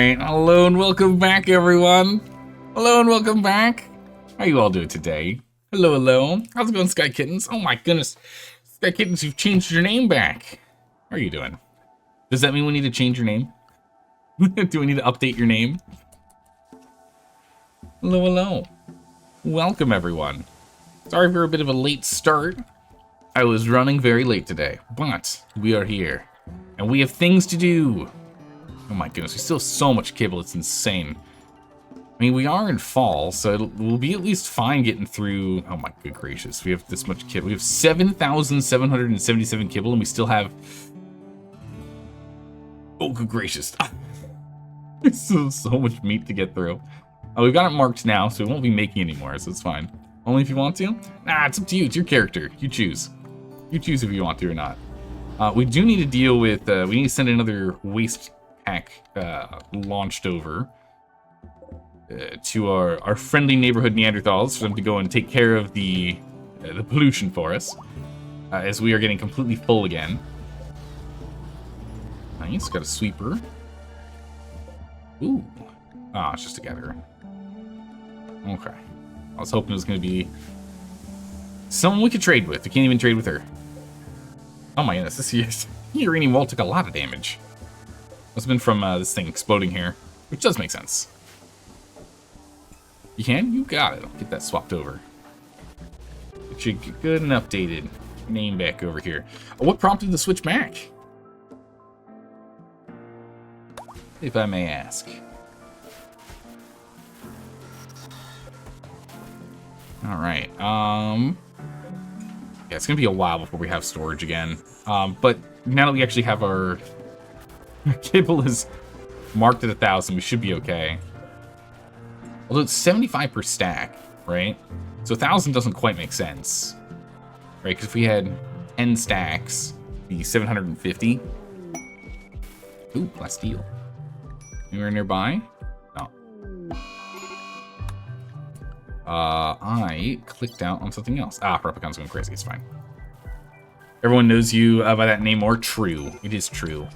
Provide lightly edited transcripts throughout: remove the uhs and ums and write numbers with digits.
Alright, hello and welcome back, everyone. Hello and welcome back. How you all doing today? Hello, hello. How's it going, Sky Kittens? Oh my goodness. Sky Kittens, you've changed your name back. How are you doing? Does that mean we need to change your name? Do we need to update your name? Hello, hello. Welcome, everyone. Sorry for a bit of a late start. I was running very late today, but we are here. And we have things to do. Oh my goodness, we still have so much kibble, it's insane. I mean, we are in fall, so we'll be at least fine getting through. Oh my good gracious, we have this much kibble. We have 7,777 kibble, and we still have... Oh good gracious. so much meat to get through. Oh, we've got it marked now, so we won't be making anymore, so it's fine. Only if you want to? Nah, it's up to you, it's your character. You choose. You choose if you want to or not. We do need to deal with, we need to send another waste pack launched over to our friendly neighborhood Neanderthals for them to go and take care of the pollution for us, as we are getting completely full again. Nice, got a sweeper. Ooh. Ah, it's just a gatherer. Okay. I was hoping it was going to be someone we could trade with. We can't even trade with her. Oh my goodness, this uranium wall took a lot of damage. Must have been from this thing exploding here, which does make sense. You can? You got it. I'll get that swapped over. Get your good and updated name back over here. Oh, what prompted the switch back? If I may ask. Alright, yeah, it's gonna be a while before we have storage again. But now that we actually have our kibble is marked at 1,000, we should be okay. Although it's 75 per stack, right? So 1,000 doesn't quite make sense, right? Because if we had 10 stacks, it'd be 750. Ooh, less steel. Anywhere nearby? No. I clicked out on something else. Ah, Replicon's going crazy. It's fine. Everyone knows you by that name, or true. It is true.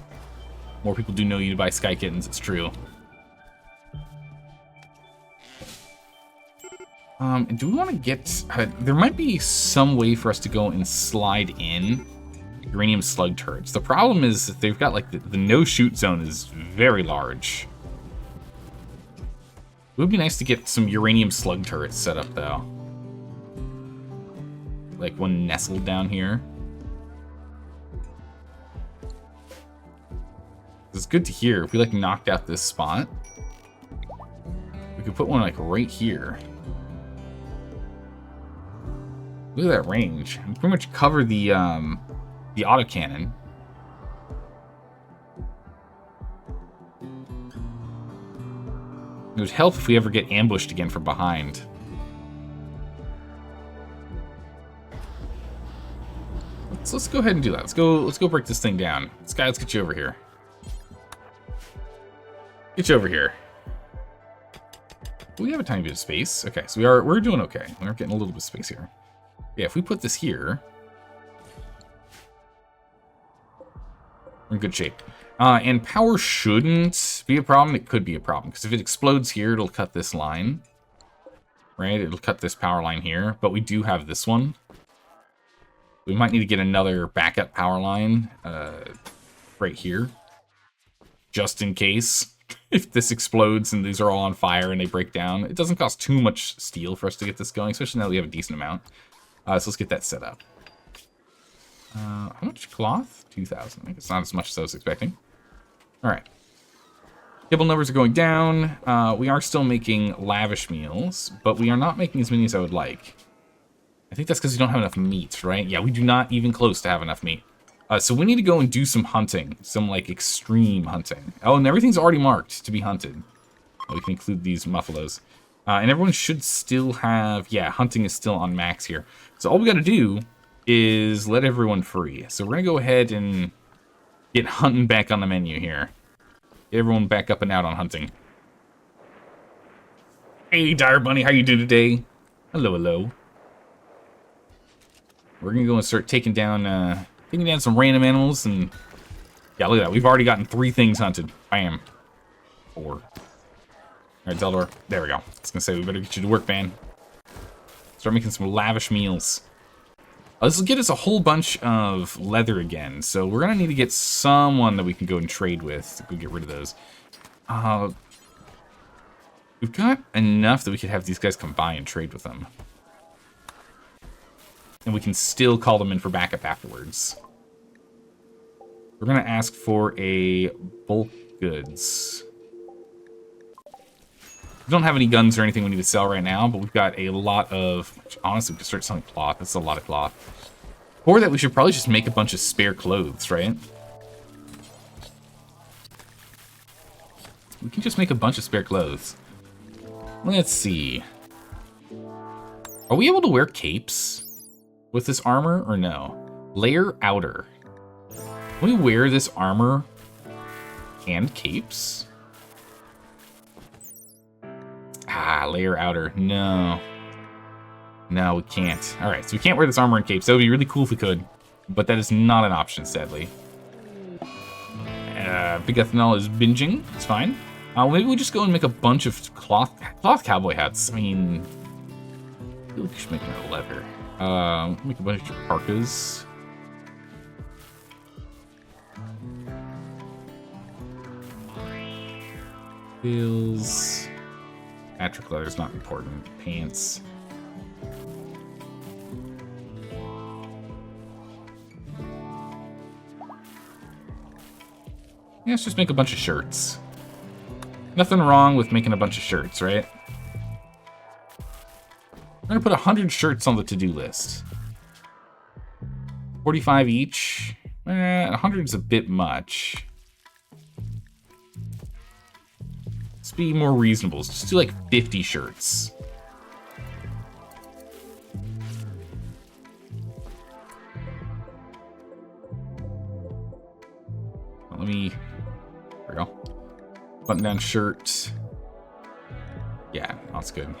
More people do know you by Sky Kittens. It's true. Do we want to get... there might be some way for us to go and slide in uranium slug turrets. The problem is that they've got, like, the no-shoot zone is very large. It would be nice to get some uranium slug turrets set up, though. Like one nestled down here. It's good to hear. If we, like, knocked out this spot, we could put one, like, right here. Look at that range. We pretty much cover the autocannon. It would help if we ever get ambushed again from behind. Let's go ahead and do that. Let's go break this thing down. Sky, let's get you over here. Get you over here. We have a tiny bit of space. Okay, so we're doing okay. We're getting a little bit of space here. Yeah, if we put this here, we're in good shape. And power shouldn't be a problem. It could be a problem, because if it explodes here, it'll cut this line. Right? It'll cut this power line here. But we do have this one. We might need to get another backup power line right here. Just in case. If this explodes and these are all on fire and they break down. It doesn't cost too much steel for us to get this going, especially now that we have a decent amount. So let's get that set up. How much cloth? 2,000. I think it's not as much as I was expecting. Alright. Kibble numbers are going down. We are still making lavish meals, but we are not making as many as I would like. I think that's because we don't have enough meat, right? Yeah, we do not even close to have enough meat. So we need to go and do some hunting. Some, like, extreme hunting. Oh, and everything's already marked to be hunted. We can include these muffalos. And everyone should still have... Yeah, hunting is still on max here. So all we gotta do is let everyone free. So we're gonna go ahead and get hunting back on the menu here. Get everyone back up and out on hunting. Hey, Dire Bunny, how you doing today? Hello, hello. We're gonna go and start taking down some random animals, and yeah, look at that. We've already gotten 3 things hunted. Bam. 4. All right, Zeldor. There we go. I was gonna say we better get you to work, man. Start making some lavish meals. This will get us a whole bunch of leather again, so we're gonna need to get someone that we can go and trade with to go get rid of those. We've got enough that we could have these guys come by and trade with them. And we can still call them in for backup afterwards. We're gonna ask for a bulk goods. We don't have any guns or anything we need to sell right now, but we've got a lot of... Honestly, we could start selling cloth. That's a lot of cloth. For that, we should probably just make a bunch of spare clothes, right? We can just make a bunch of spare clothes. Let's see. Are we able to wear capes with this armor or no? Layer outer. Can we wear this armor and capes? Ah, layer outer. No. No, we can't. Alright, so we can't wear this armor and capes. That would be really cool if we could. But that is not an option, sadly. Big Ethanol is binging. It's fine. Maybe we just go and make a bunch of cloth cowboy hats. I mean... I feel like we should make them out of leather. Make a bunch of parkas. Feels... Patrick leather is not important. Pants. Yeah, let's just make a bunch of shirts. Nothing wrong with making a bunch of shirts, right? I'm gonna put 100 shirts on the to-do list. 45 each. 100 is a bit much. Let's be more reasonable. Let's just do like 50 shirts. Let me... There we go. Button-down shirt. Yeah, that's good.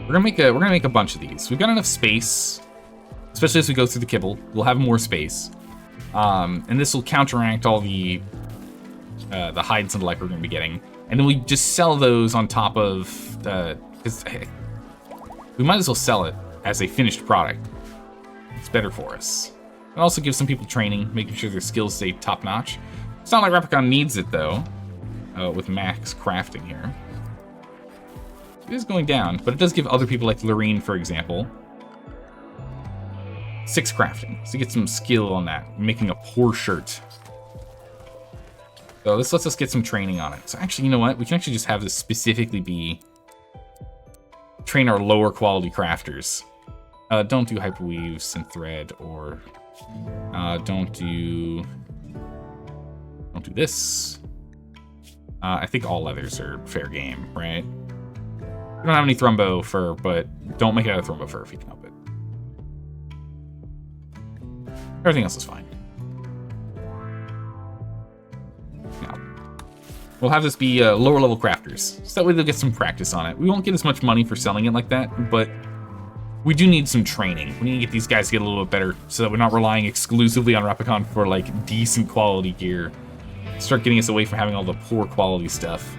We're gonna make a bunch of these. We've got enough space, especially as we go through the kibble. We'll have more space, and this will counteract all the hides and the like we're gonna be getting. And then we just sell those on top of the... Because we might as well sell it as a finished product. It's better for us. It also gives some people training, making sure their skills stay top-notch. It's not like Replicon needs it, though, with max crafting here. It is going down, but it does give other people, like Lorene, for example, 6 crafting. So you get some skill on that, making a poor shirt. So this lets us get some training on it. So actually, you know what? We can actually just have this specifically be... train our lower quality crafters. Don't do hyperweave, synth thread, or... don't do this. I think all leathers are fair game, right? We don't have any Thrumbo fur, but don't make it out of Thrumbo fur if you can help it. Everything else is fine. Now, we'll have this be lower level crafters, so that way they'll get some practice on it. We won't get as much money for selling it like that, but we do need some training. We need to get these guys to get a little bit better so that we're not relying exclusively on Replicon for like decent quality gear. Start getting us away from having all the poor quality stuff.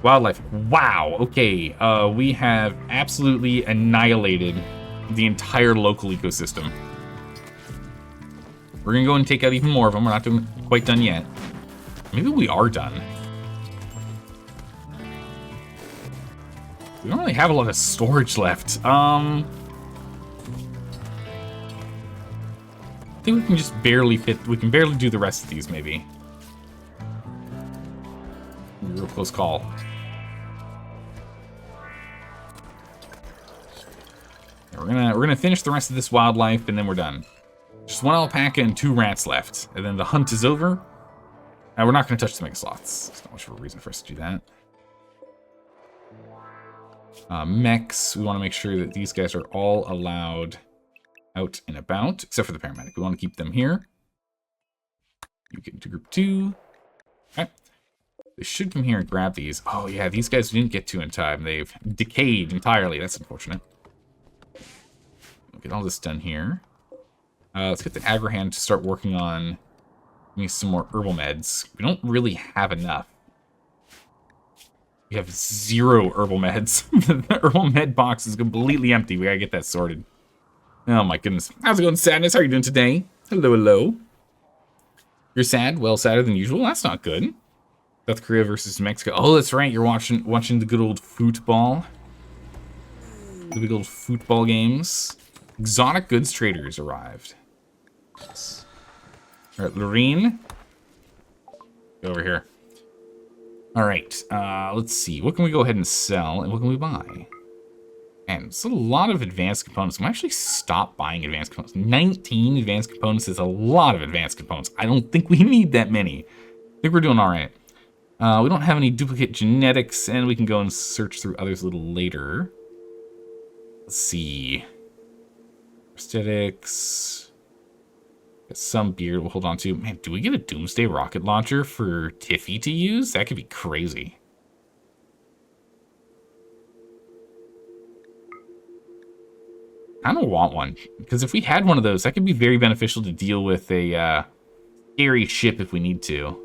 Wildlife. Wow. Okay. We have absolutely annihilated the entire local ecosystem. We're gonna go and take out even more of them. We're not quite done yet. Maybe we are done. We don't really have a lot of storage left. I think we can just barely fit. We can barely do the rest of these, maybe. Real close call. Yeah, we're gonna finish the rest of this wildlife, and then we're done. Just 1 alpaca and 2 rats left, and then the hunt is over. And we're not gonna touch the mega sloths. There's not much of a reason for us to do that. Mechs, we want to make sure that these guys are all allowed out and about, except for the paramedic. We want to keep them here. You get into group 2. Okay. They should come here and grab these. Oh yeah, these guys we didn't get to in time. They've decayed entirely. That's unfortunate. We'll get all this done here. Let's get the Agrahand to start working on some more herbal meds. We don't really have enough. We have 0 herbal meds. The herbal med box is completely empty. We gotta get that sorted. Oh my goodness. How's it going, Sadness? How are you doing today? Hello, hello. You're sad? Well, sadder than usual? That's not good. South Korea versus Mexico. Oh, that's right. You're watching the good old football. The big old football games. Exotic goods traders arrived. Yes. All right, Lorene. Go over here. All right, let's see. What can we go ahead and sell, and what can we buy? And it's a lot of advanced components. I'm actually stop buying advanced components. 19 advanced components is a lot of advanced components. I don't think we need that many. I think we're doing all right. We don't have any duplicate genetics, and we can go and search through others a little later. Let's see. Prosthetics. Got some beard we'll hold on to. Man, do we get a Doomsday rocket launcher for Tiffy to use? That could be crazy. I don't want one, because if we had one of those, that could be very beneficial to deal with a scary ship if we need to.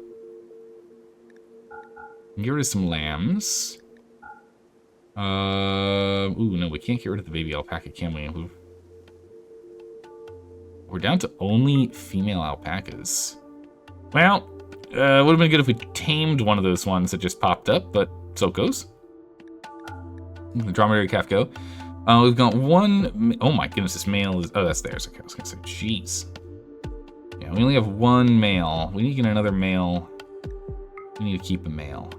Get rid of some lambs. Ooh, no, we can't get rid of the baby alpaca, can we? We're down to only female alpacas. Well, would have been good if we tamed one of those ones that just popped up, but so it goes. The dromedary calf go. We've got one. Oh my goodness, this male is. Oh, that's theirs. Okay, I was gonna say, jeez. Yeah, we only have one male. We need to get another male. We need to keep a male.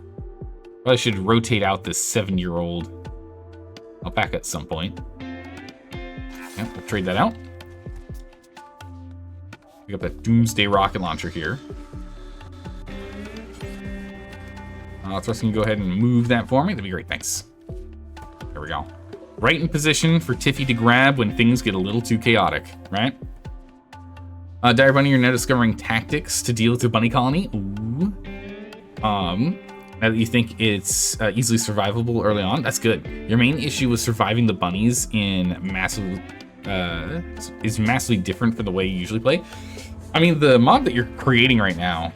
Probably should rotate out this 7-year-old alpaca at some point. Yep, we'll trade that out. We got that Doomsday rocket launcher here. Thrust can go ahead and move that for me. That'd be great, thanks. There we go. Right in position for Tiffy to grab when things get a little too chaotic, right? Dire Bunny, you're now discovering tactics to deal with your bunny colony. Ooh. Now that you think it's easily survivable early on, that's good. Your main issue with surviving the bunnies in massive is massively different from the way you usually play. I mean, the mod that you're creating right now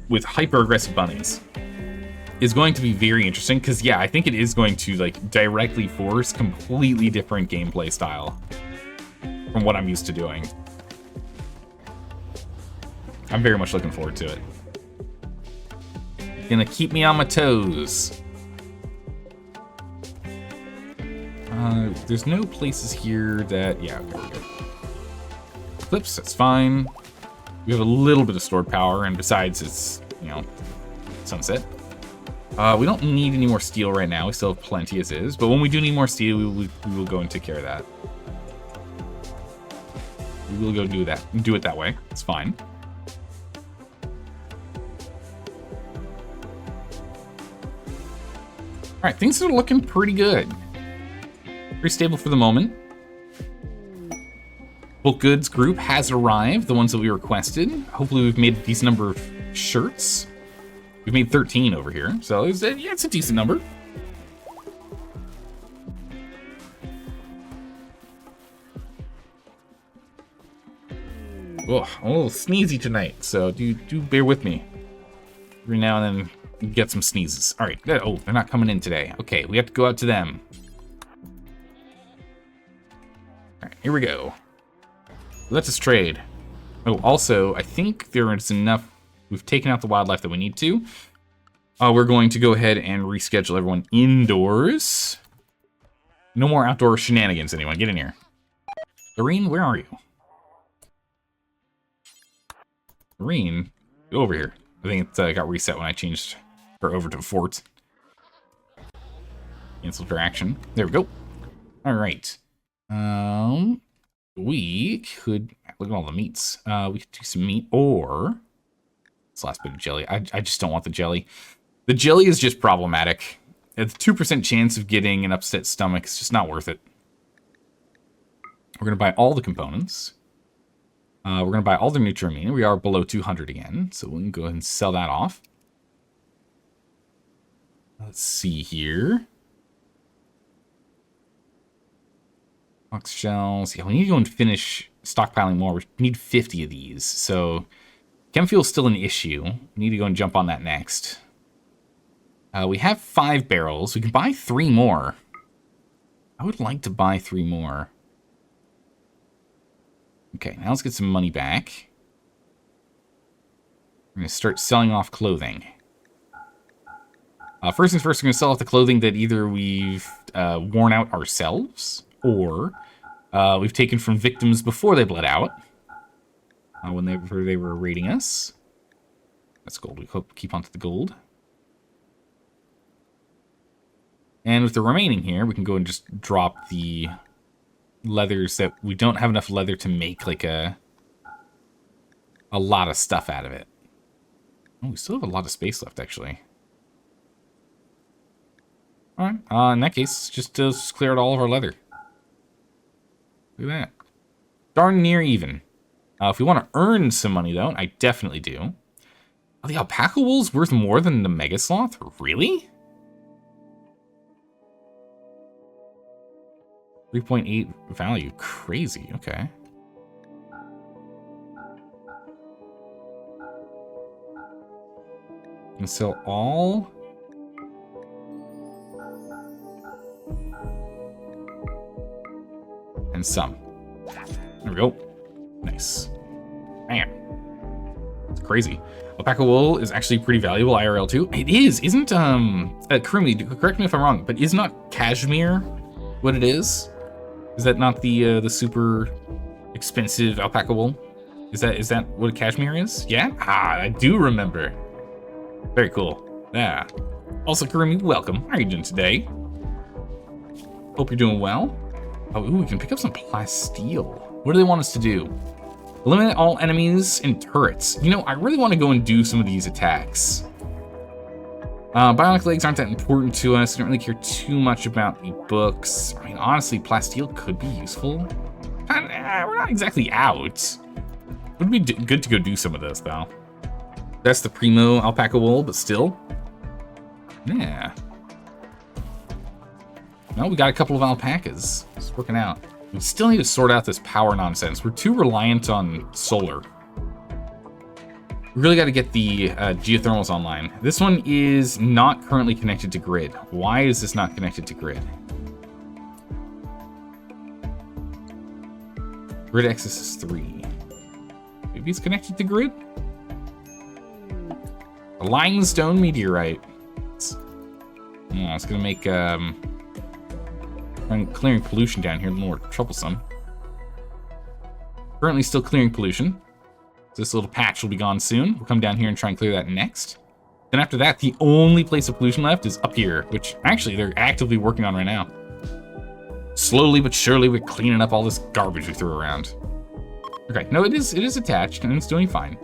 with hyper-aggressive bunnies is going to be very interesting, because, yeah, I think it is going to, like, directly force completely different gameplay style from what I'm used to doing. I'm very much looking forward to it. Gonna keep me on my toes. There's no places here that... Yeah, there we go. Clips, that's fine. We have a little bit of stored power, and besides, it's, you know, sunset. We don't need any more steel right now. We still have plenty as is. But when we do need more steel, we will go and take care of that. We will go do that. Do it that way. It's fine. All right, things are looking pretty good. Pretty stable for the moment. Bulk goods group has arrived, the ones that we requested. Hopefully we've made a decent number of shirts. We've made 13 over here, so yeah, it's a decent number. Oh, I'm a little sneezy tonight, so do bear with me. Every now and then, get some sneezes. All right. Oh, they're not coming in today. Okay, we have to go out to them. All right, here we go. Let's just trade. Oh, also, I think there is enough. We've taken out the wildlife that we need to. We're going to go ahead and reschedule everyone indoors. No more outdoor shenanigans, anyone. Get in here. Lorene, where are you? Lorene, go over here. I think it got reset when I changed her over to fort. Canceled her action. There we go. All right. We could look at all the meats. We could do some meat, or this last bit of jelly. I just don't want the jelly. The jelly is just problematic. It's 2% chance of getting an upset stomach. It's just not worth it. We're gonna buy all the components. We're going to buy all the Nutramine. We are below 200 again, so we can go ahead and sell that off. Let's see here. Box shells. Yeah, we need to go and finish stockpiling more. We need 50 of these, so chem fuel is still an issue. We need to go and jump on that next. We have 5 barrels. We can buy 3 more. I would like to buy 3 more. Okay, now let's get some money back. We're going to start selling off clothing. First things first, we're going to sell off the clothing that either we've worn out ourselves, or we've taken from victims before they bled out, when they were raiding us. That's gold. We hope keep onto the gold. And with the remaining here, we can go and just drop the leathers that we don't have enough leather to make like a lot of stuff out of it. Oh, we still have a lot of space left, actually. All right. In that case, just clear out all of our leather. Look at that. Darn near even. If we want to earn some money, though, I definitely do. Oh, the alpaca wool's worth more than the mega sloth? Really? 3.8 value. Crazy. Okay. And sell all. And some. There we go. Nice. Man. It's crazy. Alpaca wool is actually pretty valuable IRL too. It is. Isn't, Kurumi, correct me if I'm wrong, but is not cashmere what it is? Is that not the super expensive alpaca wool? Is that what cashmere is? Yeah? I do remember. Very cool. Yeah. Also, Kurumi, welcome. How are you doing today? Hope you're doing well. Oh, ooh, we can pick up some plasteel. What do they want us to do? Eliminate all enemies and turrets. You know, I really want to go and do some of these attacks. Bionic legs aren't that important to us. I don't really care too much about the books. I mean, honestly, plasteel could be useful. We're not exactly out. Would be good to go do some of this, though. That's the primo alpaca wool, but still. Yeah. No, we got a couple of alpacas. It's working out. We still need to sort out this power nonsense. We're too reliant on solar. We really got to get the geothermals online. This one is not currently connected to grid. Why is this not connected to grid? Grid access is 3. Maybe it's connected to grid? A limestone meteorite. It's going to make clearing pollution down here a little more troublesome. Currently still clearing pollution. So this little patch will be gone soon. We'll come down here and try and clear that next. Then after that, the only place of pollution left is up here, which actually they're actively working on right now. Slowly but surely, we're cleaning up all this garbage we threw around. Okay, no, it is attached and it's doing fine.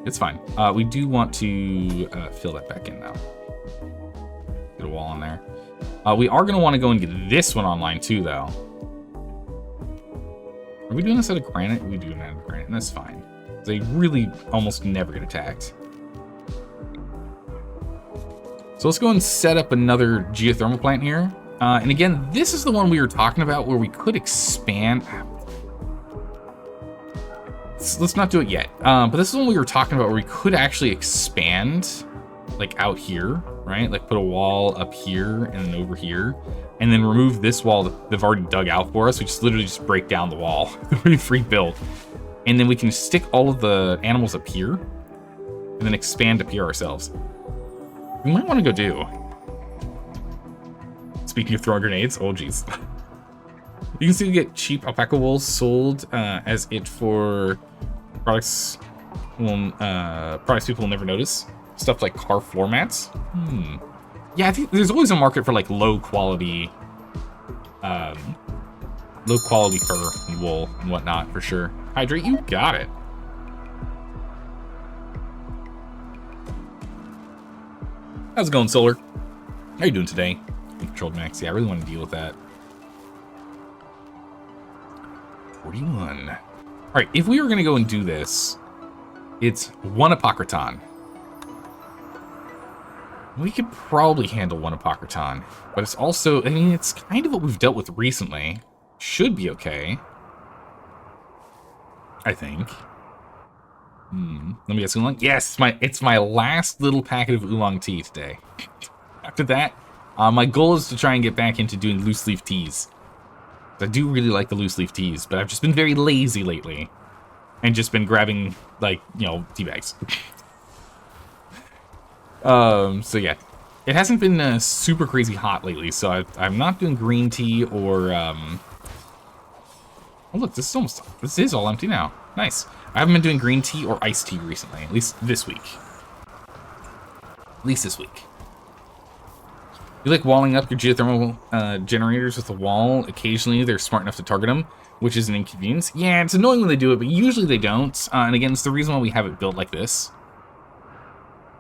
It's fine. We do want to fill that back in, though. Get a wall on there. We are going to want to go and get this one online, too, though. Are we doing this out of granite? We do it out of granite, and that's fine. They really almost never get attacked. So let's go and set up another geothermal plant here. And again, this is the one we were talking about where we could expand. Let's not do it yet. But this is one we were talking about where we could actually expand, like out here, right? Like put a wall up here and then over here, and then remove this wall that they've already dug out for us. We just literally just break down the wall. We rebuild. And then we can stick all of the animals up here and then expand up here ourselves. We might want to go do. Speaking of throwing grenades, oh geez. You can still get cheap alpaca wool sold as it for products people will never notice. Stuff like car floor mats. Yeah, I think there's always a market for like low quality fur and wool and whatnot for sure. Hydrate, you got it. How's it going, Solar? How you doing today? Controlled max. Yeah, I really want to deal with that. 41. All right, if we were going to go and do this, it's 1 Apocryton. We could probably handle 1 Apocryton, but it's also, I mean, it's kind of what we've dealt with recently. Should be okay. I think. Let me guess, oolong? Yes, it's my last little packet of oolong tea today. After that, my goal is to try and get back into doing loose leaf teas. I do really like the loose leaf teas, but I've just been very lazy lately. And just been grabbing, like, you know, tea bags. So yeah. It hasn't been super crazy hot lately, so I'm not doing green tea or, Oh look, this is all empty now. Nice. I haven't been doing green tea or iced tea recently, at least this week. You like walling up your geothermal generators with a wall. Occasionally, they're smart enough to target them, which is an inconvenience. Yeah, it's annoying when they do it, but usually they don't. And again, it's the reason why we have it built like this.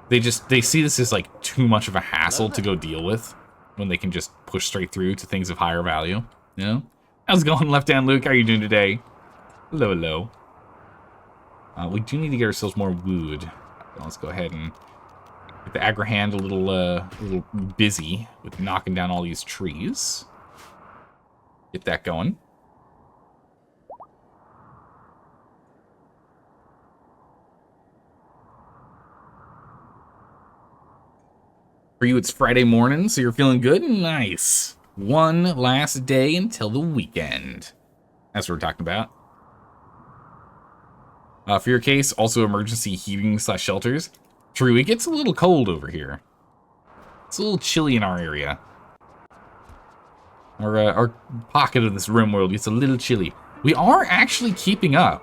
They see this as like too much of a hassle to go deal with when they can just push straight through to things of higher value. You know? How's it going, Left Hand Luke? How are you doing today? Hello, hello. We do need to get ourselves more wood. Let's go ahead and get the Agrahand a little busy with knocking down all these trees. Get that going. For you, it's Friday morning, so you're feeling good? Nice. One last day until the weekend. That's what we're talking about. For your case, also emergency heating / shelters. True, it gets a little cold over here. It's a little chilly in our area. Our pocket of this RimWorld gets a little chilly. We are actually keeping up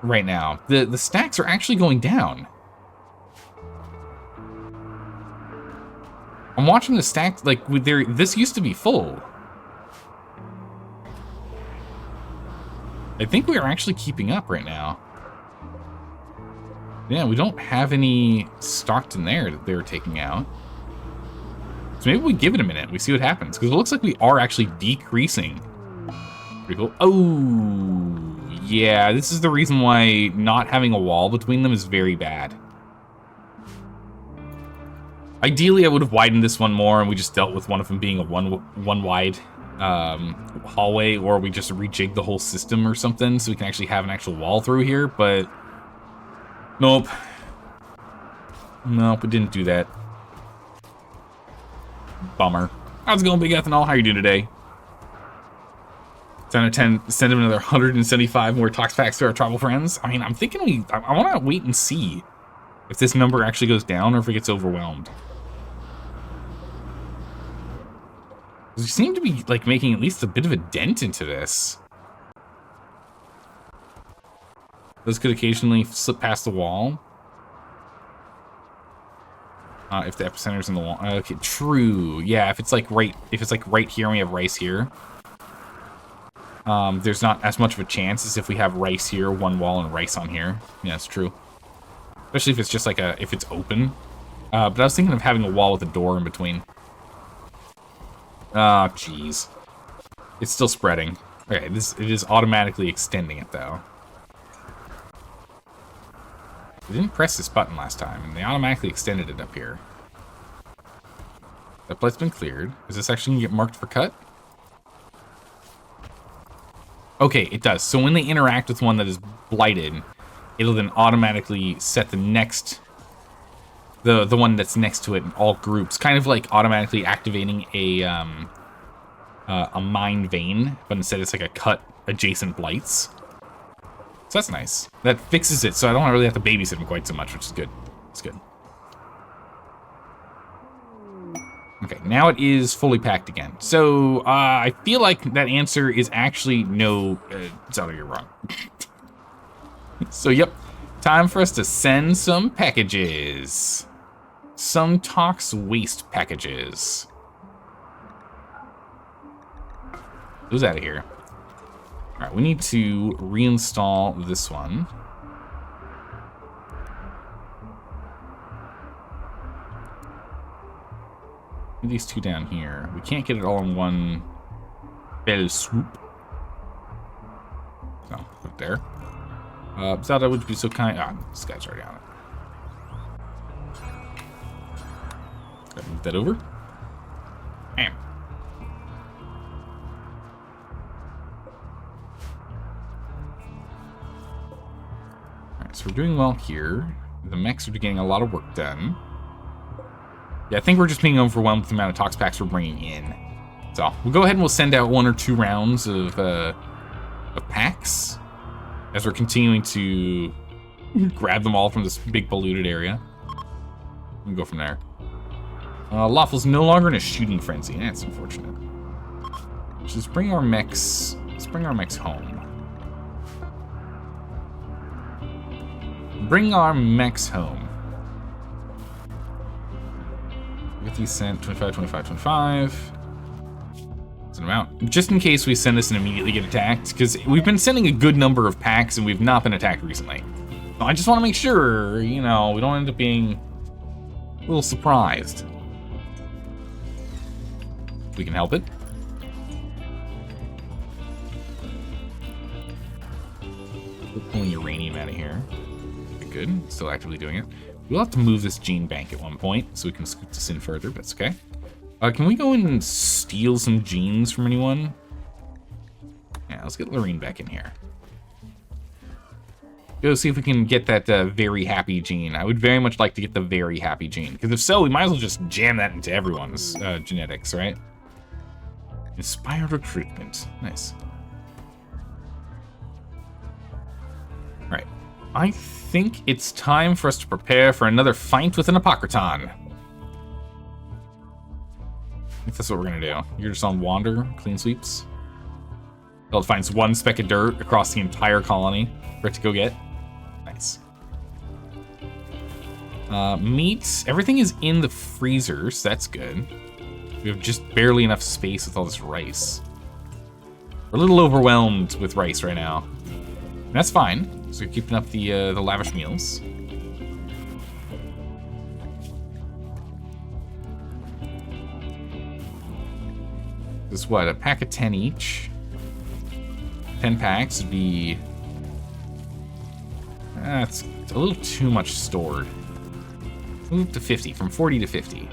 right now. The stacks are actually going down. I'm watching the stacks, like, this used to be full. I think we are actually keeping up right now. Yeah, we don't have any stocked in there that they were taking out. So maybe we give it a minute. We see what happens. Because it looks like we are actually decreasing. Pretty cool. Oh, yeah. This is the reason why not having a wall between them is very bad. Ideally, I would have widened this one more and we just dealt with one of them being a one wide hallway, or we just rejigged the whole system or something so we can actually have an actual wall through here, but nope. Nope, we didn't do that. Bummer. How's it going, Big Ethanol? How are you doing today? 10 out of 10, send him another 175 more Tox Packs to our tribal friends. I mean, I'm thinking I want to wait and see if this number actually goes down or if it gets overwhelmed. We seem to be, like, making at least a bit of a dent into this. Those could occasionally slip past the wall. If the epicenter's in the wall. Okay, true. Yeah, if it's like right here and we have rice here. There's not as much of a chance as if we have rice here, one wall, and rice on here. Yeah, that's true. Especially if it's just like if it's open. But I was thinking of having a wall with a door in between. Oh, jeez. It's still spreading. Okay, it is automatically extending it, though. I didn't press this button last time, and they automatically extended it up here. That plug's been cleared. Is this actually going to get marked for cut? Okay, it does. So when they interact with one that is blighted, it'll then automatically set the next... The one that's next to it in all groups, kind of like automatically activating a mine vein, but instead it's like a cut adjacent blights. So that's nice. That fixes it, so I don't really have to babysit him quite so much, which is good. It's good. Okay, now it is fully packed again. So I feel like that answer is actually no. Zelda, you're wrong. So yep, time for us to send some packages. Some Tox waste packages. Who's out of here? All right, we need to reinstall this one. These two down here. We can't get it all in one fell swoop. So, put it there. Zelda, would you be so kind? Ah, this guy's already on it. Gotta move that over. Bam. So we're doing well here. The mechs are getting a lot of work done. Yeah, I think we're just being overwhelmed with the amount of tox packs we're bringing in. So we'll go ahead and we'll send out 1 or 2 rounds of packs as we're continuing to grab them all from this big polluted area. We'll go from there. Lawful's no longer in a shooting frenzy. That's unfortunate. Just bring our mechs. Let's bring our mechs home. Bring our mechs home. Get these sent 25, 25, 25. That's an amount. Just in case we send this and immediately get attacked, because we've been sending a good number of packs and we've not been attacked recently. So I just want to make sure, you know, we don't end up being a little surprised. We can help it. We're pulling uranium out of here. Good. Still actively doing it. We'll have to move this gene bank at one point so we can scoop this in further, but it's okay. Can we go and steal some genes from anyone? Yeah, let's get Lorene back in here. Go see if we can get that very happy gene. I would very much like to get the very happy gene, because if so, we might as well just jam that into everyone's genetics, right? Inspired recruitment. Nice. Alright. I think it's time for us to prepare for another fight with an Apocryton. I think that's what we're gonna do. You're just on Wander, clean sweeps. It finds 1 speck of dirt across the entire colony for it to go get. Nice. Meat. Everything is in the freezers. So that's good. We have just barely enough space with all this rice. We're a little overwhelmed with rice right now. And that's fine. So we're keeping up the lavish meals. This is what, a pack of 10 each? 10 packs would be... That's a little too much stored. Move to 50, from 40 to 50.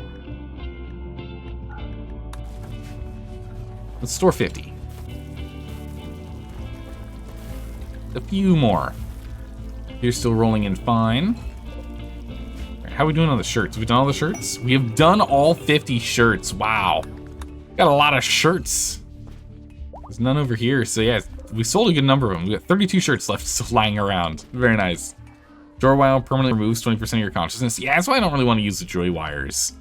Let's store 50. A few more. You're still rolling in fine. Right, how are we doing on the shirts? Have we done all the shirts? We have done all 50 shirts. Wow. Got a lot of shirts. There's none over here. So yeah, we sold a good number of them. We got 32 shirts left still lying around. Very nice. Joy Wire permanently removes 20% of your consciousness. Yeah, that's why I don't really want to use the Joy Wires.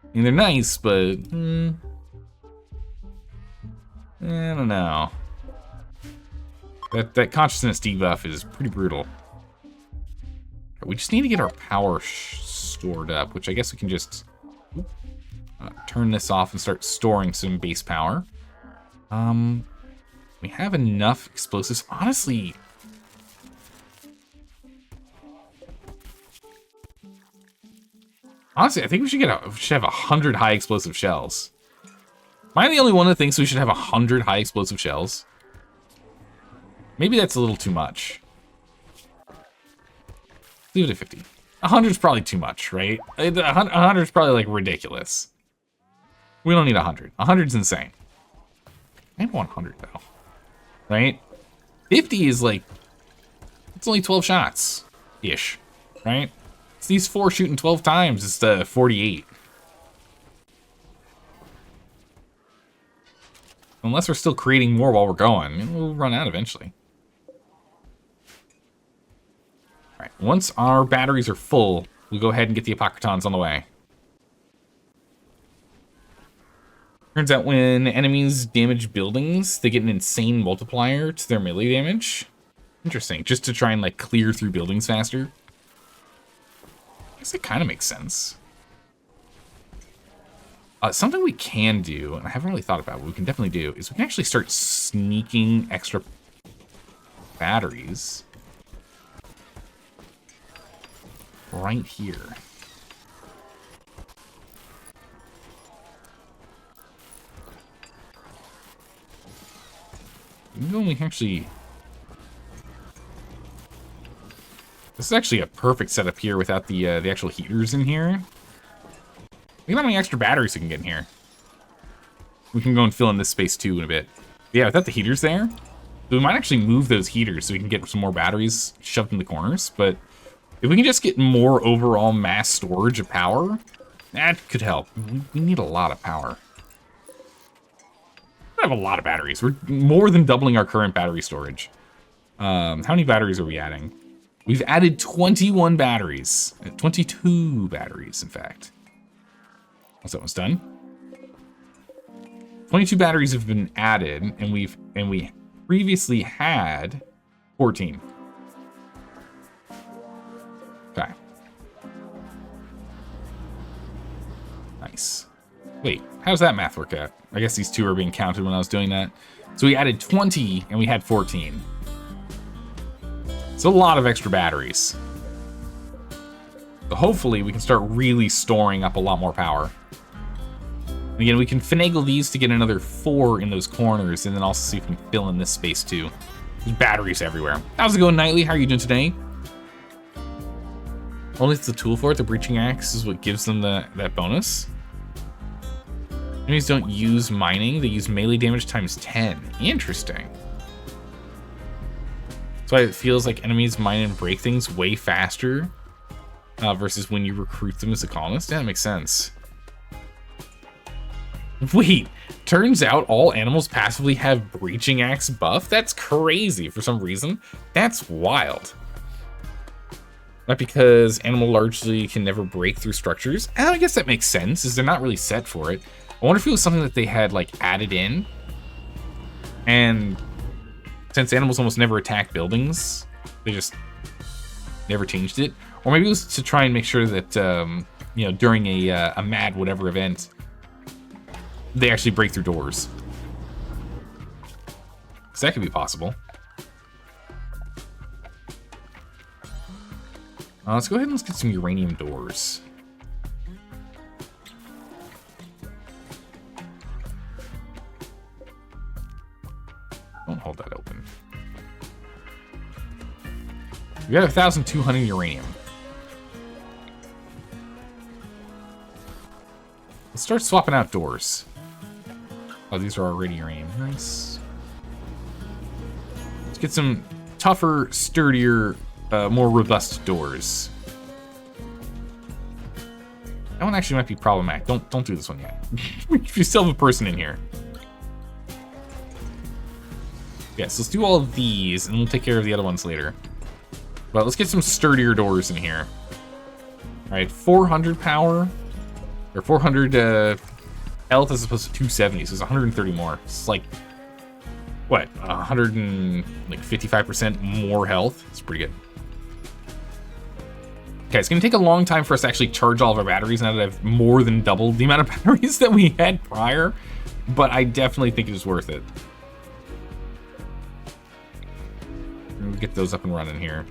I mean, they're nice, but... I don't know. That consciousness debuff is pretty brutal. We just need to get our power stored up, which I guess we can just turn this off and start storing some base power. We have enough explosives. Honestly, I think we should have 100 high explosive shells. Am I the only one that thinks we should have 100 high explosive shells? Maybe that's a little too much. Leave it at 50. 100 is probably too much, right? 100 is probably like ridiculous. We don't need 100. 100's insane. I want 100 though, right? 50 is like, it's only 12 shots ish, right? It's these 4 shooting 12 times. It's 48. Unless we're still creating more while we're going, we'll run out eventually. All right, once our batteries are full, we'll go ahead and get the Apocrytons on the way. Turns out when enemies damage buildings, they get an insane multiplier to their melee damage. Interesting, just to try and like clear through buildings faster. I guess it kind of makes sense. Something we can do, and I haven't really thought about what we can definitely do, is we can actually start sneaking extra batteries right here. You know, we can actually... This is actually a perfect setup here without the actual heaters in here. Look at how many extra batteries we can get in here. We can go and fill in this space too in a bit. Yeah, without the heaters there, we might actually move those heaters so we can get some more batteries shoved in the corners, but If we can just get more overall mass storage of power, that could help. We need a lot of power. We have a lot of batteries. We're more than doubling our current battery storage. How many batteries are we adding? We've added 21 batteries. 22 batteries, in fact. Once that one's done. 22 batteries have been added, and we previously had 14. Okay. Nice. Wait, how's that math work out? I guess these two are being counted when I was doing that. So we added 20 and we had 14. It's a lot of extra batteries. So hopefully we can start really storing up a lot more power. And again, we can finagle these to get another 4 in those corners, and then also see if we can fill in this space too. There's batteries everywhere. How's it going, Nightly? How are you doing today? Only it's the tool for it. The breaching axe is what gives them that bonus. Enemies don't use mining. They use melee damage times 10. Interesting. That's why it feels like enemies mine and break things way faster versus when you recruit them as a colonist. Yeah, that makes sense. Wait, turns out all animals passively have breaching axe buff? That's crazy for some reason. That's wild. Not because animal largely can never break through structures. And I guess that makes sense, is they're not really set for it. I wonder if it was something that they had like added in. And since animals almost never attack buildings, they just never changed it. Or maybe it was to try and make sure that, you know, during a mad whatever event, they actually break through doors. Because that could be possible. Let's go ahead and let's get some uranium doors. Don't hold that open. We got 1,200 uranium. Let's start swapping out doors. Oh, these are already uranium. Nice. Let's get some tougher, sturdier, more robust doors. That one actually might be problematic. Don't do this one yet. You still have a person in here. Yes, let's do all of these, and we'll take care of the other ones later. But let's get some sturdier doors in here. All right, 400 power, or 400 health as opposed to 270, so it's 130 more. It's like, what, 155% more health? It's pretty good. Okay, it's gonna take a long time for us to actually charge all of our batteries now that I've more than doubled the amount of batteries that we had prior, but I definitely think it is worth it. We'll get those up and running here.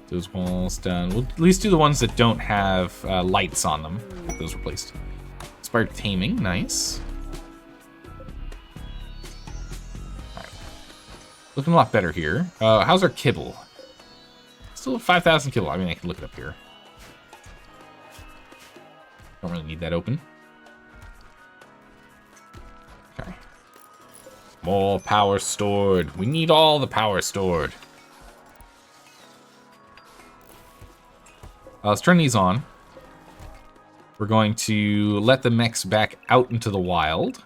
Those walls done. We'll at least do the ones that don't have lights on them. Get those replaced. Inspired taming, nice. Right. Looking a lot better here. How's our kibble? Still 5,000 kibble. I mean, I can look it up here. Don't really need that open. Okay. More power stored. We need all the power stored. Let's turn these on. We're going to let the mechs back out into the wild.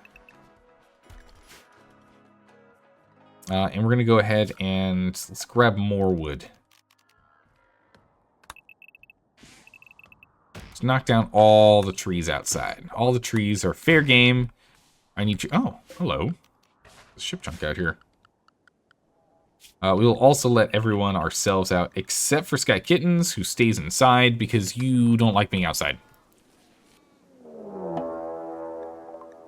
And we're going to go ahead and let's grab more wood. Let's knock down all the trees outside. All the trees are fair game. I need you. Oh, hello. There's ship junk out here. We will also let everyone ourselves out, except for Sky Kittens, who stays inside because you don't like being outside.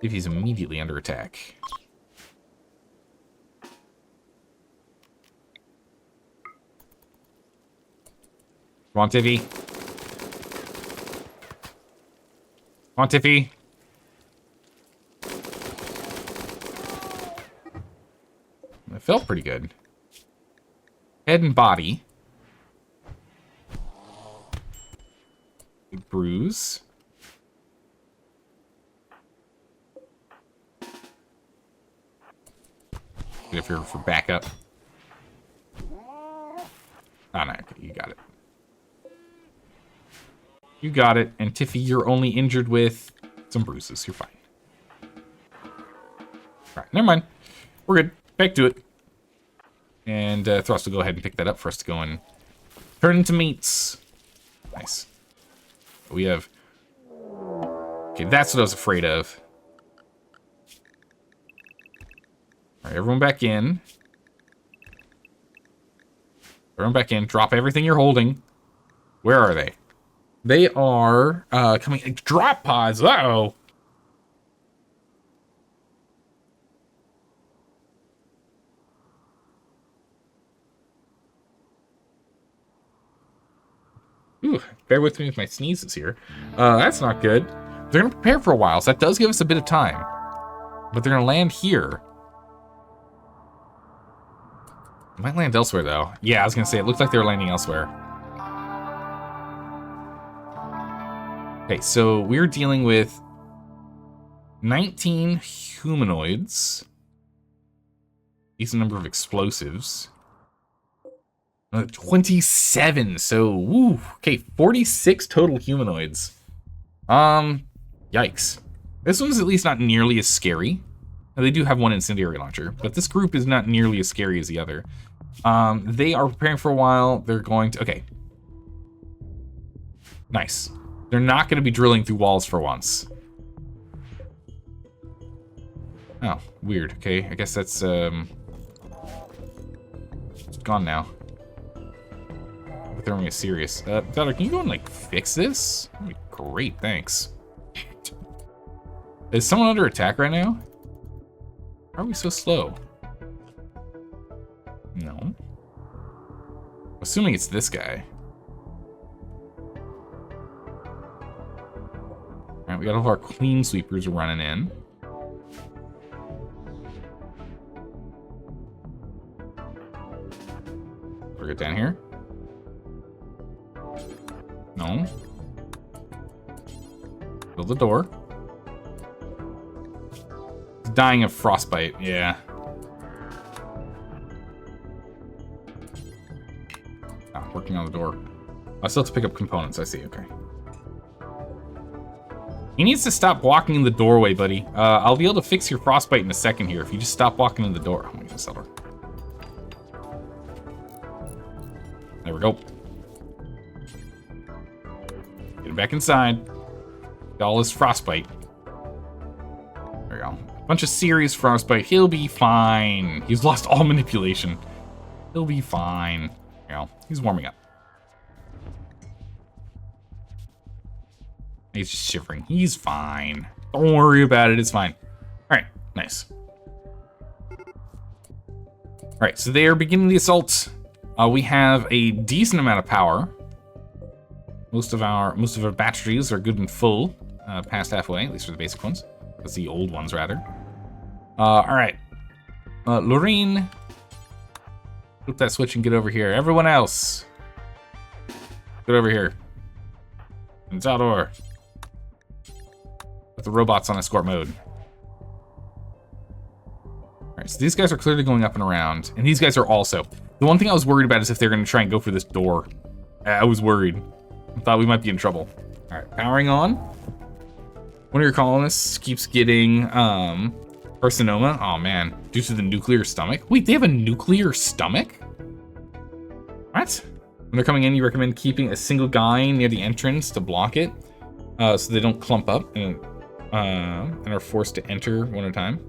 If he's immediately under attack. Come on, Tiffy. Come on, Tiffy. It felt pretty good. Head and body. Big bruise. If you're for backup. Oh, no, okay, you got it. You got it. And Tiffy, you're only injured with some bruises. You're fine. Alright, never mind. We're good. Back to it. And Thrust will go ahead and pick that up for us to go and turn into meats. Nice. We have... Okay, that's what I was afraid of. Alright, everyone back in. Everyone back in. Drop everything you're holding. Where are they? They are coming... Drop pods! Uh-oh! Ooh, bear with me with my sneezes here. That's not good. They're going to prepare for a while, so that does give us a bit of time. But they're going to land here. They might land elsewhere, though. Yeah, I was going to say, it looks like they're landing elsewhere. Okay, so we're dealing with 19 humanoids. Decent number of explosives. 27, so, woo. Okay, 46 total humanoids. Yikes. This one's at least not nearly as scary. Now, they do have one incendiary launcher, but this group is not nearly as scary as the other. They are preparing for a while. They're going to... Okay. Nice. They're not going to be drilling through walls for once. Oh, weird. Okay, I guess that's, it's gone now. Throwing me serious. Tyler, can you go and, like, fix this? That'd be great, thanks. Is someone under attack right now? Why are we so slow? No. Assuming it's this guy. Alright, we got all of our clean sweepers running in. We'll get down here. No. Build the door. He's dying of frostbite, yeah. Oh, working on the door. I still have to pick up components, I see, okay. He needs to stop walking in the doorway, buddy. I'll be able to fix your frostbite in a second here if you just stop walking in the door. Oh my goodness, there we go. Get him back inside. Get all his frostbite. There we go. A bunch of serious frostbite. He'll be fine. He's lost all manipulation. He'll be fine. There you go. He's warming up. He's just shivering. He's fine. Don't worry about it. It's fine. All right. Nice. All right. So they are beginning the assault. We have a decent amount of power. Most of our batteries are good and full. Past halfway, at least for the basic ones. That's the old ones, rather. All right. Lorene, flip that switch and get over here. Everyone else, get over here. And Zador. Put the robots on escort mode. All right, so these guys are clearly going up and around, and these guys are also. The one thing I was worried about is if they're going to try and go for this door. I was worried. I thought we might be in trouble. All right, powering on. One of your colonists keeps getting carcinoma. Oh man, due to the nuclear stomach. Wait, they have a nuclear stomach? What? When they're coming in, you recommend keeping a single guy near the entrance to block it, so they don't clump up and are forced to enter one at a time.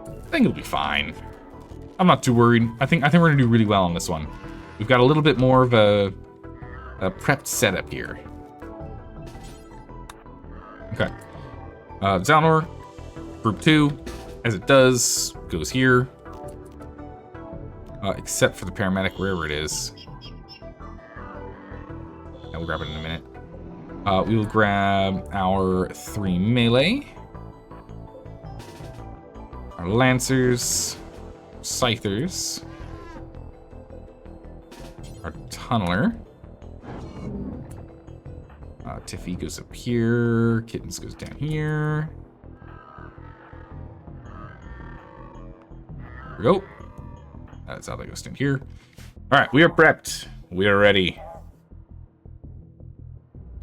I think it'll be fine. I'm not too worried. I think we're gonna do really well on this one. We've got a little bit more of a prepped setup here. Okay. Zalnor, group 2, as it does, goes here. Except for the paramedic, wherever it is. Yeah, we'll grab it in a minute. We will grab our 3 melee. Our lancers. Scythers. Our tunneler. Tiffy goes up here. Kittens goes down here. we go. That's how they go stand here. All right, we are prepped. We are ready.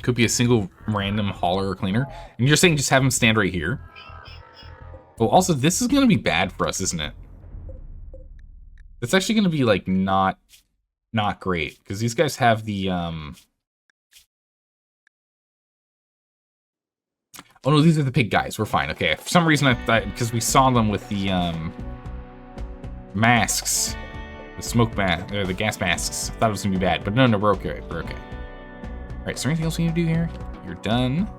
Could be a single random hauler or cleaner. And you're saying just have him stand right here? Oh, also, this is going to be bad for us, isn't it? It's actually going to be, like, not great. Because these guys have the, Oh, no, these are the pig guys. We're fine. Okay, for some reason I thought... Because we saw them with the, masks. The smoke mask... Or the gas masks. I thought it was going to be bad. But no, we're okay. We're okay. Alright, is there anything else we need to do here? You're done.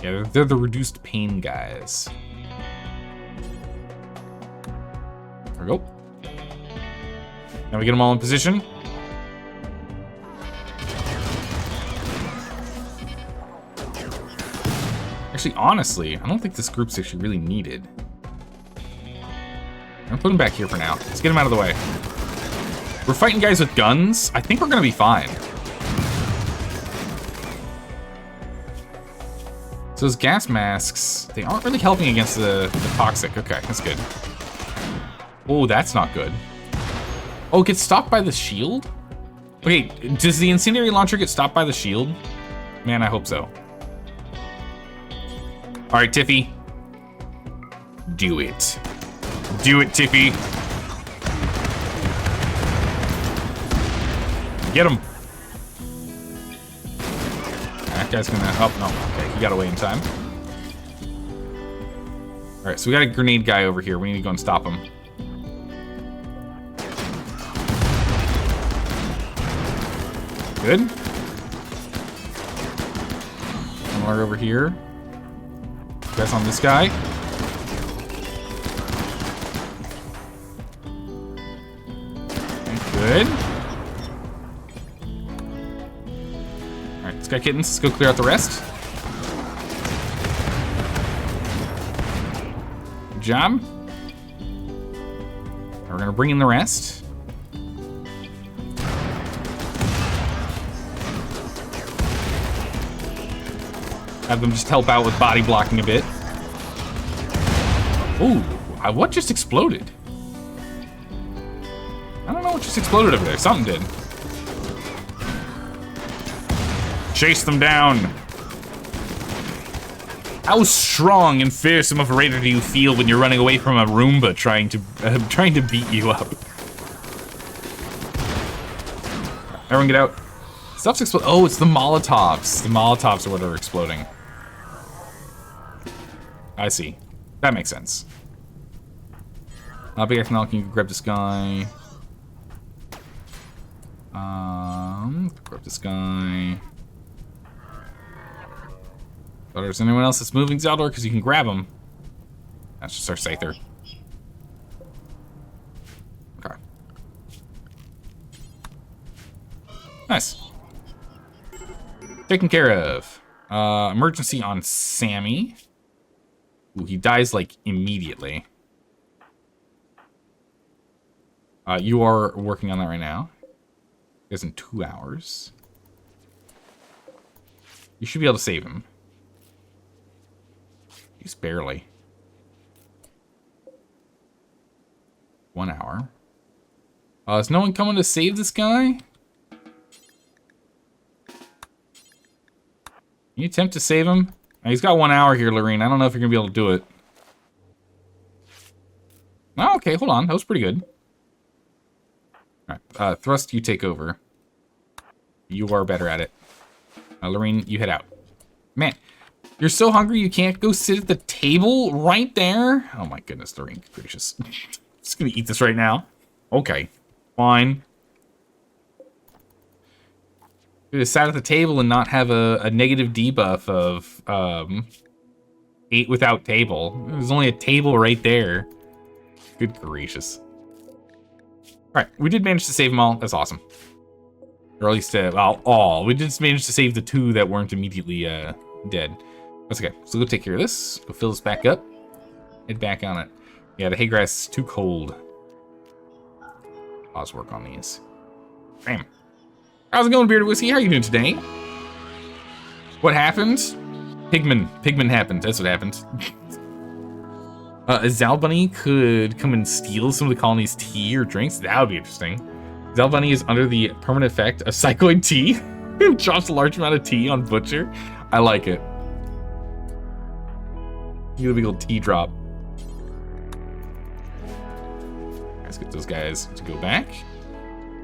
Yeah, they're the reduced pain guys. There we go. Now we get them all in position. Actually, honestly, I don't think this group's actually really needed. I'm gonna put them back here for now. Let's get them out of the way. We're fighting guys with guns. I think we're gonna be fine. So those gas masks, they aren't really helping against the toxic. Okay, that's good. Oh, that's not good. Oh, it gets stopped by the shield? Okay, does the incendiary launcher get stopped by the shield? Man, I hope so. All right, Tiffy. Do it. Do it, Tiffy. Get him. That guy's gonna... Oh, no. Okay, he got away in time. All right, so we got a grenade guy over here. We need to go and stop him. Good. One more over here. Guys on this guy. Good. Alright, let's go kittens. Let's go clear out the rest. Good job. Now we're gonna bring in the rest. Have them just help out with body blocking a bit. Ooh, what just exploded? I don't know what just exploded over there. Something did. Chase them down. How strong and fearsome of a raider do you feel when you're running away from a Roomba trying to beat you up? Everyone get out. Stuff's exploding. Oh, it's the Molotovs. The Molotovs are what are exploding. I see. That makes sense. Big F now can grab this guy. Grab this guy. But there's anyone else that's moving Zeldor because you can grab him. That's just our Scyther. Okay. Nice. Taken care of. Emergency on Sammy. Ooh, he dies, like, immediately. You are working on that right now. It's in 2 hours. You should be able to save him. Just barely. 1 hour. Is no one coming to save this guy? Can you attempt to save him? He's got 1 hour here, Lorene. I don't know if you're gonna be able to do it. Oh, okay, hold on. That was pretty good. Alright, Thrust, you take over. You are better at it. Lorene, you head out. Man, you're so hungry you can't go sit at the table right there? Oh my goodness, Lorene, gracious. Just gonna eat this right now. Okay, fine. Could have sat at the table and not have a negative debuff of ate without table. There's only a table right there. Good gracious. Alright, we did manage to save them all. That's awesome. Or at least, well, all. We did manage to save the 2 that weren't immediately dead. That's okay. So go take care of this. Go fill this back up. Head back on it. Yeah, the hay grass is too cold. Pause work on these. Bam. How's it going, Bearded Whiskey? How are you doing today? What happened? Pigman. Pigman happened. That's what happened. A Zal Bunny could come and steal some of the colony's tea or drinks. That would be interesting. Zal Bunny is under the permanent effect of Psychoid Tea. It drops a large amount of tea on Butcher. I like it. You get a big old tea drop. Let's get those guys to go back.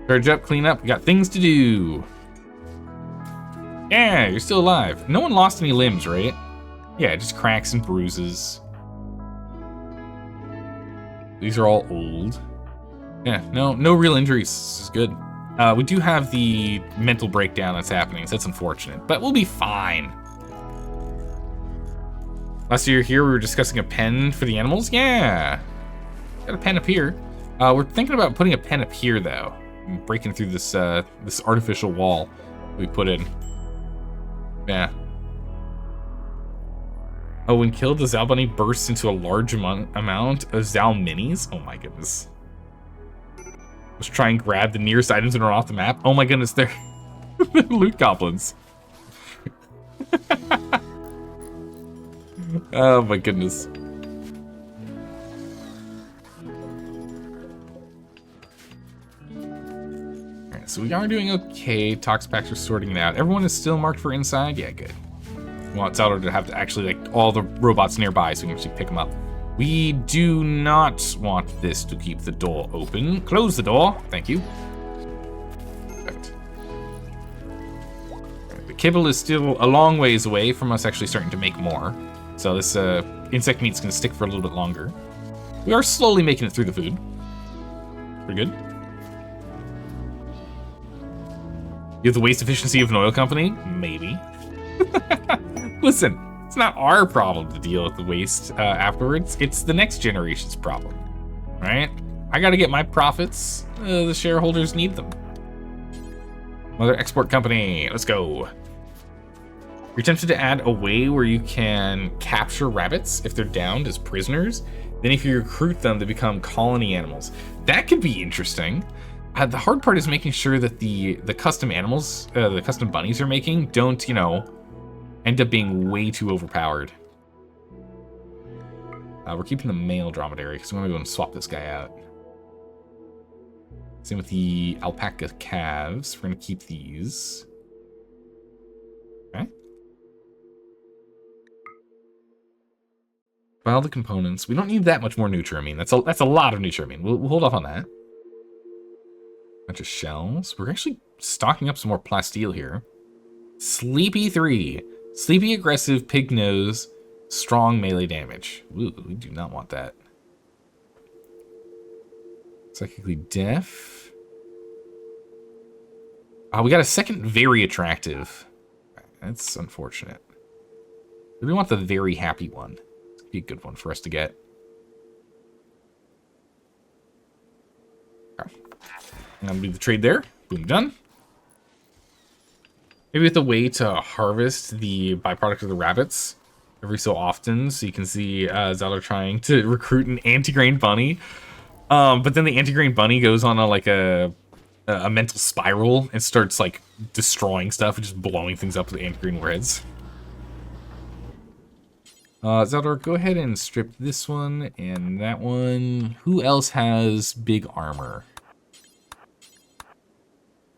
Charge up, clean up. We got things to do. Yeah, you're still alive. No one lost any limbs, right? Yeah, just cracks and bruises. These are all old. Yeah, no real injuries. This is good. We do have the mental breakdown that's happening, so that's unfortunate. But we'll be fine. Last year here, we were discussing a pen for the animals. Yeah. Got a pen up here. We're thinking about putting a pen up here, though. Breaking through this this artificial wall we put in. Yeah. Oh, when killed, the Zal Bunny bursts into a large amount of Zal Minis. Oh my goodness. Let's try and grab the nearest items and run off the map. Oh my goodness, they're loot goblins. Oh my goodness. Alright, so we are doing okay. Tox packs are sorting it out. Everyone is still marked for inside? Yeah, good. We want Zelda to have to actually, like, all the robots nearby so we can actually pick them up. We do not want this to keep the door open. Close the door. Thank you. Perfect. The kibble is still a long ways away from us actually starting to make more. So this insect meat's going to stick for a little bit longer. We are slowly making it through the food. Pretty good. You have the waste efficiency of an oil company? Maybe. Listen, it's not our problem to deal with the waste afterwards. It's the next generation's problem, right? I gotta get my profits. The shareholders need them. Another export company, let's go. You're tempted to add a way where you can capture rabbits if they're downed as prisoners. Then if you recruit them, they become colony animals. That could be interesting. The hard part is making sure that the custom animals, the custom bunnies you're making don't, you know, end up being way too overpowered. We're keeping the male dromedary because we want to go and swap this guy out. Same with the alpaca calves. We're going to keep these. Okay. Well, the components. We don't need that much more nutramine. That's a lot of nutramine. We'll hold off on that. Bunch of shells. We're actually stocking up some more plasteel here. Sleepy 3. Sleepy, aggressive, pig nose, strong melee damage. Ooh, we do not want that. Psychically deaf. We got a second very attractive. That's unfortunate. We want the very happy one. It's be a good one for us to get. Okay. I'm gonna leave the trade there. Boom, done. Maybe with a way to harvest the byproduct of the rabbits every so often, so you can see Zelda trying to recruit an anti-grain bunny. But then the anti-grain bunny goes on a mental spiral and starts like destroying stuff and just blowing things up with the anti-grain warheads. Zelda, go ahead and strip this one and that one. Who else has big armor?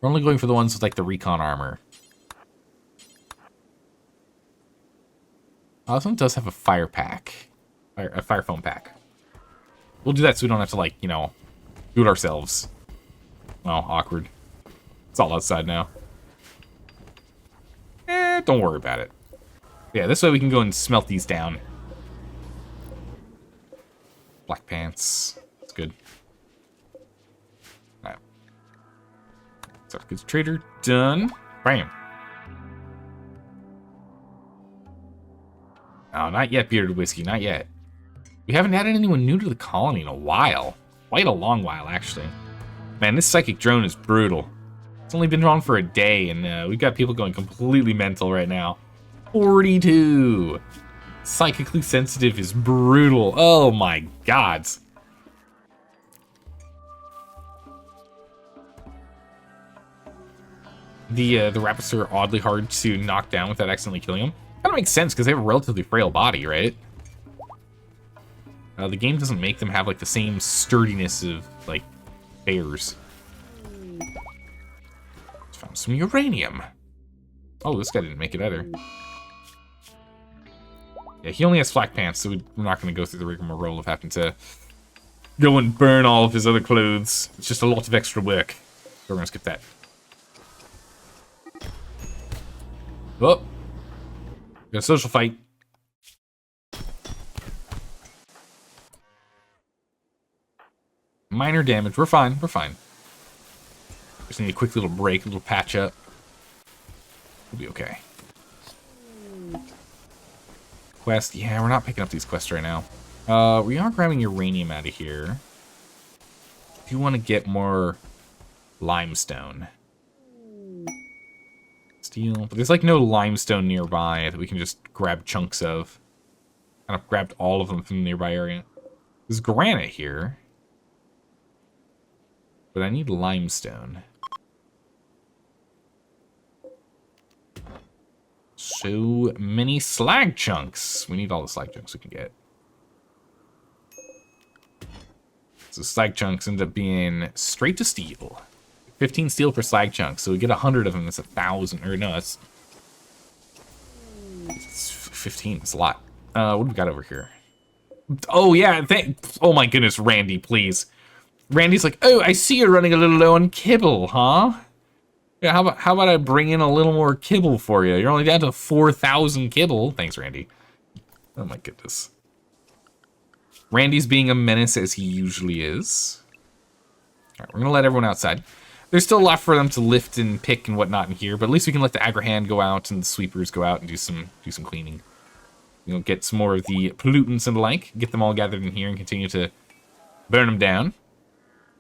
We're only going for the ones with like the recon armor. This one does have a fire pack. A fire foam pack. We'll do that so we don't have to, like, you know, do it ourselves. Oh, awkward. It's all outside now. Don't worry about it. Yeah, this way we can go and smelt these down. Black pants. That's good. Alright. So, good trader done. Bam. Oh, not yet, bearded whiskey, not yet. We haven't added anyone new to the colony in a while. Quite a long while, actually. Man, this psychic drone is brutal. It's only been on for a day, and we've got people going completely mental right now. 42! Psychically sensitive is brutal. Oh my god. The rabbits are oddly hard to knock down without accidentally killing them. Kind of makes sense because they have a relatively frail body, right? The game doesn't make them have like the same sturdiness of like bears. Found some uranium. Oh, this guy didn't make it either. Yeah, he only has flak pants, so we're not going to go through the rigmarole of having to go and burn all of his other clothes. It's just a lot of extra work. So we're going to skip that. Oh. Got a social fight. Minor damage. We're fine. We're fine. Just need a quick little break, a little patch up. We'll be okay. Quest. Yeah, we're not picking up these quests right now. We are grabbing uranium out of here. If you want to get more limestone. Steel. But there's like no limestone nearby that we can just grab chunks of. Kind of grabbed all of them from the nearby area. There's granite here. But I need limestone. So many slag chunks. We need all the slag chunks we can get. So slag chunks end up being straight to steel. 15 steel per slag chunk. So we get 100 of them. That's 1,000. Or no, that's... It's 15. It's a lot. What do we got over here? Oh, yeah. Oh, my goodness, Randy, please. Randy's like, oh, I see you're running a little low on kibble, huh? Yeah, how about I bring in a little more kibble for you? You're only down to 4,000 kibble. Thanks, Randy. Oh, my goodness. Randy's being a menace as he usually is. All right, we're going to let everyone outside. There's still a lot for them to lift and pick and whatnot in here, but at least we can let the aggro-hand go out and the sweepers go out and do some cleaning. You know, get some more of the pollutants and the like, get them all gathered in here and continue to burn them down.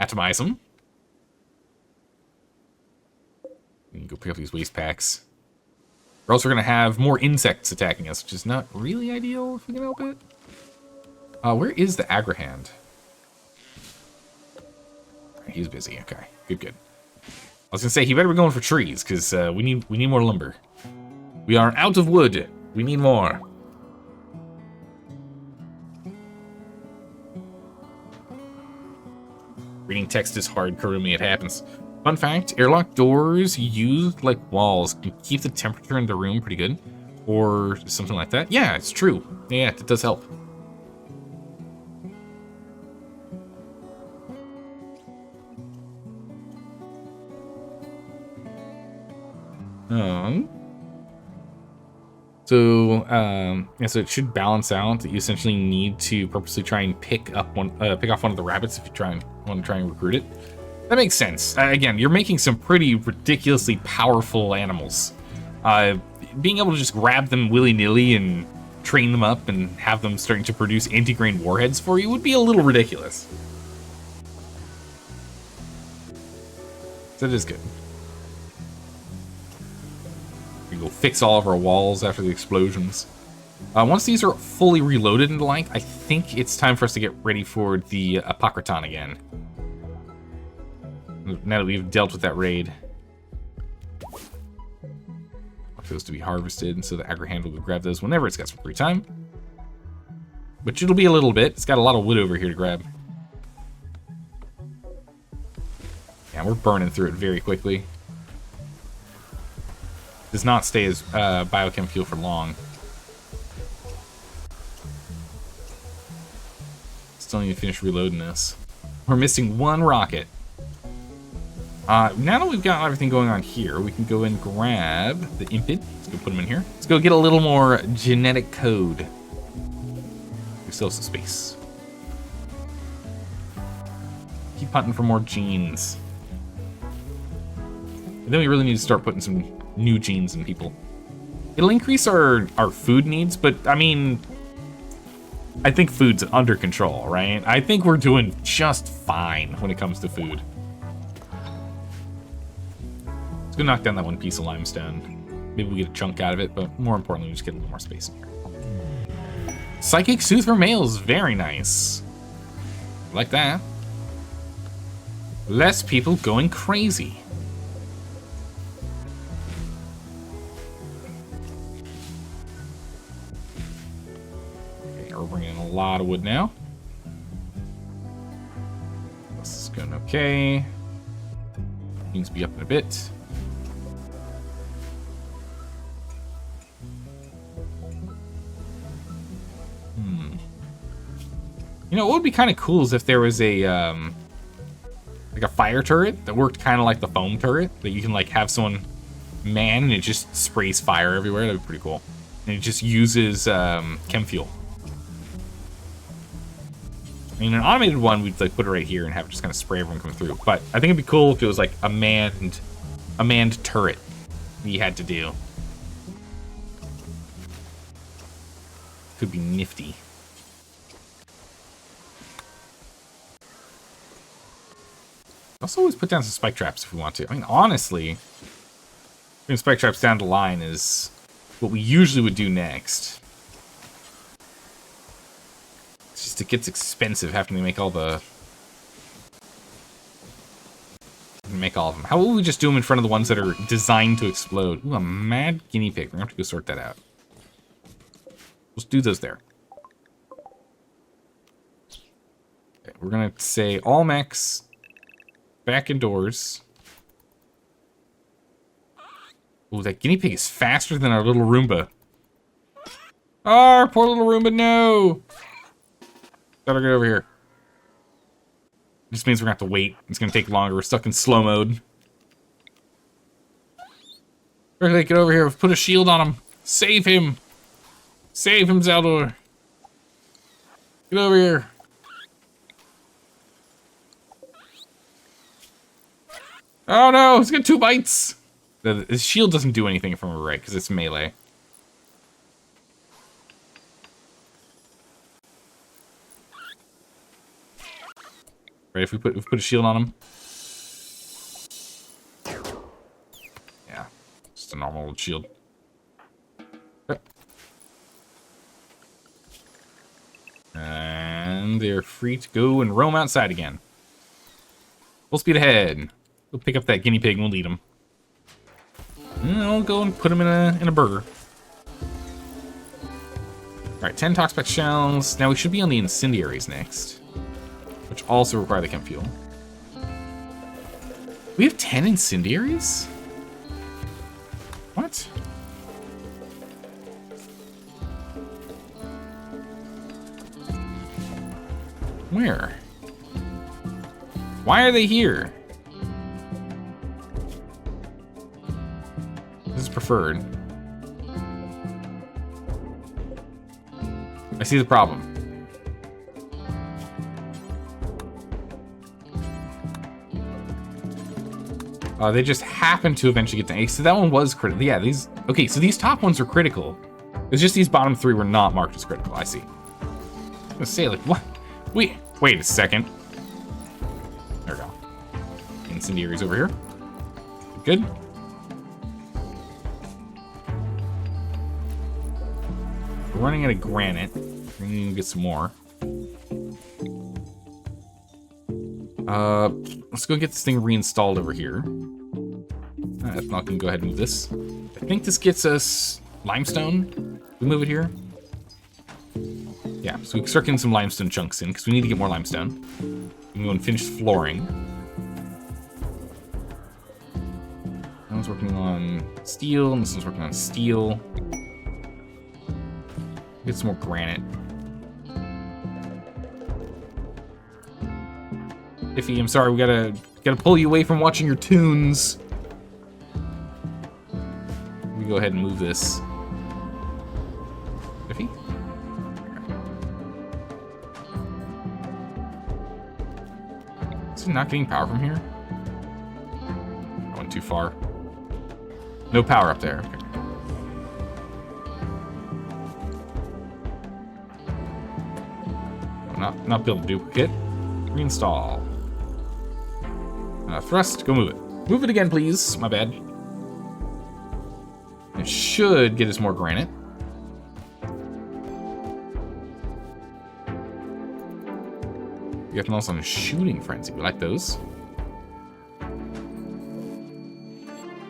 Atomize them. We can go pick up these waste packs. Or else we're going to have more insects attacking us, which is not really ideal if we can help it. Where is the aggro-hand? He's busy. Okay, good. I was going to say, he better be going for trees, because we need more lumber. We are out of wood. We need more. Reading text is hard, Kurumi, it happens. Fun fact, airlock doors used like walls can keep the temperature in the room pretty good. Or something like that. Yeah, it's true. Yeah, it does help. So it should balance out that you essentially need to purposely try and pick off one of the rabbits if you want to try and recruit it. That makes sense. Again, you're making some pretty ridiculously powerful animals. Being able to just grab them willy-nilly and train them up and have them starting to produce anti-grain warheads for you would be a little ridiculous. So it is good. We go fix all of our walls after the explosions. Once these are fully reloaded and the like, I think it's time for us to get ready for the Apocryton again. Now that we've dealt with that raid. Want those to be harvested, and so the aggro-hand will go grab those whenever it's got some free time. But it'll be a little bit. It's got a lot of wood over here to grab. Yeah, we're burning through it very quickly. Does not stay as biochem fuel for long. Still need to finish reloading this. We're missing one rocket. Now that we've got everything going on here, we can go and grab the impid. Let's go put them in here. Let's go get a little more genetic code. We still have some space. Keep hunting for more genes. And then we really need to start putting some new genes in people. It'll increase our food needs, but I mean, I think food's under control, right? I think we're doing just fine when it comes to food. Let's go knock down that one piece of limestone. Maybe we get a chunk out of it, but more importantly, we just get a little more space in here. Psychic Sooth for males, very nice. Like that. Less people going crazy. Okay, we're bringing in a lot of wood now. going okay. Needs to be up in a bit. You know, what would be kind of cool is if there was a, like a fire turret that worked kind of like the foam turret, that you can, like, have someone man and it just sprays fire everywhere. That'd be pretty cool. And it just uses, chem fuel. I mean, an automated one, we'd, like, put it right here and have it just kind of spray everyone coming through. But I think it'd be cool if it was, like, a manned turret that you had to do. Could be nifty. Also, always put down some spike traps if we want to. I mean, honestly, putting spike traps down the line is what we usually would do next. It's just it gets expensive having to make all the... Make all of them. How will we just do them in front of the ones that are designed to explode? Ooh, a mad guinea pig. We're going to have to go sort that out. Let's do those there. Okay, we're going to say all mechs... Back indoors. Oh, that guinea pig is faster than our little Roomba. Oh, our poor little Roomba, no! Gotta get over here. This means we're gonna have to wait. It's gonna take longer. We're stuck in slow mode. Quickly, get over here. Put a shield on him. Save him. Save him, Zaldor. Get over here. Oh no, he's got 2 bites! The shield doesn't do anything if I'm right, because it's melee. Right, if we put a shield on him. Yeah, just a normal old shield. Okay. And they're free to go and roam outside again. Full speed ahead. We'll pick up that guinea pig and we'll eat him. And I'll go and put him in a burger. Alright, 10 toxic shells. Now we should be on the incendiaries next, which also require the chem fuel. We have 10 incendiaries? What? Where? Why are they here? This is preferred. I see the problem. They just happen to eventually get to... So that one was critical. Yeah, these... Okay, so these top ones are critical. It's just these bottom 3 were not marked as critical. I see. I was gonna say, like, what? Wait a second. There we go. Incendiaries over here. Good. We're running out of granite. We need to get some more. Let's go get this thing reinstalled over here. If not, can go ahead and move this. I think this gets us limestone. We move it here. Yeah, so we can start getting some limestone chunks in because we need to get more limestone. We can go and finish flooring. That one's working on steel, and this one's working on steel. Get some more granite. Iffy, I'm sorry, we gotta pull you away from watching your tunes. Let me go ahead and move this. Iffy? Is it not getting power from here? I went too far. No power up there. Okay. Not build a duplicate. Reinstall. Thrust, go move it. Move it again, please. My bad. It should get us more granite. We have also on a shooting frenzy. We like those.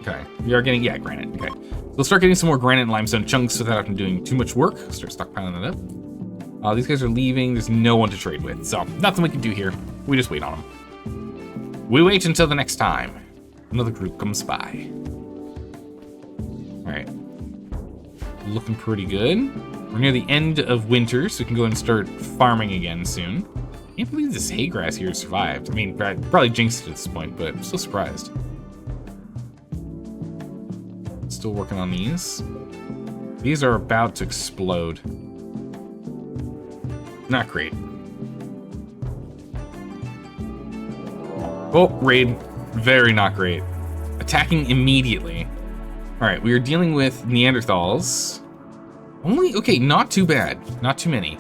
Okay, we are getting, yeah, granite. Okay, so we'll start getting some more granite and limestone chunks without having doing too much work. Start stockpiling that up. These guys are leaving. There's no one to trade with, so nothing we can do here. We just wait on them. We wait until the next time another group comes by. Alright. Looking pretty good. We're near the end of winter, so we can go and start farming again soon. Can't believe this hay grass here survived. I mean, probably jinxed it at this point, but I'm still surprised. Still working on these. These are about to explode. Not great. Oh, raid. Very not great. Attacking immediately. Alright, we are dealing with Neanderthals. Only, okay, not too bad. Not too many.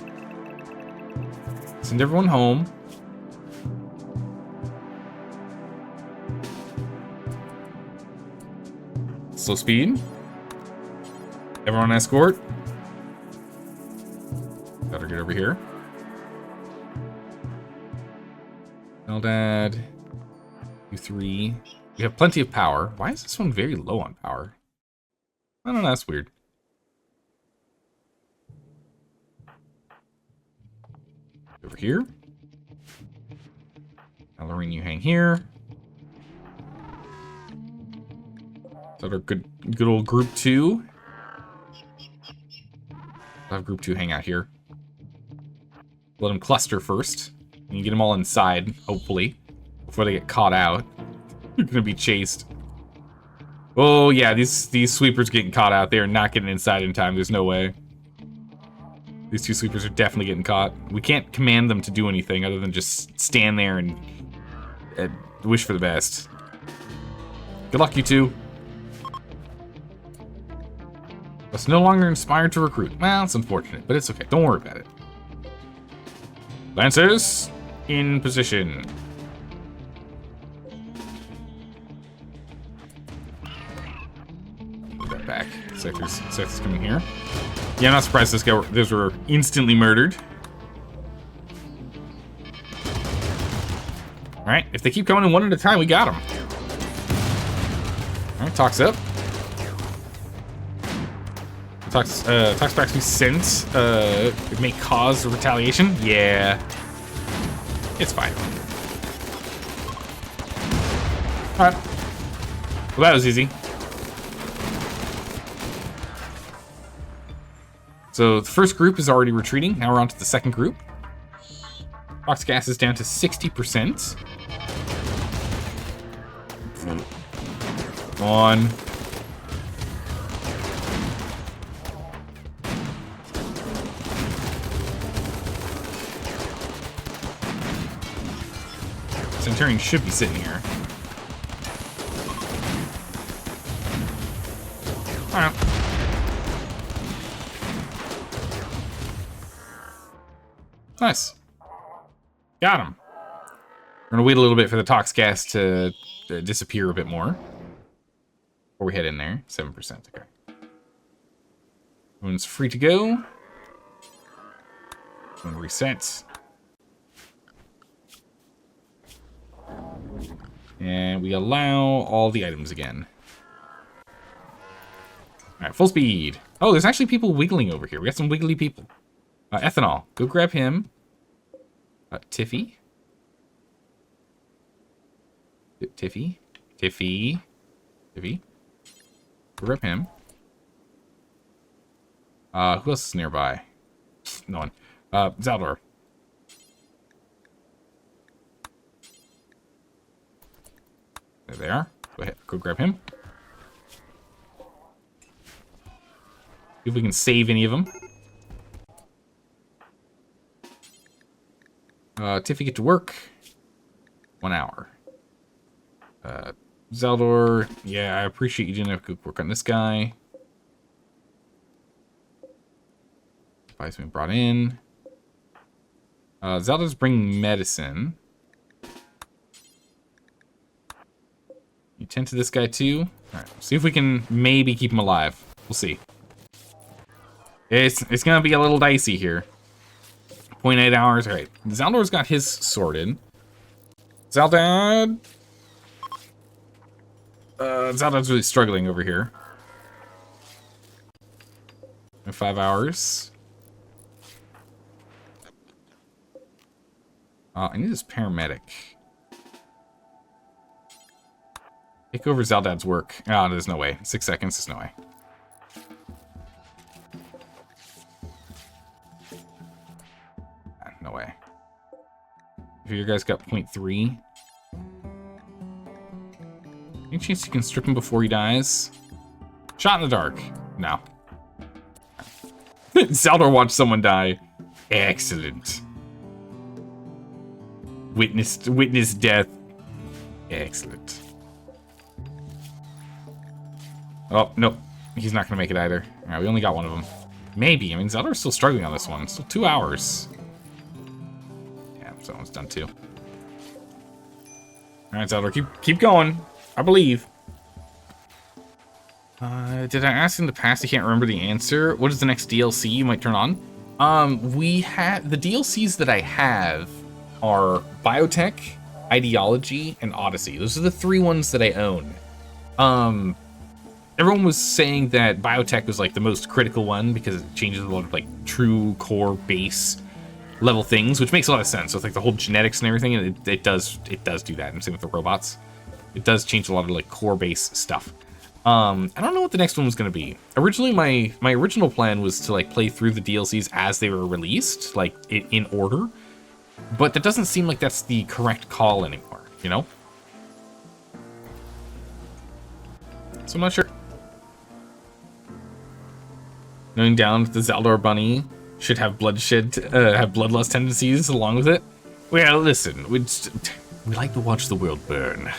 Send everyone home. Slow speed. Everyone escort. Better get over here. Eldad. You 3. We have plenty of power. Why is this one very low on power? I don't know, that's weird. Over here. Lorraine, you hang here. Is that our good old group 2? I'll have group 2 hang out here. Let them cluster first. And you get them all inside, hopefully, before they get caught out. They're gonna be chased. Oh yeah, these sweepers getting caught out. They are not getting inside in time. There's no way. These 2 sweepers are definitely getting caught. We can't command them to do anything other than just stand there and wish for the best. Good luck, you 2. It's no longer inspired to recruit. Well, it's unfortunate, but it's okay. Don't worry about it. Lancers, in position. Move that back. Sector's coming here. Yeah, I'm not surprised those were instantly murdered. Alright, if they keep coming in one at a time, we got them. Alright, talks up. Talks back to sense. It may cause a retaliation. Yeah. It's fine. Alright. Well, that was easy. So the first group is already retreating. Now we're on to the second group. Ox gas is down to 60%. On. Centurion should be sitting here. Alright. Nice. Got him. We're gonna wait a little bit for the tox gas to disappear a bit more before we head in there. 7%. Okay. Everyone's free to go. I'm gonna reset. And we allow all the items again. Alright, full speed. Oh, there's actually people wiggling over here. We got some wiggly people. Ethanol. Go grab him. Tiffy. Tiffy. Go grab him. Who else is nearby? No one. Zaldor. There they are. Go ahead. Go grab him. See if we can save any of them. Tiffy, get to work. 1 hour. Zaldor, yeah, I appreciate you doing a good work on this guy. Supplies been brought in. Zaldor's bringing medicine. You tend to this guy too. Alright, see if we can maybe keep him alive. We'll see. It's gonna be a little dicey here. 0.8 hours. Alright. Zaldor's got his sorted. Zaldad. Zaldad's really struggling over here. 5 hours. I need this paramedic. Take over Zaldad's work. Oh, there's no way. 6 seconds, there's no way. No way. If your guys got 0.3. Any chance you can strip him before he dies? Shot in the dark. No. Zaldar watched someone die. Excellent. Witness death. Excellent. Oh, no. He's not going to make it either. Alright, we only got one of them. Maybe. I mean, Zeldar's still struggling on this one. Still 2 hours. Yeah, someone's done too. Alright, Zeldar, keep going. I believe. Did I ask in the past? I can't remember the answer. What is the next DLC you might turn on? We have... The DLCs that I have are Biotech, Ideology, and Odyssey. Those are the 3 ones that I own. Everyone was saying that Biotech was like the most critical one because it changes a lot of like true core base level things, which makes a lot of sense. So it's like the whole genetics and everything, and it does do that. And same with the robots. It does change a lot of like core base stuff. I don't know what the next one was going to be. Originally, my original plan was to like play through the DLCs as they were released, like in order. But that doesn't seem like that's the correct call anymore, you know? So I'm not sure. Knowing down that the Zaldar bunny should have bloodlust tendencies along with it. Well, listen, we like to watch the world burn.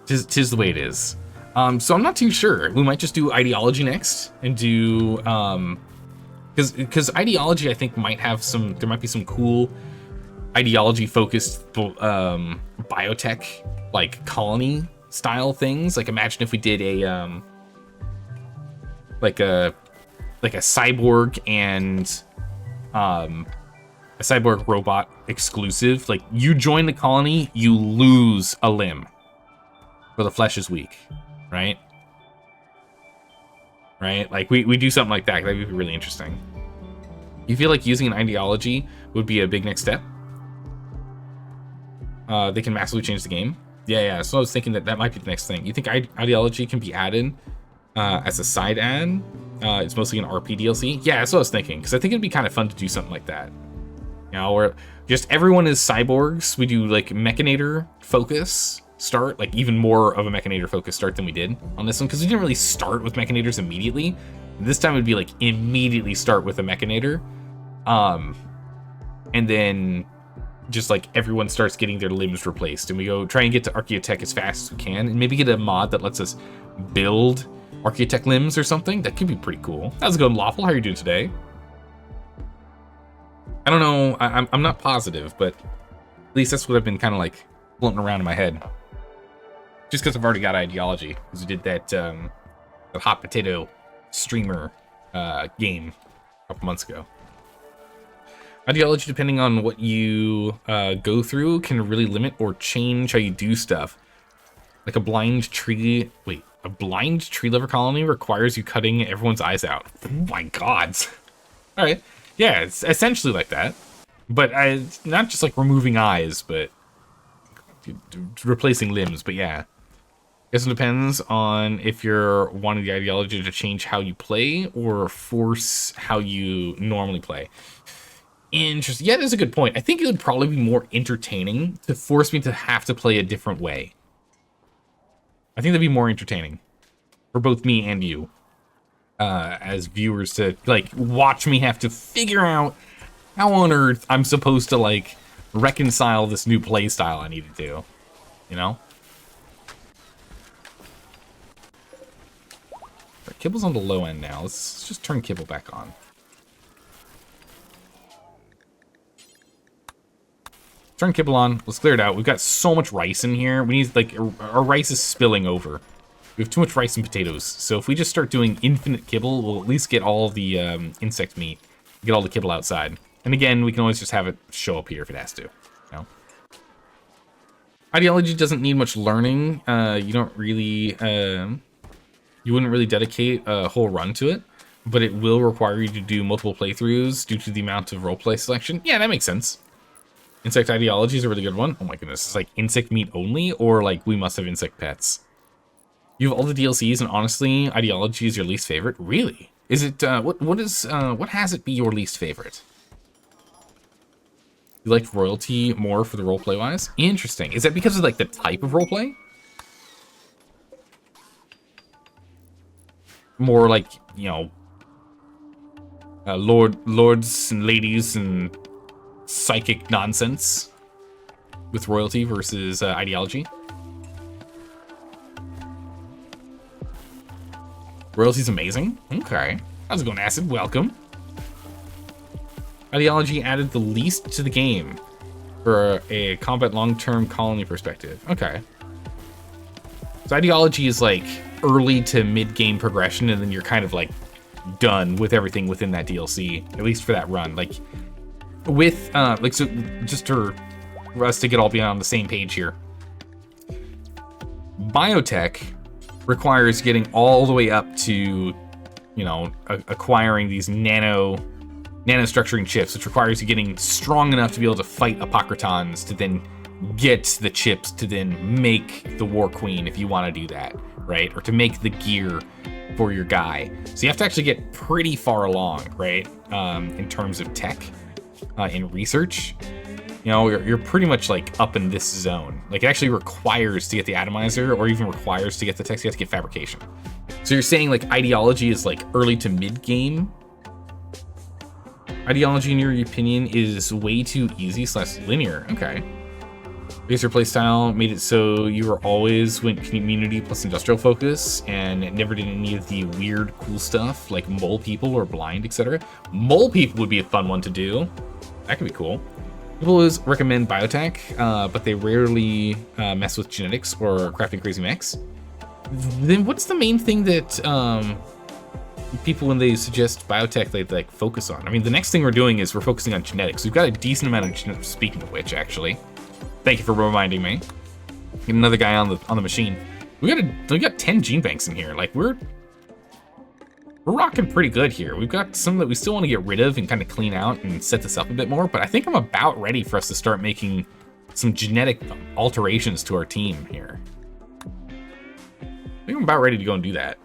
Tis the way it is. So I'm not too sure. We might just do Ideology next and do because Ideology I think might have some. There might be some cool ideology focused biotech like colony style things. Like imagine if we did a like a cyborg and a cyborg robot exclusive. Like you join the colony, you lose a limb. Where the flesh is weak, right? Right? Like we do something like that. That would be really interesting. You feel like using an ideology would be a big next step? They can massively change the game. Yeah. So I was thinking that might be the next thing. You think ideology can be added as a side ad? It's mostly an RP DLC. Yeah, that's what I was thinking. Because I think it'd be kind of fun to do something like that. You know, where just everyone is cyborgs. We do like Mechanator focus. Start, like even more of a Mechanator focus start than we did on this one, because we didn't really start with Mechanators immediately. This time would be like immediately start with a Mechanator, and then just like everyone starts getting their limbs replaced, and we go try and get to Archaeotech as fast as we can, and maybe get a mod that lets us build Archaeotech limbs or something. That could be pretty cool. How's it going, Lawful? How are you doing today? I don't know. I'm not positive, but at least that's what I've been kind of like floating around in my head. Just because I've already got ideology, because we did that hot potato streamer game a couple months ago. Ideology, depending on what you go through, can really limit or change how you do stuff. Like a blind tree. Wait, a blind tree lover colony requires you cutting everyone's eyes out. Oh my god. All right, yeah, it's essentially like that, but not just like removing eyes, but replacing limbs. But yeah. Guess it depends on if you're wanting the ideology to change how you play or force how you normally play. Interesting. Yeah, that's a good point. I think it would probably be more entertaining to force me to have to play a different way. I think that'd be more entertaining for both me and you as viewers to like watch me have to figure out how on earth I'm supposed to like reconcile this new play style I need to do, you know? Kibble's on the low end now. Let's just turn Kibble back on. Turn Kibble on. Let's clear it out. We've got so much rice in here. We need, like, our rice is spilling over. We have too much rice and potatoes. So if we just start doing infinite Kibble, we'll at least get all of the insect meat. Get all the Kibble outside. And again, we can always just have it show up here if it has to. You know? Ideology doesn't need much learning. You don't really... You wouldn't really dedicate a whole run to it, but it will require you to do multiple playthroughs due to the amount of roleplay selection. Yeah, that makes sense. Insect ideology is a really good one. Oh my goodness, it's like insect meat only, or like we must have insect pets. You have all the DLCs, and honestly, ideology is your least favorite. Really? Is it? What has it be your least favorite? You like royalty more for the roleplay wise? Interesting. Is that because of like the type of roleplay? More like, you know, lords and ladies and psychic nonsense with royalty versus ideology. Royalty's amazing. Okay. How's it going, Acid? Welcome. Ideology added the least to the game for a combat long-term colony perspective. Okay. So ideology is like early to mid-game progression, and then you're kind of like done with everything within that DLC, at least for that run. Like with like, so just for us to get all be on the same page here, biotech requires getting all the way up to, you know, acquiring these nanostructuring chips, which requires you getting strong enough to be able to fight Apocrytons to then get the chips to then make the War Queen if you want to do that, right? Or to make the gear for your guy. So you have to actually get pretty far along, right? In terms of tech, in research. You know, you're pretty much like up in this zone. Like it actually requires to get the atomizer, or even requires to get the tech, you have to get fabrication. So you're saying like ideology is like early to mid game? Ideology, in your opinion, is way too easy / linear. Okay. Because your playstyle made it so you were always went community plus industrial focus and never did any of the weird cool stuff like mole people or blind, etc. Mole people would be a fun one to do. That could be cool. People always recommend biotech, but they rarely mess with genetics or crafting crazy mechs. Then what's the main thing that people, when they suggest biotech, they like focus on? I mean, the next thing we're doing is we're focusing on genetics. We've got a decent amount of genetics, speaking of which, actually. Thank you for reminding me. Get another guy on the machine. We got 10 gene banks in here. Like we're rocking pretty good here. We've got some that we still want to get rid of and kind of clean out and set this up a bit more, but I think I'm about ready for us to start making some genetic alterations to our team here. I think I'm about ready to go and do that.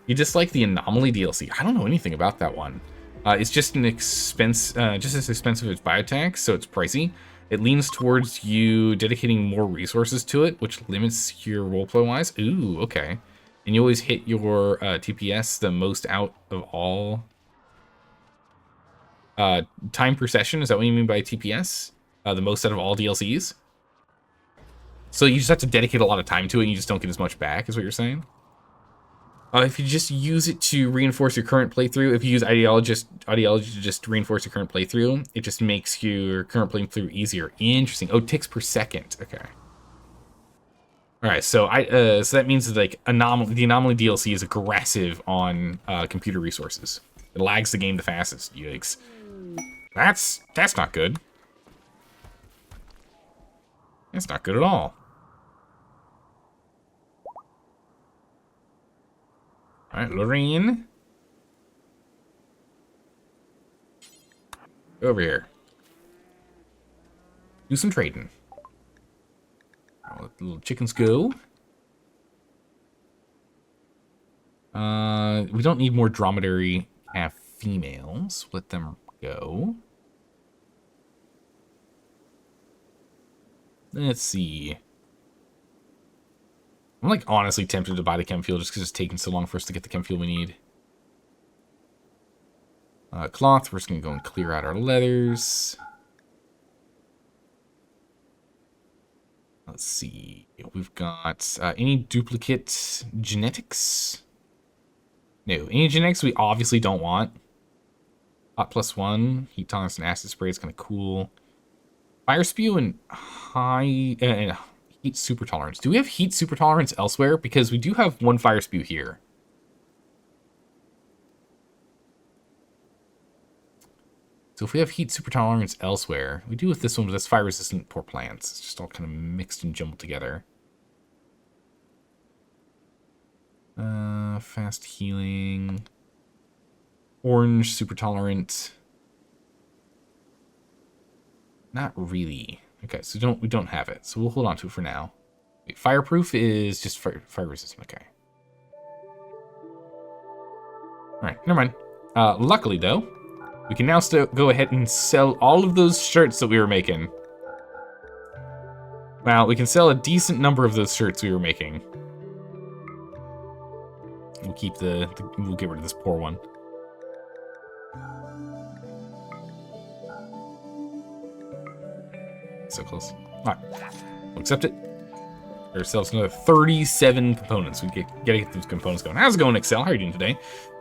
You dislike the Anomaly DLC? I don't know anything about that one. It's just an expense, just as expensive as biotech, so it's pricey. It leans towards you dedicating more resources to it, which limits your roleplay-wise. Ooh, okay. And you always hit your TPS the most out of all. Time per session, is that what you mean by TPS? The most out of all DLCs? So you just have to dedicate a lot of time to it and you just don't get as much back, is what you're saying? If you just use it to reinforce your current playthrough, if you use ideology to just reinforce your current playthrough, it just makes your current playthrough easier. Interesting. Oh, ticks per second. Okay. All right. So so that means that like the Anomaly DLC is aggressive on computer resources. It lags the game the fastest. Yikes. That's not good. That's not good at all. All right, Lorraine. Go over here. Do some trading. I'll let the little chickens go. We don't need more dromedary calf females. Let them go. Let's see. I'm like honestly tempted to buy the chem fuel just because it's taking so long for us to get the chem fuel we need. Cloth, we're just gonna go and clear out our leathers. Let's see. We've got any duplicate genetics? No, any genetics we obviously don't want. Hot +1, heat tolerance and acid spray is kind of cool. Fire spew and high heat super tolerance. Do we have heat super tolerance elsewhere? Because we do have one fire spew here. So if we have heat super tolerance elsewhere, we do with this one, but that's fire resistant poor plants. It's just all kind of mixed and jumbled together. Fast healing. Orange, super tolerant. Not really. Okay, so we don't have it. So we'll hold on to it for now. Wait, fireproof is just fire resistant. Okay. Alright, never mind. Luckily, though, we can now still go ahead and sell all of those shirts that we were making. Well, we can sell a decent number of those shirts we were making. We'll keep we'll get rid of this poor one. So close. Alright, we'll accept it. Get ourselves another 37 components. We gotta get those components going. How's it going, Excel? How are you doing today?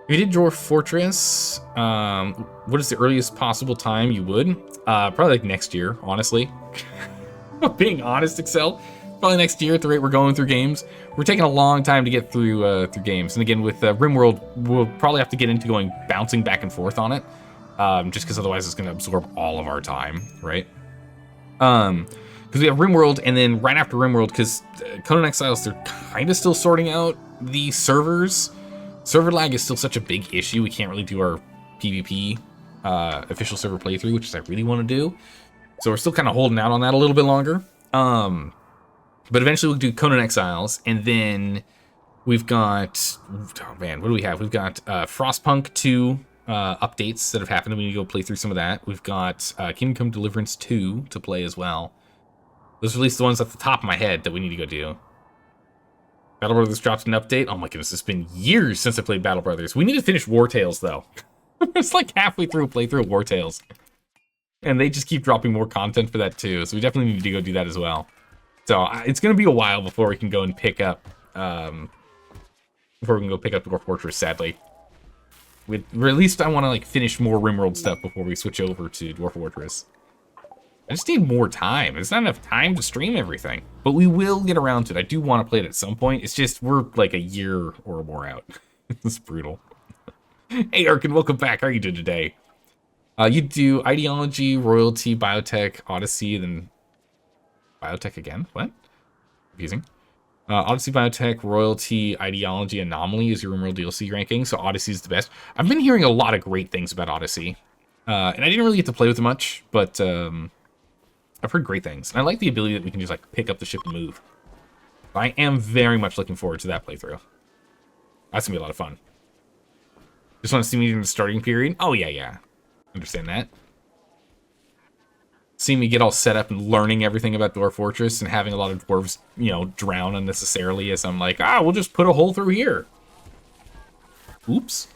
We did Dwarf Fortress. What is the earliest possible time you would? Probably like next year, honestly. Being honest, Excel. Probably next year at the rate we're going through games. We're taking a long time to get through games. And again, with RimWorld, we'll probably have to get into bouncing back and forth on it. Just because otherwise it's going to absorb all of our time, right? Because we have RimWorld, and then right after RimWorld, because Conan Exiles, they're kind of still sorting out the servers. Server lag is still such a big issue. We can't really do our PvP official server playthrough, which is I really want to do. So we're still kind of holding out on that a little bit longer. But eventually we'll do Conan Exiles, and then we've got, oh man, what do we have? We've got Frostpunk 2 updates that have happened. We need to go play through some of that. We've got Kingdom Come Deliverance 2 to play as well. Those are at least the ones at the top of my head that we need to go do. Battle Brothers dropped an update. Oh my goodness, it's been years since I played Battle Brothers. We need to finish War Tales, though. It's like halfway through a playthrough of War Tales. And they just keep dropping more content for that, too. So we definitely need to go do that as well. So it's going to be a while before we can go and pick up... Dwarf Fortress, sadly. Or at least I want to like finish more RimWorld stuff before we switch over to Dwarf Fortress. I just need more time. There's not enough time to stream everything. But we will get around to it. I do want to play it at some point. It's just we're like a year or more out. It's brutal. Hey, Arkin, welcome back. How are you doing today? You do Ideology, Royalty, Biotech, Odyssey, then Biotech again? What? Confusing. Odyssey, Biotech, Royalty, Ideology, Anomaly is your RimWorld DLC ranking, so Odyssey is the best. I've been hearing a lot of great things about Odyssey. And I didn't really get to play with it much, but I've heard great things. And I like the ability that we can just like pick up the ship and move. I am very much looking forward to that playthrough. That's gonna be a lot of fun. Just want to see me in the starting period? Oh yeah. Understand that. Seeing me get all set up and learning everything about Dwarf Fortress and having a lot of dwarves, you know, drown unnecessarily as I'm like, we'll just put a hole through here. Oops.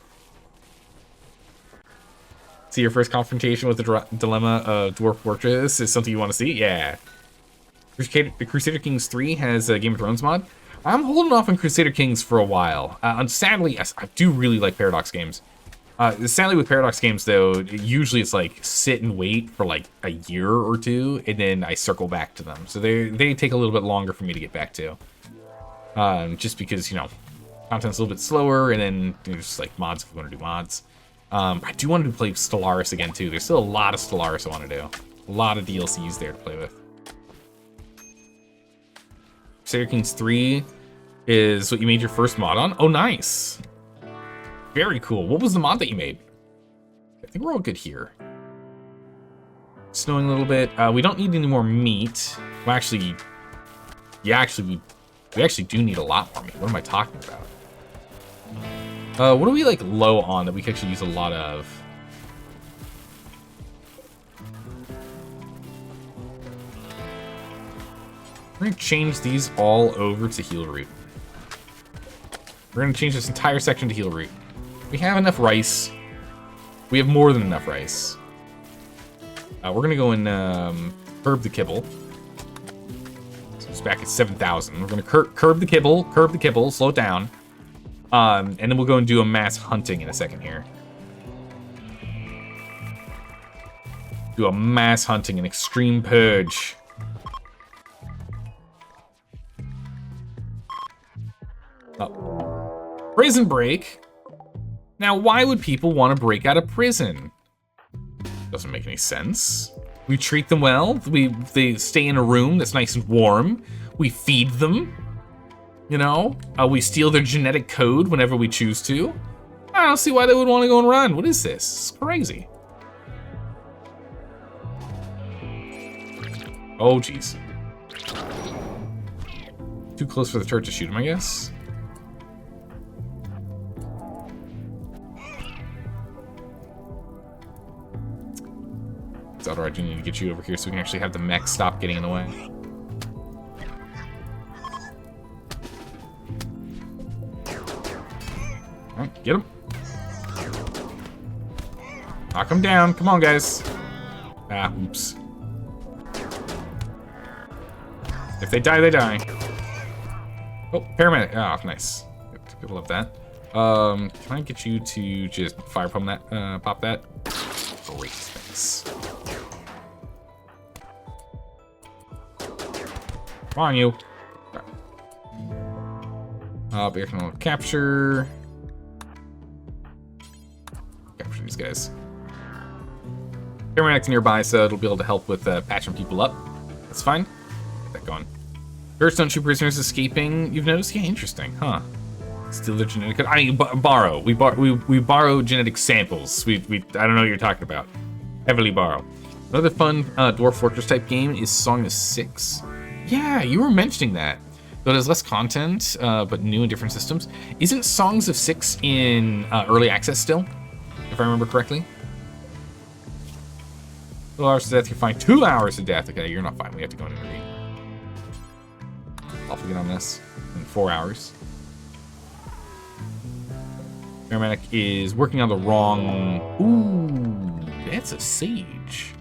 See your first confrontation with the dilemma of Dwarf Fortress is something you want to see? Yeah. Crusader Kings 3 has a Game of Thrones mod. I'm holding off on Crusader Kings for a while. Sadly, I do really like Paradox games. Sadly, with Paradox games, though, usually it's like sit and wait for like a year or two, and then I circle back to them. So they take a little bit longer for me to get back to. Just because, you know, content's a little bit slower, and then there's like mods if we want to do mods. I do want to play Stellaris again, too. There's still a lot of Stellaris I want to do. A lot of DLCs there to play with. Crusader Kings 3 is what you made your first mod on? Oh, nice. Very cool. What was the mod that you made? I think we're all good here. Snowing a little bit. We don't need any more meat. Well, actually, yeah, we actually do need a lot more meat. What am I talking about? What are we like low on that we can actually use a lot of? We're gonna change these all over to heal root. We're gonna change this entire section to heal root. We have enough rice. We have more than enough rice. We're gonna go and curb the kibble. So it's back at 7,000. We're gonna curb the kibble, slow it down. And then we'll go and do a mass hunting in a second here. Do a mass hunting, an extreme purge. Oh. Prison break? Now, why would people want to break out of prison? Doesn't make any sense. We treat them well. They stay in a room that's nice and warm. We feed them. You know, we steal their genetic code whenever we choose to. I don't see why they would want to go and run. What is this? It's crazy. Oh, jeez. Too close for the turret to shoot him, I guess. Zelda, I do need to get you over here so we can actually have the mech stop getting in the way. Alright, get him. Knock him down. Come on, guys. Ah, oops. If they die, they die. Oh, paramedic. Oh, nice. Good, love that. Can I get you to just fire pump that? Pop that? Great, thanks. Come on, you. Vehicle capture. Capture these guys. Paramedic's nearby, so it'll be able to help with patching people up. That's fine. Get that going. First, don't shoot prisoners escaping. You've noticed? Yeah, interesting, huh? Steal their genetic. I mean, borrow. We borrow genetic samples. I don't know what you're talking about. Heavily borrow. Another fun Dwarf Fortress type game is Song of Six. Yeah, you were mentioning that. Though it has less content, but new and different systems. Isn't Songs of Six in early access still? If I remember correctly. 2 hours to death, you're fine. 2 hours to death. Okay, you're not fine. We have to go and intervene. I'll forget on this in 4 hours. Paramedic is working on the wrong... Ooh, that's a sage.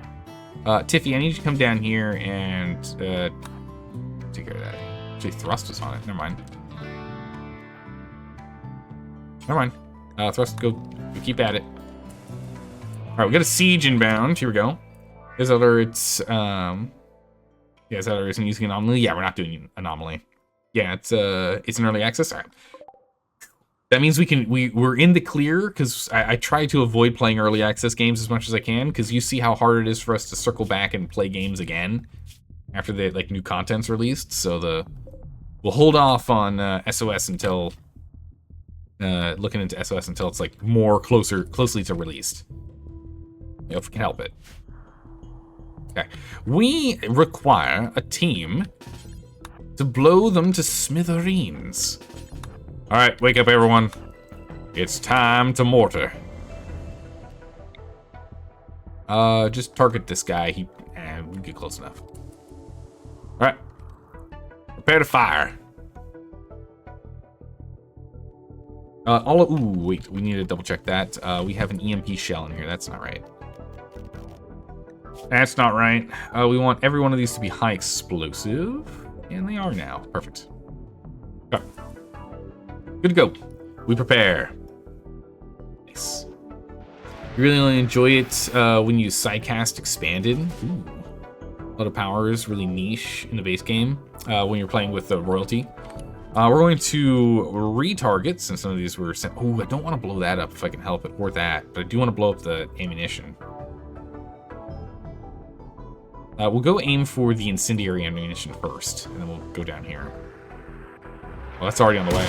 Tiffy, I need you to come down here and take care of that. Actually, thrust was on it. Never mind. Never mind. Thrust, go keep at it. All right, we got a siege inbound. Here we go. Is other it's yeah, is that isn't using anomaly? Yeah, we're not doing anomaly. Yeah, it's an early access. All right. That means we're in the clear because I try to avoid playing early access games as much as I can because you see how hard it is for us to circle back and play games again after the new content's released. So we'll hold off on SOS until looking into SOS until it's like more closely to released. You know, if we can help it. Okay, we require a team to blow them to smithereens. All right, wake up, everyone. It's time to mortar. Just target this guy. We can get close enough. All right, prepare to fire. Ooh, wait, we need to double check that. We have an EMP shell in here. That's not right. That's not right. We want every one of these to be high explosive, and they are now. Perfect. Go. Good to go. We prepare. Nice. You really only enjoy it when you use Sidecast Expanded. Ooh. A lot of power is really niche in the base game when you're playing with the royalty. We're going to retarget since some of these were sent. Oh, I don't want to blow that up if I can help it, or that, but I do want to blow up the ammunition. We'll go aim for the incendiary ammunition first, and then we'll go down here. Well, that's already on the way.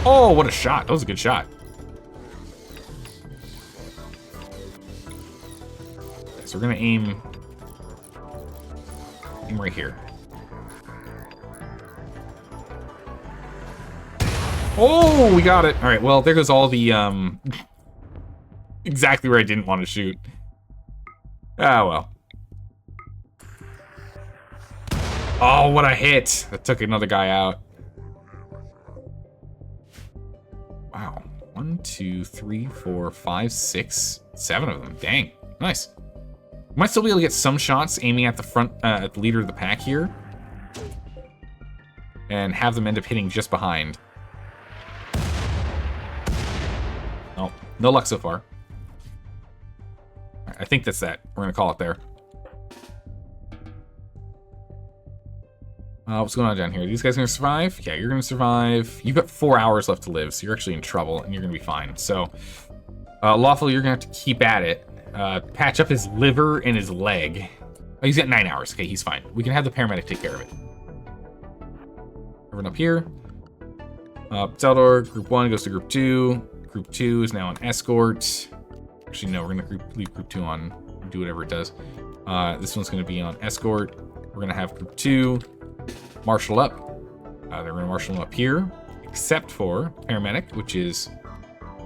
Oh, what a shot. That was a good shot. Okay, so we're going to aim right here. Oh, we got it. All right, well, there goes all the, exactly where I didn't want to shoot. Ah, well. Oh, what a hit. That took another guy out. Wow. 1, 2, 3, 4, 5, 6, 7 of them. Dang. Nice. Might still be able to get some shots aiming at the front, at the leader of the pack here. And have them end up hitting just behind. Oh, no luck so far. I think that's that. We're going to call it there. What's going on down here? Are these guys going to survive? Yeah, you're going to survive. You've got 4 hours left to live, so you're actually in trouble, and you're going to be fine. So, Lawful, you're going to have to keep at it. Patch up his liver and his leg. Oh, he's got 9 hours. Okay, he's fine. We can have the paramedic take care of it. Everyone up here. Zeldor, group 1 goes to group 2. Group 2 is now on escort. Actually, no, we're going to leave group 2 on, do whatever it does. This one's going to be on escort. We're going to have group 2 marshal up. They're going to marshal them up here, except for paramedic, which is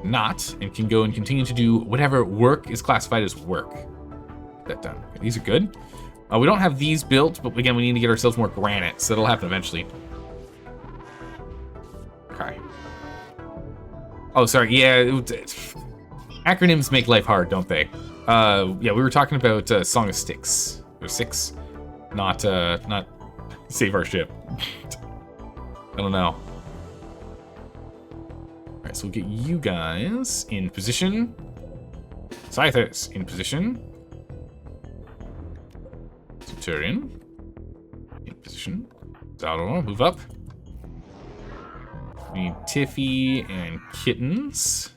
not, and can go and continue to do whatever work is classified as work. Get that done. Okay, these are good. We don't have these built, but again, we need to get ourselves more granite, so that'll happen eventually. Okay. Oh, sorry. Yeah, acronyms make life hard, don't they? Yeah, we were talking about Song of Sticks. Or Six. Not Save Our Ship. I don't know. Alright, so we'll get you guys in position. Scythers in position. Centurion in position. Zaldor, move up. We need Tiffy and Kittens.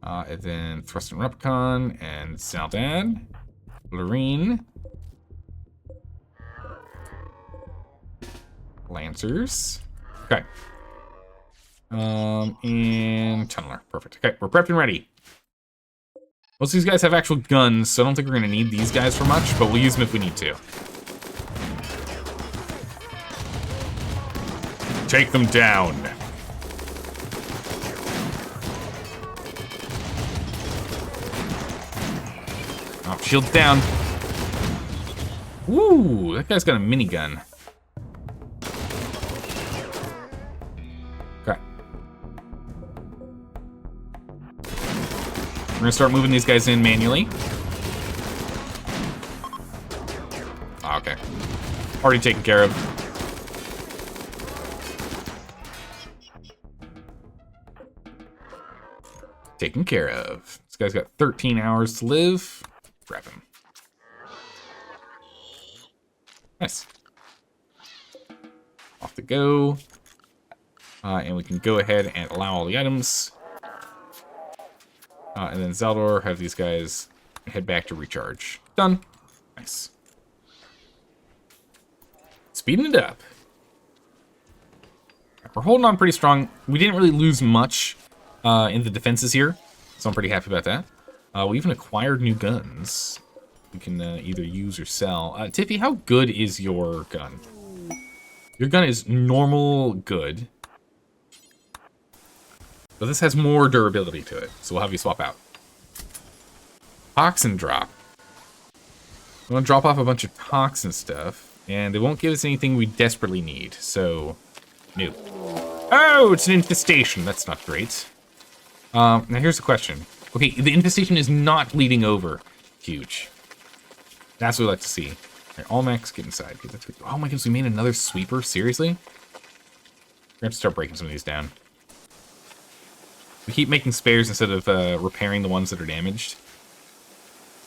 And then Thrust and Replicon and Zaldad. Lorene. Lancers. Okay. And Tunneler. Perfect. Okay, we're prepped and ready. Most of these guys have actual guns, so I don't think we're going to need these guys for much, but we'll use them if we need to. Take them down. Oh, shield down. Woo, that guy's got a minigun. Okay. We're gonna start moving these guys in manually. Oh, okay. Already taken care of. Taken care of. This guy's got 13 hours to live. Grab him. Nice. Off to go. And we can go ahead and allow all the items. And then Zaldor, have these guys head back to recharge. Done. Nice. Speeding it up. We're holding on pretty strong. We didn't really lose much in the defenses here, so I'm pretty happy about that. We even acquired new guns. We can either use or sell. Tiffy, how good is your gun? Your gun is normal good. But this has more durability to it, so we'll have you swap out. Toxin drop. We want to drop off a bunch of toxin stuff, and they won't give us anything we desperately need, so no. Oh, it's an infestation. That's not great. Now here's the question. Okay, the infestation is not bleeding over. Huge. That's what we like to see. All right, Almax, get inside. Oh my goodness, we made another sweeper? Seriously? We're gonna have to start breaking some of these down. We keep making spares instead of repairing the ones that are damaged.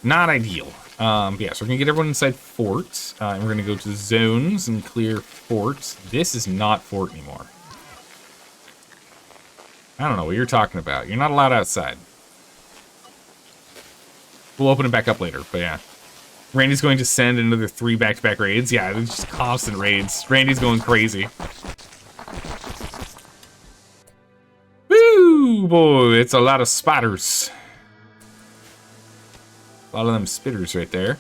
Not ideal. Yeah, so we're gonna get everyone inside fort, and we're gonna go to the zones and clear fort. This is not fort anymore. I don't know what you're talking about. You're not allowed outside. We'll open it back up later, but yeah. Randy's going to send another 3 back-to-back raids. Yeah, it's just constant raids. Randy's going crazy. Woo, boy, it's a lot of spotters. A lot of them spitters right there.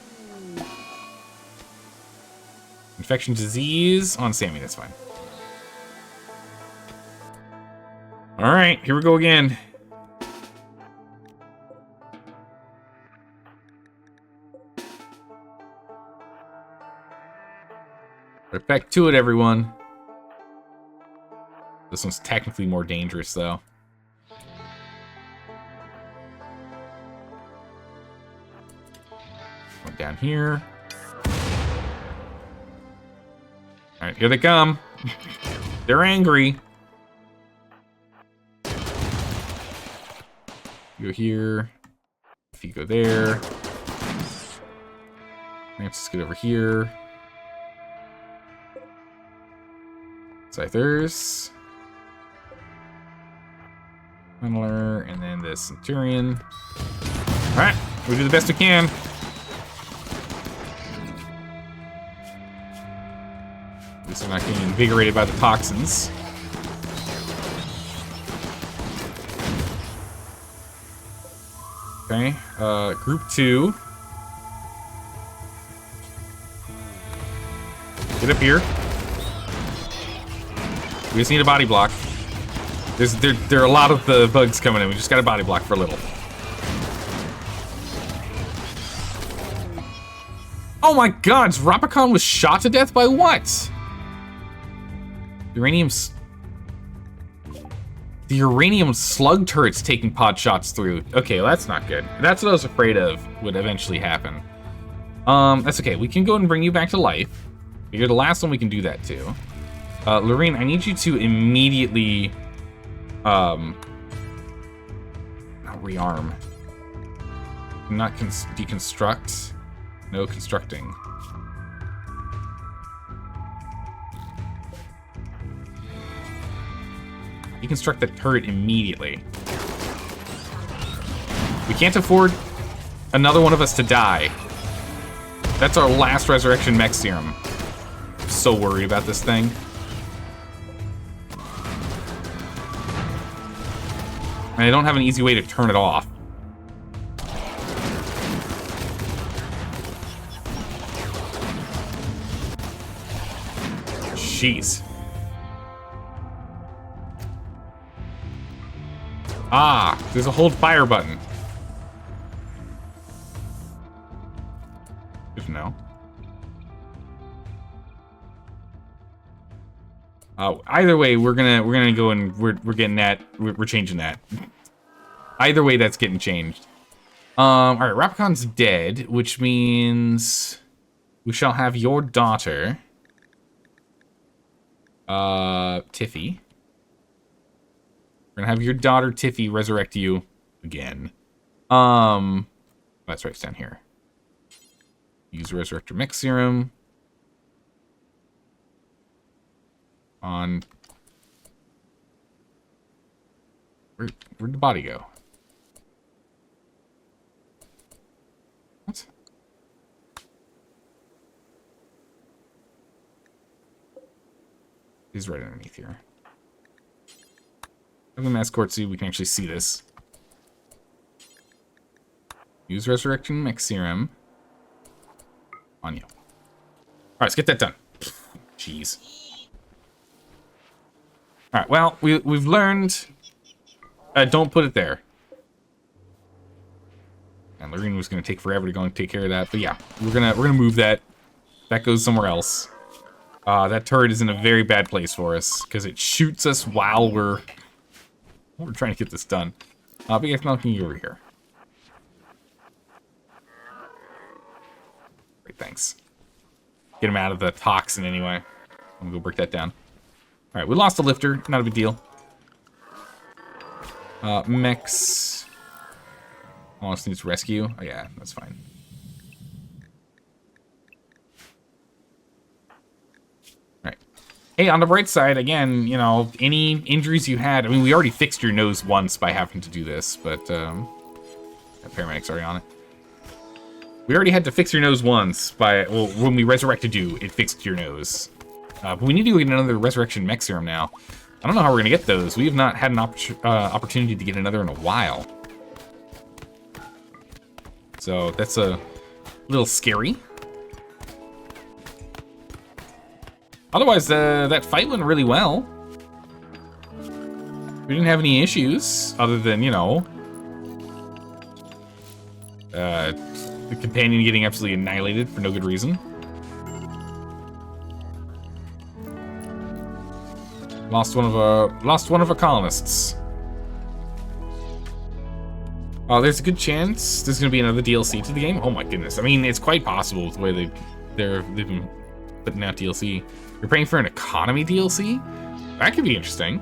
Infection disease on Sammy, that's fine. Alright, here we go again. Right back to it, everyone. This one's technically more dangerous, though. Went down here. Alright, here they come. They're angry. Go here. If you go there. Let's get over here. Scythers. Tunneler, and then the Centurion. Alright, we do the best we can. least they're not getting invigorated by the toxins. Okay, group 2. Get up here. We just need a body block. There are a lot of the bugs coming in. We just got a body block for a little. Oh my god, Rapicon was shot to death by what? The uranium slug turret's taking pod shots through. Okay, well, that's not good. That's what I was afraid of would eventually happen. That's okay. We can go and bring you back to life. You're the last one we can do that to. Lorraine, I need you to immediately rearm. Not deconstruct. No constructing. Deconstruct the turret immediately. We can't afford another one of us to die. That's our last resurrection mech serum. I'm so worried about this thing. And I don't have an easy way to turn it off. Jeez. Ah, there's a hold fire button. Good to know. Either way, we're gonna go and we're getting that. We're changing that. Either way, that's getting changed. All right, Rapicon's dead, which means we shall have your daughter, Tiffy. We're gonna have your daughter Tiffy resurrect you again. That's right, it's down here. Use Resurrector Mech Serum on. Where'd the body go? What? He's right underneath here. I'm gonna escort so we can actually see this. Use Resurrection Mech Serum on you. Alright, let's get that done. Jeez. Alright, well, we've learned... don't put it there. And Lorene was gonna take forever to go and take care of that, but yeah, we're gonna move that. That goes somewhere else. That turret is in a very bad place for us, because it shoots us while we're trying to get this done. But yeah, now can you over here? Great, thanks. Get him out of the toxin anyway. I'm gonna go break that down. Alright, we lost a lifter, not a big deal. Mechs. Almost needs rescue. Oh yeah, that's fine. Right. Hey, on the bright side, again, you know, any injuries you had, I mean, we already fixed your nose once by having to do this, but, that paramedic's already on it. We already had to fix your nose once by, well, when we resurrected you, it fixed your nose. But we need to get another resurrection mech serum now. I don't know how we're gonna get those. We have not had an opportunity to get another in a while. So that's a little scary. Otherwise, that fight went really well. We didn't have any issues other than, you know, the companion getting absolutely annihilated for no good reason. Lost one of our colonists. Oh, there's a good chance there's gonna be another DLC to the game. Oh my goodness! I mean, it's quite possible with the way they've been putting out DLC. You're praying for an economy DLC? That could be interesting.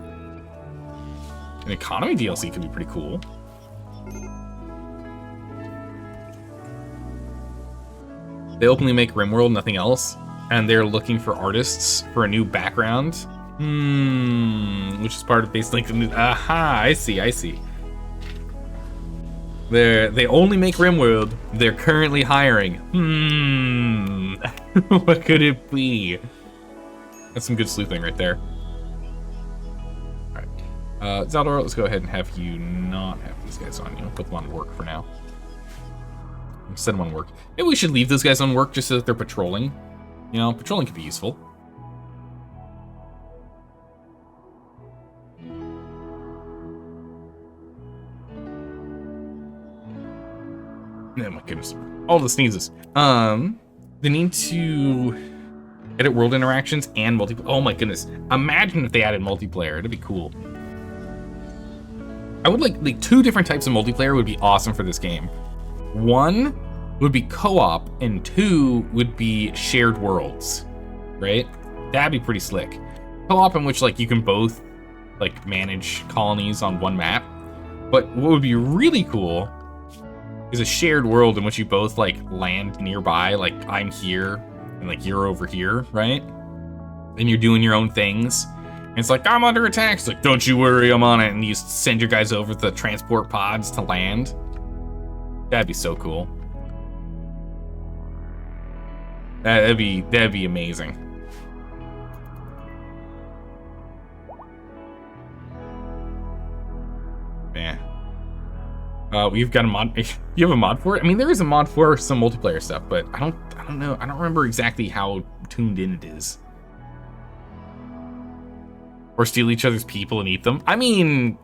An economy DLC could be pretty cool. They openly make RimWorld, nothing else, and they're looking for artists for a new background. Which is part of basically. Aha! I see. They only make RimWorld. They're currently hiring. What could it be? That's some good sleuthing right there. Alright. Zaldor, let's go ahead and have you not have these guys on you. Put them on work for now. Send them on work. Maybe we should leave those guys on work just so that they're patrolling. You know, patrolling could be useful. Oh my goodness. All the sneezes. They need to edit world interactions and multiplayer. Oh my goodness. Imagine if they added multiplayer. It'd be cool. I would like 2 different types of multiplayer would be awesome for this game. 1 would be co-op, and 2 would be shared worlds, right? That'd be pretty slick. Co-op in which like you can both like manage colonies on one map. But what would be really cool is a shared world in which you both like land nearby, like I'm here and like you're over here, right? And you're doing your own things. And it's like, I'm under attack. It's like, don't you worry, I'm on it. And you send your guys over the transport pods to land. That'd be so cool. That'd be amazing. Yeah. We've got a mod. You have a mod for it? I mean, there is a mod for some multiplayer stuff, but I don't know. I don't remember exactly how tuned in it is. Or steal each other's people and eat them. I mean,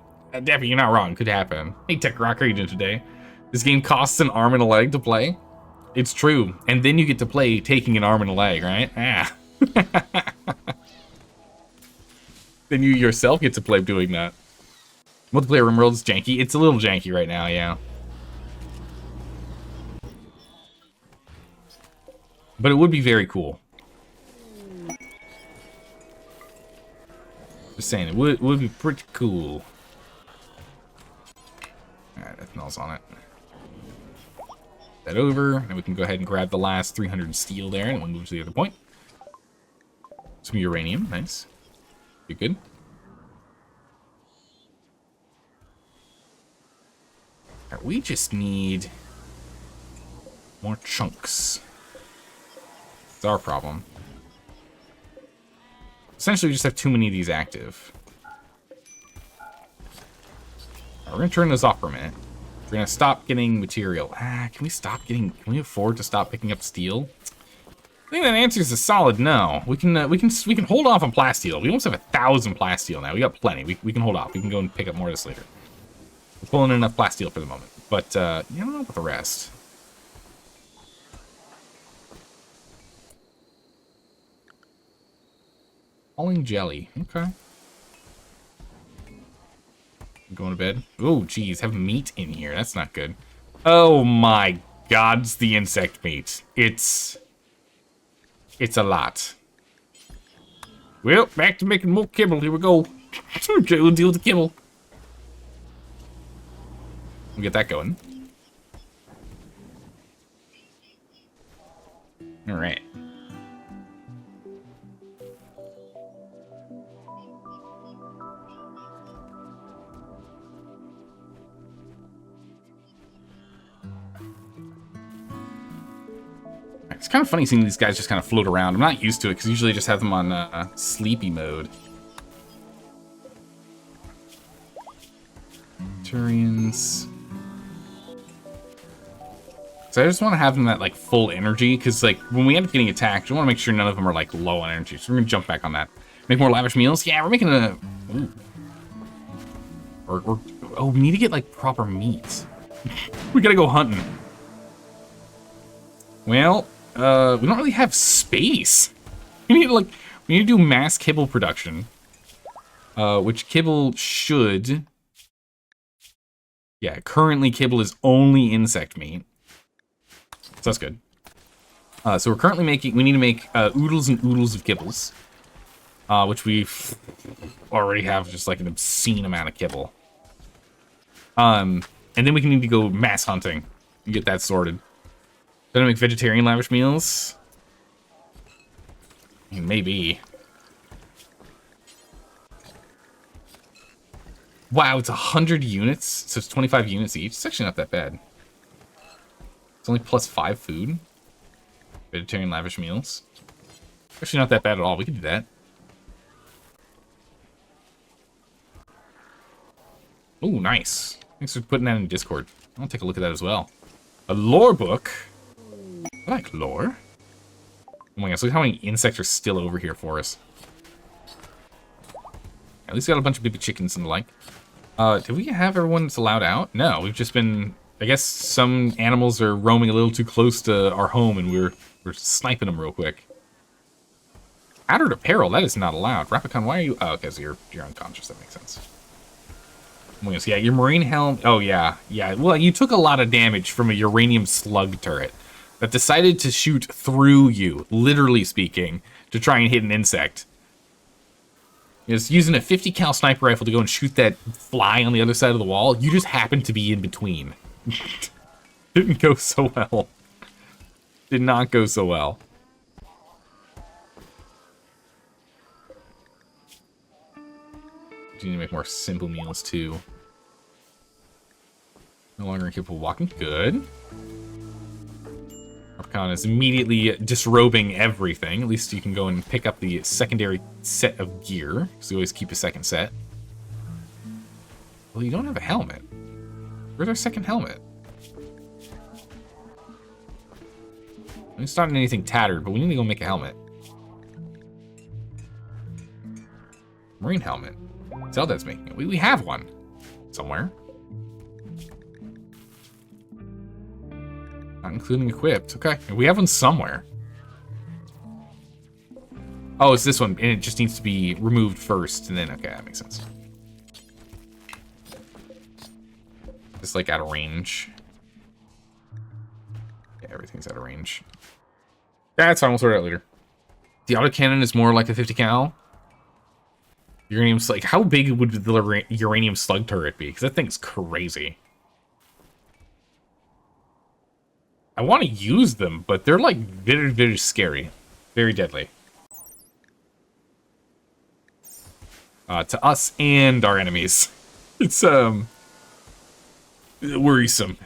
Debbie, you're not wrong. Could happen. Hey, Tech Rock, how are you doing today? This game costs an arm and a leg to play. It's true. And then you get to play taking an arm and a leg, right? Ah. Then you yourself get to play doing that. Multiplayer RimWorld is janky. It's a little janky right now, yeah. But it would be very cool. Just saying, it would be pretty cool. Alright, ethanol's on it. That over, and we can go ahead and grab the last 300 steel there, and we'll move to the other point. Some uranium, nice. Be good. Right, we just need more chunks. It's our problem. Essentially, we just have too many of these active. Right, we're gonna turn those off for a minute. We're gonna stop getting material. Can we afford to stop picking up steel? I think that answer is a solid no. We can hold off on plasteel. We almost have 1,000 plasteel now. We got plenty. We can hold off. We can go and pick up more of this later. We're pulling in enough plasteel for the moment. But you don't know about the rest. Falling jelly. Okay. Going to bed. Oh, geez. Have meat in here. That's not good. Oh my god, it's the insect meat. It's a lot. Well, back to making more kibble. Here we go. Okay, we'll deal with the kibble. We'll get that going. All right. It's kind of funny seeing these guys just kind of float around. I'm not used to it because usually I just have them on sleepy mode. Turians. So I just want to have them at like full energy because like when we end up getting attacked, we want to make sure none of them are like low on energy. So we're gonna jump back on that. Make more lavish meals. Yeah, we're making a. Ooh. Oh, we need to get like proper meat. We gotta go hunting. Well. We don't really have space. We need to do mass kibble production. Which kibble should... Yeah, currently kibble is only insect meat. So that's good. So we're currently making... We need to make oodles and oodles of kibbles. Which we already have just like an obscene amount of kibble. And then we can need to go mass hunting and get that sorted. Gonna make vegetarian lavish meals? I mean, maybe. Wow, it's 100 units, so it's 25 units each. It's actually not that bad. It's only +5 food. Vegetarian lavish meals. Actually not that bad at all. We can do that. Oh, nice. Thanks for putting that in Discord. I'll take a look at that as well. A lore book. I like lore. Oh my gosh, look how many insects are still over here for us. At least we got a bunch of baby chickens and the like. Did we have everyone that's allowed out? No, we've just been... I guess some animals are roaming a little too close to our home, and we're sniping them real quick. Outer apparel, that is not allowed. Rapicon, why are you... Oh, okay, so you're unconscious. That makes sense. Yeah, your marine helm... Oh, yeah. Yeah, well, you took a lot of damage from a uranium slug turret that decided to shoot through you, literally speaking, to try and hit an insect. It's using a 50 cal sniper rifle to go and shoot that fly on the other side of the wall. You just happened to be in between. Didn't go so well. Did not go so well. Do you need to make more simple meals too? No longer incapable of walking. Good. Rapicon is immediately disrobing everything. At least you can go and pick up the secondary set of gear. So you always keep a second set. Well, you don't have a helmet. Where's our second helmet? It's not anything tattered, but we need to go make a helmet. Marine helmet. Zelda's making it. We have one. Somewhere. Not including equipped. Okay. We have one somewhere. Oh, it's this one. And it just needs to be removed first. And then, okay, that makes sense. Just like out of range. Yeah, everything's out of range. That's fine. We'll sort it out later. The autocannon is more like a 50 cal. Uranium's like, how big would the uranium slug turret be? Because that thing's crazy. I want to use them, but they're like very, very scary. Very deadly. To us and our enemies. It's, worrisome.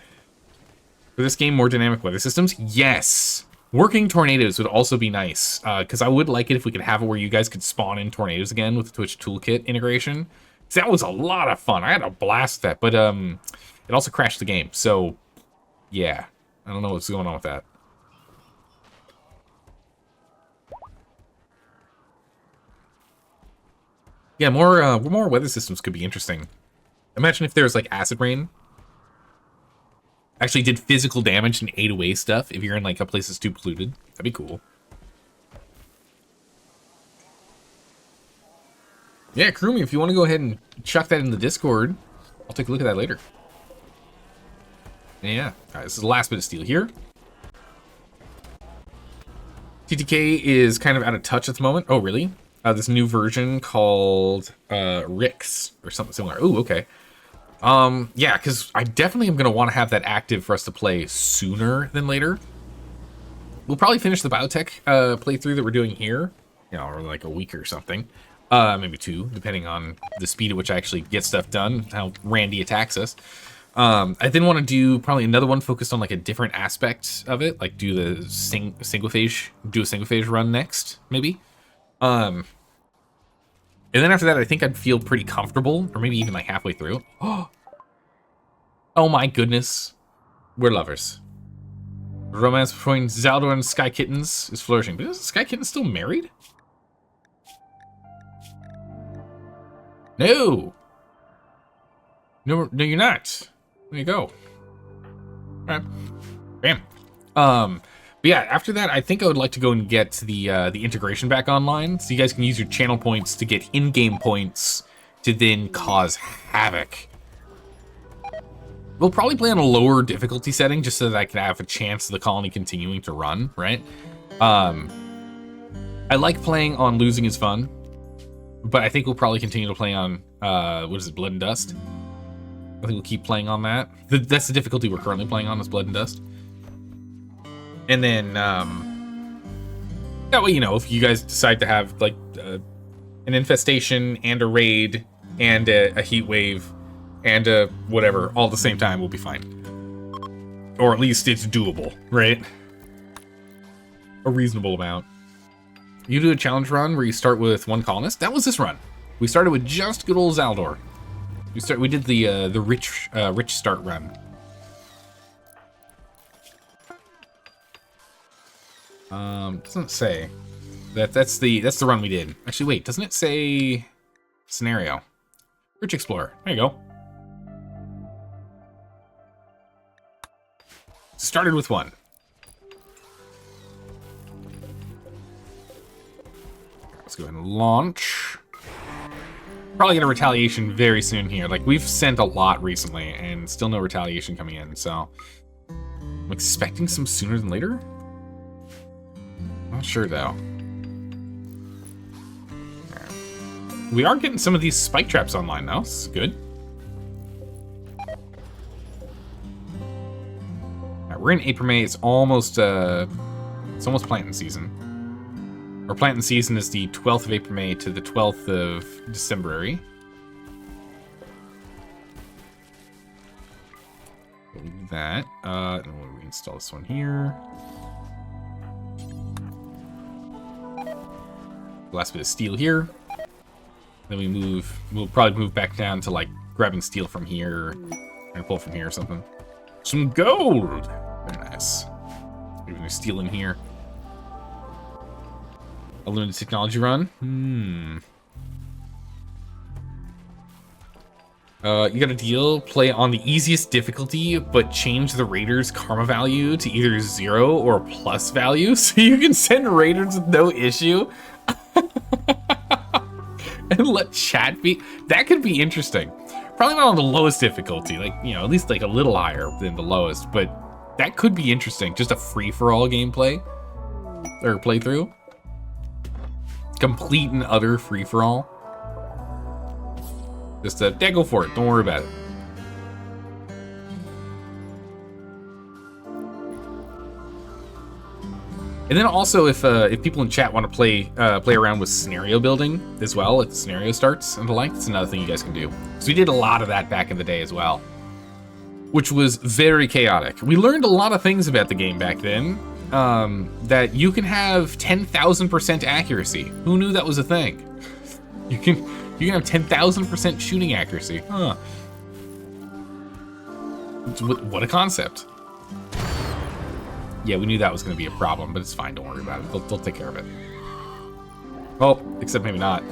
For this game, more dynamic weather systems? Yes! Working tornadoes would also be nice, because I would like it if we could have it where you guys could spawn in tornadoes again with the Twitch Toolkit integration. So that was a lot of fun. I had a blast with that, but it also crashed the game. So, yeah. I don't know what's going on with that. Yeah, more weather systems could be interesting. Imagine if there's like acid rain. Actually did physical damage and ate away stuff if you're in like a place that's too polluted. That'd be cool. Yeah, Krumi, if you want to go ahead and chuck that in the Discord, I'll take a look at that later. Yeah. Alright, this is the last bit of steel here. TTK is kind of out of touch at the moment. Oh, really? This new version called Rix or something similar. Ooh, okay. Yeah, because I definitely am going to want to have that active for us to play sooner than later. We'll probably finish the Biotech playthrough that we're doing here, you know, or like a week or something. Maybe 2, depending on the speed at which I actually get stuff done, how Randy attacks us. I then want to do probably another one focused on like a different aspect of it, like do the single phase run next, maybe. And then after that, I think I'd feel pretty comfortable, or maybe even like halfway through. Oh my goodness. We're lovers. Romance between Zaldor and Sky Kittens is flourishing. But is Sky Kitten still married? No! No, you're not. There you go. Alright. Bam. But yeah, after that, I think I would like to go and get the integration back online, so you guys can use your channel points to get in-game points to then cause havoc. We'll probably play on a lower difficulty setting, just so that I can have a chance of the colony continuing to run, right? I like playing on Losing is Fun, but I think we'll probably continue to play on, what is it, Blood and Dust? I think we'll keep playing on that. That's the difficulty we're currently playing on, is Blood and Dust. And then, that way, you know, if you guys decide to have, like, an infestation and a raid and a heat wave and a whatever all at the same time, we'll be fine. Or at least it's doable, right? A reasonable amount. You do a challenge run where you start with 1 colonist. That was this run. We started with just good old Zaldor. We did the rich start run. Doesn't say. That's the run we did. Actually, wait, doesn't it say scenario? Rich Explorer. There you go. Started with 1. Let's go ahead and launch. Probably get a retaliation very soon here. Like, we've sent a lot recently, and still no retaliation coming in, so... I'm expecting some sooner than later? Not sure, though. Right. We are getting some of these spike traps online, though. It's good. Right, we're in April, May. It's almost planting season. Our planting season is the 12th of April, May to the 12th of December. Leave that. And we'll reinstall this one here. Last bit of steel here. Then we'll probably move back down to like grabbing steel from here and pull from here or something. Some gold! Very nice. Maybe there's steel in here. A limited technology run? You got a deal. Play on the easiest difficulty, but change the raiders' karma value to either 0 or plus value, so you can send raiders with no issue. And let chat be. That could be interesting. Probably not on the lowest difficulty, like, you know, at least like a little higher than the lowest, but that could be interesting. Just a free-for-all gameplay or playthrough. Complete and utter free-for-all. Just go for it. Don't worry about it. And then also, if people in chat want to play around with scenario building as well, if the scenario starts and the like, it's another thing you guys can do. So we did a lot of that back in the day as well, which was very chaotic. We learned a lot of things about the game back then. That you can have 10,000% accuracy. Who knew that was a thing? You can have 10,000% shooting accuracy. Huh. What a concept. Yeah, we knew that was going to be a problem, but it's fine. Don't worry about it. They'll take care of it. Well, except maybe not.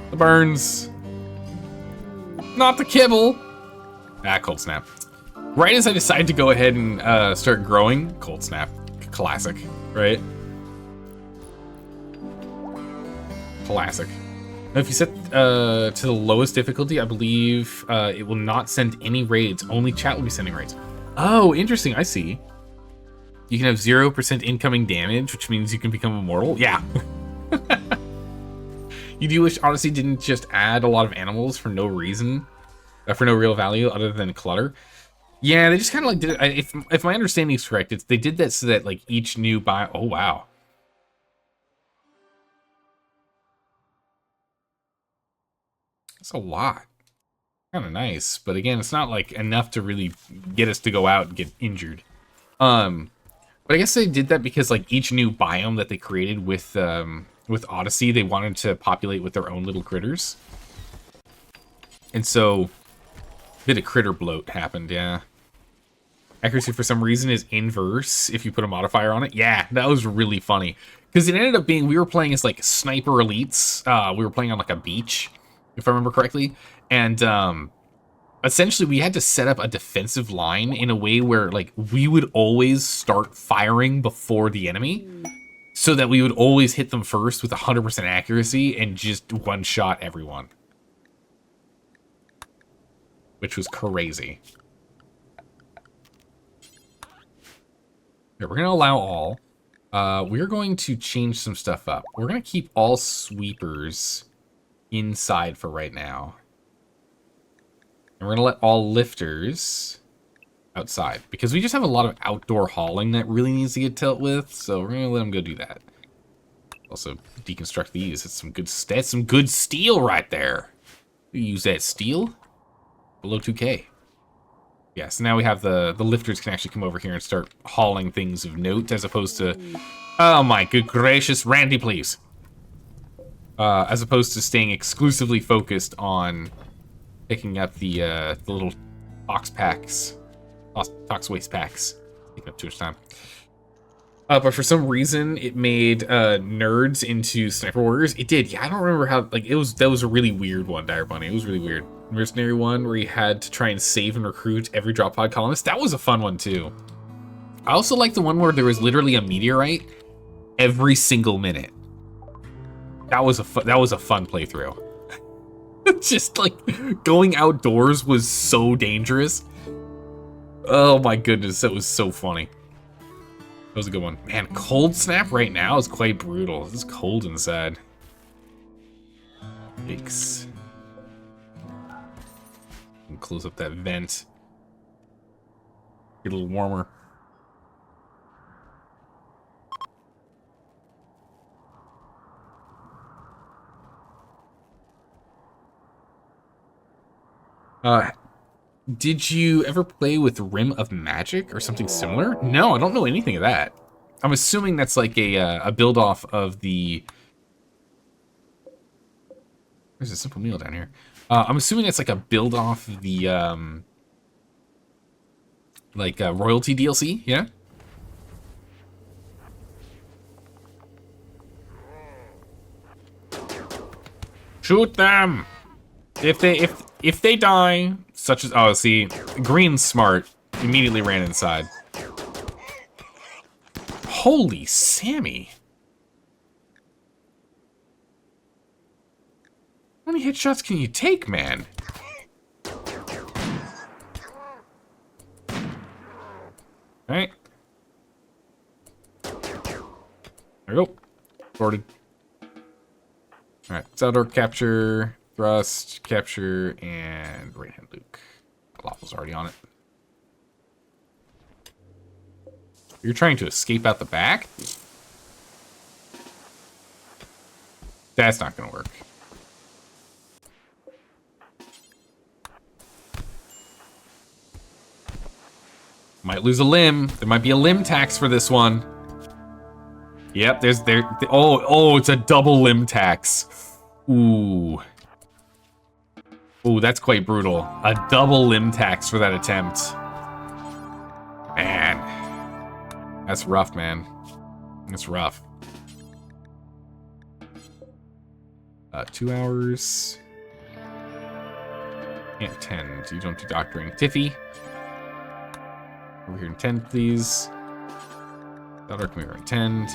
The burns. Not the kibble. Ah, cold snap. Right as I decide to go ahead and start growing, cold snap. Classic, right? Classic. Now, if you set to the lowest difficulty, I believe it will not send any raids. Only chat will be sending raids. Oh, interesting. I see. You can have 0% incoming damage, which means you can become immortal. Yeah. You do wish Odyssey didn't just add a lot of animals for no reason, for no real value other than clutter. Yeah, they just kind of like did it. If my understanding is correct, they did that so that like each new oh wow. That's a lot. Kind of nice, but again, it's not like enough to really get us to go out and get injured. But I guess they did that because like each new biome that they created with Odyssey, they wanted to populate with their own little critters. And so a bit of critter bloat happened, yeah. Accuracy for some reason is inverse if you put a modifier on it. Yeah, that was really funny. Because it ended up being, we were playing as like sniper elites. We were playing on like a beach, if I remember correctly. And essentially we had to set up a defensive line in a way where like we would always start firing before the enemy. So that we would always hit them first with 100% accuracy and just one-shot everyone. Which was crazy. Okay, we're going to allow all. We're going to change some stuff up. We're going to keep all sweepers inside for right now. And we're going to let all lifters outside. Because we just have a lot of outdoor hauling that really needs to get dealt with. So we're going to let them go do that. Also, deconstruct these. That's some good steel right there. We use that steel. Below 2K. Yeah, so now we have the lifters can actually come over here and start hauling things of note as opposed to... Oh my good gracious, Randy, please. As opposed to staying exclusively focused on Picking up the little tox packs, tox waste packs. Taking up too much time. But for some reason, it made nerds into sniper warriors. It did. Yeah, I don't remember how. Like, that was a really weird one, Dire Bunny. It was really weird. Mercenary one where you had to try and save and recruit every drop pod colonist. That was a fun one too. I also like the one where there was literally a meteorite every single minute. That was a fun playthrough. Just like going outdoors was so dangerous. Oh my goodness, that was so funny. That was a good one. Man, cold snap right now is quite brutal. It's cold inside. Yikes. And close up that vent. Get a little warmer. Did you ever play with Rim of Magic or something similar? No, I don't know anything of that. I'm assuming that's like a build off of the... There's a simple meal down here. I'm assuming it's like a build off of the royalty DLC, yeah? Shoot them! If they die, such as... Oh, see, Green's smart. Immediately ran inside. Holy Sammy. How many headshots can you take, man? Alright. There we go. Sorted. Alright, it's outdoor capture... Thrust, capture, and right hand Luke. Falafel's already on it. You're trying to escape out the back? That's not gonna work. Might lose a limb. There might be a limb tax for this one. Yep, oh, it's a double limb tax. Ooh. Ooh, that's quite brutal. A double limb tax for that attempt. Man. That's rough, man. That's rough. 2 hours. Can't tend. You don't do doctoring. Tiffy. Over here and tend, please. Daughter, come here and tend.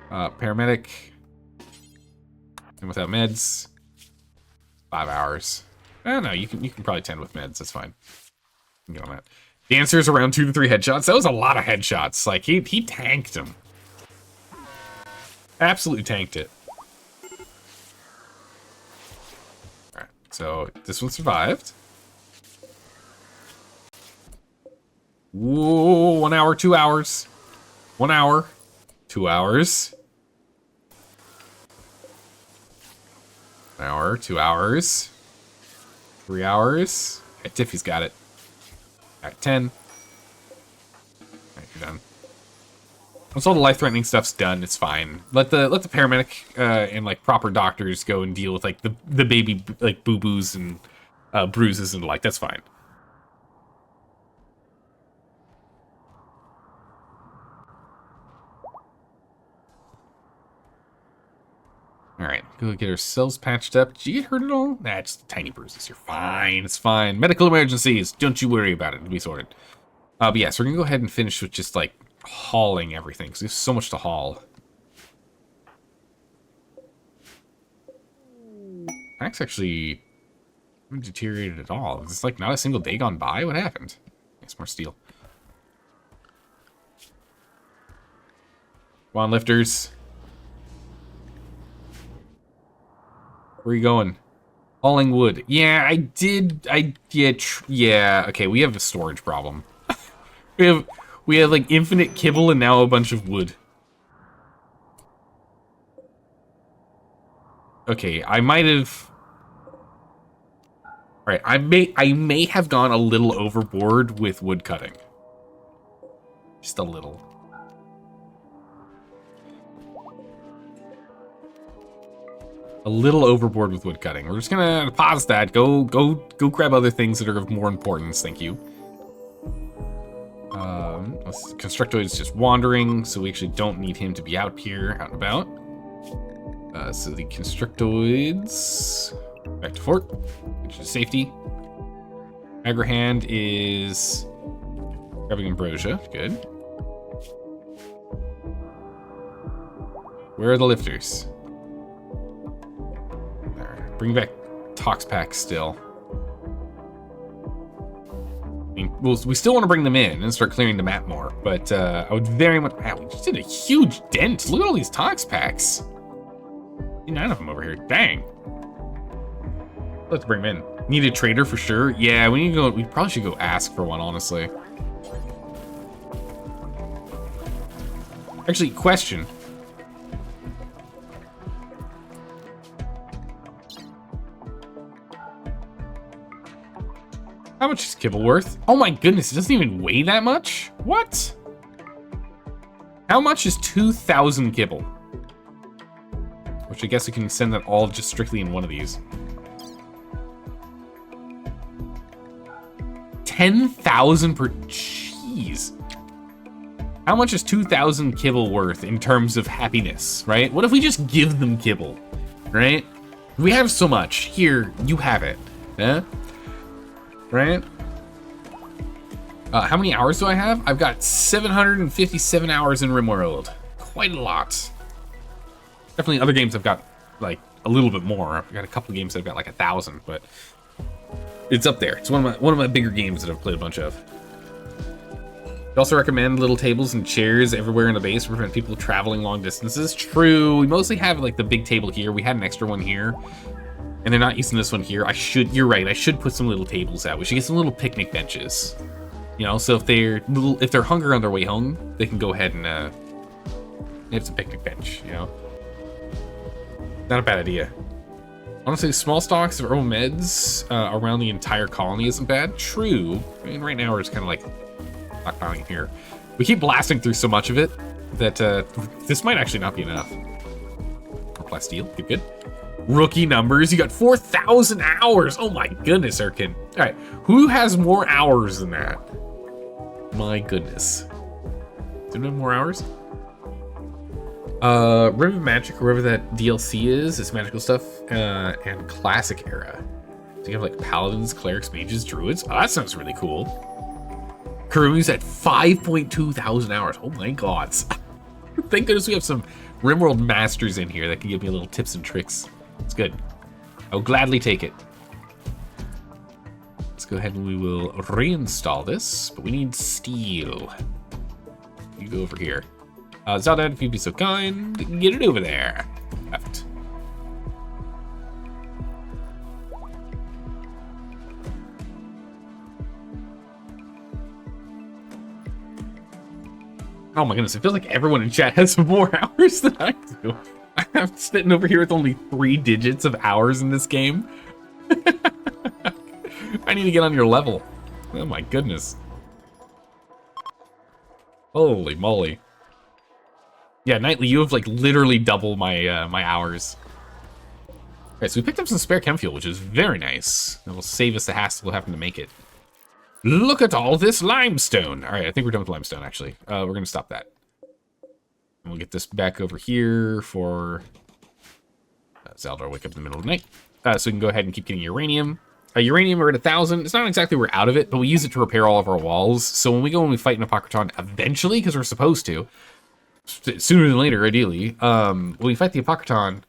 Paramedic. And without meds. 5 hours. Oh no, you can probably tend with meds, that's fine. You can get on that. Dancer's around 2 to 3 headshots. That was a lot of headshots. Like he tanked him. Absolutely tanked it. Alright, so this one survived. Whoa, 1 hour, 2 hours. 1 hour, 2 hours. 1 hour, 2 hours. 3 hours. Okay, Tiffy's got it. Alright, 10. Alright, you're done. Once all the life-threatening stuff's done, it's fine. Let the paramedic and like proper doctors go and deal with like the baby like boo-boos and bruises and like that's fine. Alright, go get ourselves patched up. Did you get hurt at all? Nah, just tiny bruises. You're fine. It's fine. Medical emergencies. Don't you worry about it. It'll be sorted. But yeah, so we're gonna go ahead and finish with just like hauling everything, because there's so much to haul. Packs actually haven't deteriorated at all. It's like not a single day gone by. What happened? It's more steel. Come on, lifters. Where are you going? Hauling wood. Yeah, I did. Yeah. Okay, we have a storage problem. We have like infinite kibble and now a bunch of wood. Okay, I might have. All right, I may have gone a little overboard with wood cutting. Just a little. a little overboard with wood cutting. We're just gonna pause that. Go grab other things that are of more importance. Thank you. Constructoid is just wandering, so we actually don't need him to be out here, out and about. So the Constructoids back to fort, which is safety. Agrahand is grabbing ambrosia. Good. Where are the lifters? There. Bring back Tox Pack still. I mean, we still want to bring them in and start clearing the map more, but I would very much... Wow, we just did a huge dent. Look at all these Tox Packs. 9 of them over here. Dang. Let's bring them in. Need a trader for sure. Yeah, we need to go. We probably should go ask for one, honestly. Actually, question. How much is kibble worth? Oh my goodness, it doesn't even weigh that much? What? How much is 2,000 kibble? Which I guess we can send that all just strictly in one of these. 10,000 per... Jeez. How much is 2,000 kibble worth in terms of happiness, right? What if we just give them kibble, right? We have so much. Here, you have it. Yeah? Right? How many hours do I have? I've got 757 hours in RimWorld. Quite a lot. Definitely other games I've got, like, a little bit more. I've got a couple games that I've got, like, 1,000, but it's up there. It's one of my bigger games that I've played a bunch of. I also recommend little tables and chairs everywhere in the base to prevent people traveling long distances. True. We mostly have, like, the big table here. We had an extra one here. And they're not using this one here. You're right, I should put some little tables out. We should get some little picnic benches. You know, so if they're hungry on their way home, they can go ahead and have some picnic bench, you know? Not a bad idea. Honestly, small stocks of herbal meds around the entire colony isn't bad. True. I mean, right now we're just kind of like stockpiling here. We keep blasting through so much of it that this might actually not be enough. Plasteel, good. Rookie numbers, you got 4,000 hours. Oh my goodness, Erkin. All right, who has more hours than that? My goodness. Do you have more hours? River of Magic, wherever that DLC is, it's magical stuff, and classic era. So you have like paladins, clerics, mages, druids. Oh, that sounds really cool. Kurumi's at 5.2 thousand hours. Oh my god. Thank goodness we have some RimWorld masters in here that can give me little tips and tricks. It's good. I'll gladly take it. Let's go ahead and we will reinstall this, but we need steel. You go over here. Zaldad, if you'd be so kind, get it over there. Left. Oh my goodness, it feels like everyone in chat has more hours than I do. I'm sitting over here with only 3 digits of hours in this game. I need to get on your level. Oh my goodness. Holy moly. Yeah, Nightly, you have like literally double my my hours. Okay, so we picked up some spare chem fuel, which is very nice. That will save us the hassle of having to make it. Look at all this limestone. All right, I think we're done with limestone, actually. We're going to stop that. And we'll get this back over here for Zaldar wake up in the middle of the night. So we can go ahead and keep getting uranium. Uranium, we're at 1,000. It's not exactly we're out of it, but we use it to repair all of our walls. So when we go and we fight an Apocryton eventually, because we're supposed to, sooner than later, ideally, when we fight the Apocryton,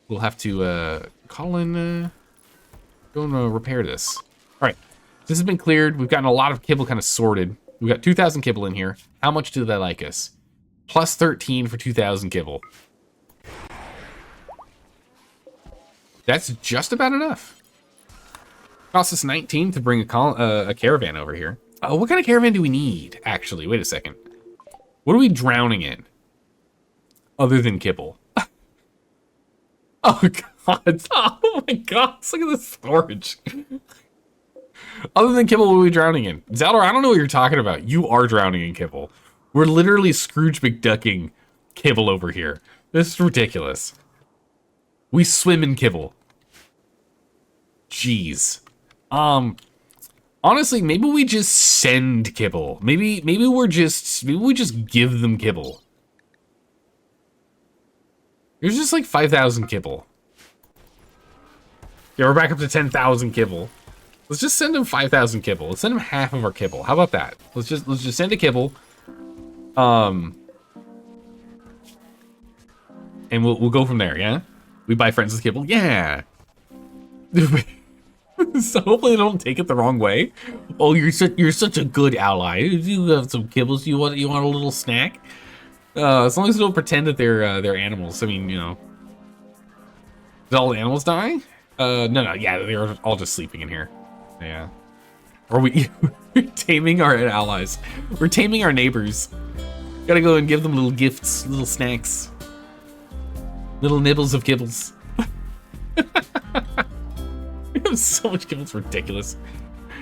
we'll have to call in, go and repair this. All right, this has been cleared. We've gotten a lot of kibble kind of sorted. We've got 2,000 kibble in here. How much do they like us? Plus 13 for 2,000 kibble. That's just about enough. Costs us 19 to bring a caravan over here. What kind of caravan do we need, actually? Wait a second. What are we drowning in? Other than kibble. Oh, God. Oh, my God. Look at the storage. Other than kibble, what are we drowning in? Zaldar, I don't know what you're talking about. You are drowning in kibble. We're literally Scrooge McDucking kibble over here. This is ridiculous. We swim in kibble. Jeez. Honestly, maybe we just send kibble. Maybe we just give them kibble. There's just like 5,000 kibble. Yeah, we're back up to 10,000 kibble. Let's just send them 5,000 kibble. Let's send them half of our kibble. How about that? Let's just send a kibble. And we'll go from there, yeah? We buy friends with kibble? Yeah. So hopefully they don't take it the wrong way. Oh, you're such a good ally. You have some kibbles. You want a little snack? As long as they don't pretend that they're animals. I mean, you know. Did all the animals die? No, yeah, they're all just sleeping in here. Yeah. Or we're taming our allies. We're taming our neighbors. Gotta go and give them little gifts, little snacks. Little nibbles of kibbles. We have so much kibble, it's ridiculous.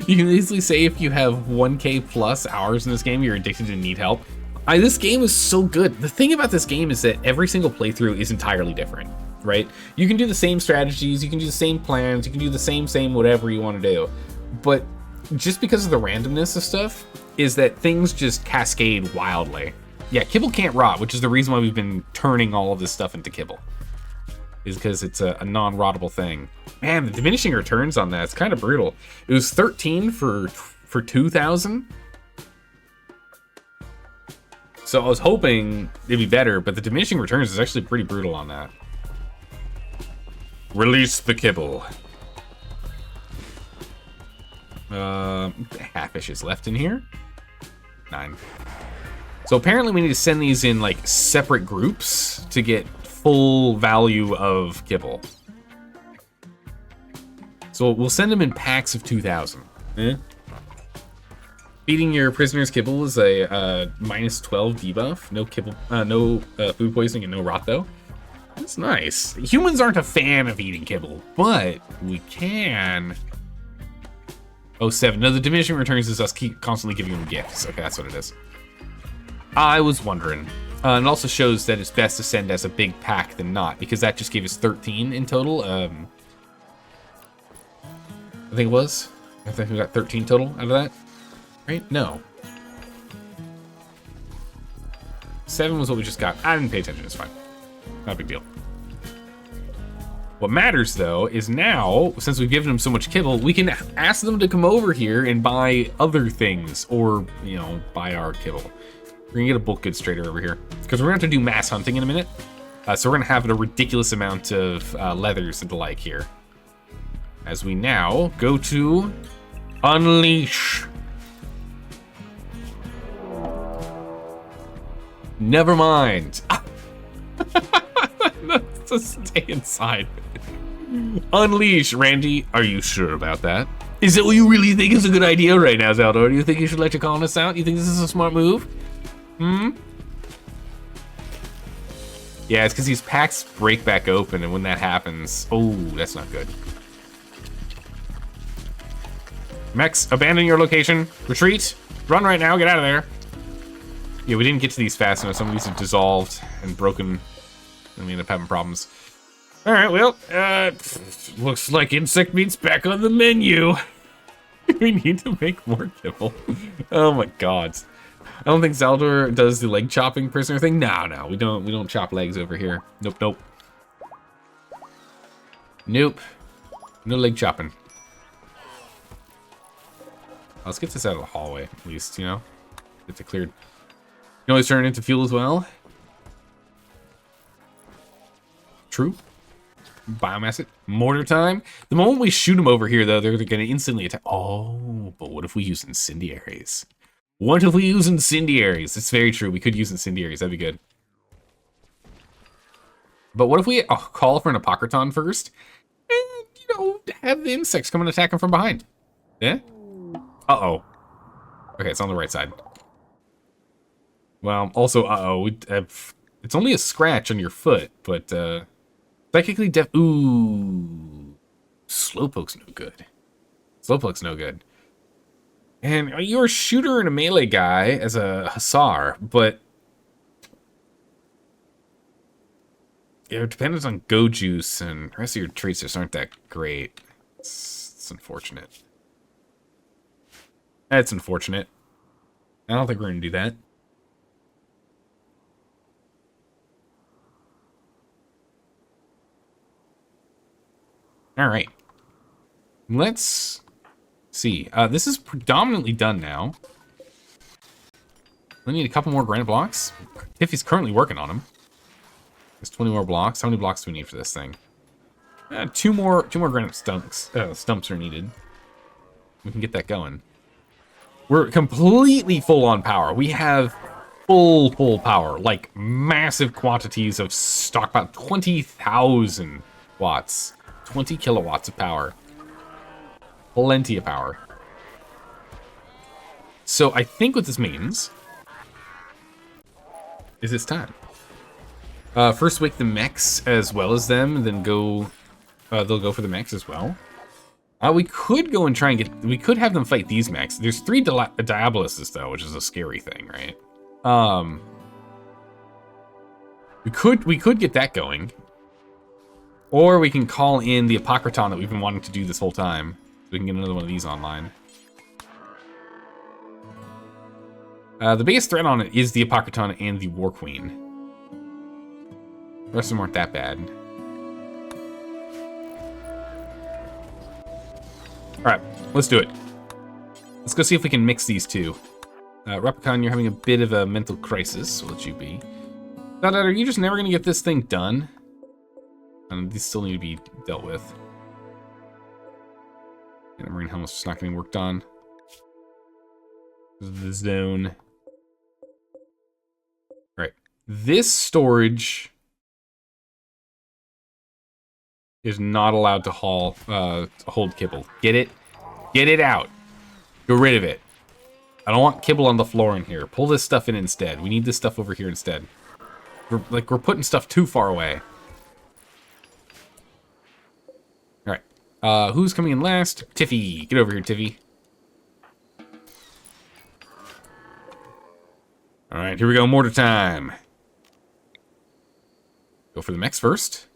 You can easily say if you have 1k plus hours in this game, you're addicted and need help. This game is so good. The thing about this game is that every single playthrough is entirely different, right? You can do the same strategies, you can do the same plans, you can do the same whatever you want to do. But just because of the randomness of stuff, is that things just cascade wildly. Yeah, kibble can't rot, which is the reason why we've been turning all of this stuff into kibble. Is because it's a non-rottable thing. Man, the diminishing returns on that, it's kind of brutal. It was 13 for 2,000. So I was hoping it'd be better, but the diminishing returns is actually pretty brutal on that. Release the kibble. Half-ish is left in here. 9. So apparently we need to send these in like separate groups to get full value of kibble. So we'll send them in packs of 2,000. Feeding your prisoners kibble is a minus 12 debuff. No kibble, no food poisoning and no rot though. That's nice. Humans aren't a fan of eating kibble, but we can. Oh, 7. No, the diminishing returns is us constantly giving them gifts. Okay, that's what it is. I was wondering. It also shows that it's best to send as a big pack than not, because that just gave us 13 in total. I think it was. I think we got 13 total out of that. Right? No. 7 was what we just got. I didn't pay attention. It's fine. Not a big deal. What matters, though, is now, since we've given them so much kibble, we can ask them to come over here and buy other things, or, you know, buy our kibble. We're gonna get a bulk goods trader over here, because we're gonna have to do mass hunting in a minute. So we're gonna have a ridiculous amount of leathers and the like here. As we now go to unleash. Never mind. Just stay inside. Unleash, Randy. Are you sure about that? Is it what you really think is a good idea right now, Zaldor? Do you think you should let your colonists out? You think this is a smart move? Yeah, it's because these packs break back open, and when that happens, oh, that's not good. Mechs, abandon your location. Retreat. Run right now. Get out of there. Yeah, we didn't get to these fast enough. Some of these have dissolved and broken, and we end up having problems. All right, well, looks like insect meat's back on the menu. We need to make more kibble. Oh my god. I don't think Zaldor does the leg chopping prisoner thing. No, we don't chop legs over here. Nope. No leg chopping. Let's get this out of the hallway, at least, you know? Get it cleared. You can always turn it into fuel as well. True. Biomass it. Mortar time. The moment we shoot them over here, though, they're going to instantly attack. Oh, but what if we use incendiaries? What if we use incendiaries? It's very true. We could use incendiaries. That'd be good. But what if we call for an Apocryton first? And, you know, have the insects come and attack them from behind. Yeah? Uh-oh. Okay, it's on the right side. Well, also, uh-oh. It's only a scratch on your foot, but, psychically ooh. Slowpoke's no good. Slowpoke's no good. And you're a shooter and a melee guy as a Hussar, but you're dependent on Go Juice, and the rest of your traits just aren't that great. It's unfortunate. That's unfortunate. I don't think we're going to do that. Alright. Let's see. This is predominantly done now. We need a couple more granite blocks. Tiffy's currently working on them. There's 20 more blocks. How many blocks do we need for this thing? Two more granite stumps are needed. We can get that going. We're completely full on power. We have full power. Like, massive quantities of stockpile. 20,000 watts. 20 kilowatts of power. Plenty of power. So I think what this means is it's time. First wake the mechs as well as them, then go. They'll go for the mechs as well. We could go and try and get. We could have them fight these mechs. There's 3 Diaboluses though, which is a scary thing, right? We could get that going, or we can call in the Apocryton that we've been wanting to do this whole time. So we can get another one of these online. The biggest threat on it is the Apocryton and the War Queen. The rest of them aren't that bad. Alright, let's do it. Let's go see if we can mix these two. Replicon, you're having a bit of a mental crisis, so let you be. Dot, are you just never going to get this thing done? And these still need to be dealt with. And the Marine Helmet's just not getting worked on. The zone. Alright, this storage is not allowed to hold kibble. Get it? Get it out. Get rid of it. I don't want kibble on the floor in here. Pull this stuff in instead. We need this stuff over here instead. We're putting stuff too far away. Alright. Who's coming in last? Tiffy. Get over here, Tiffy. Alright, here we go. Mortar time. Go for the mechs first.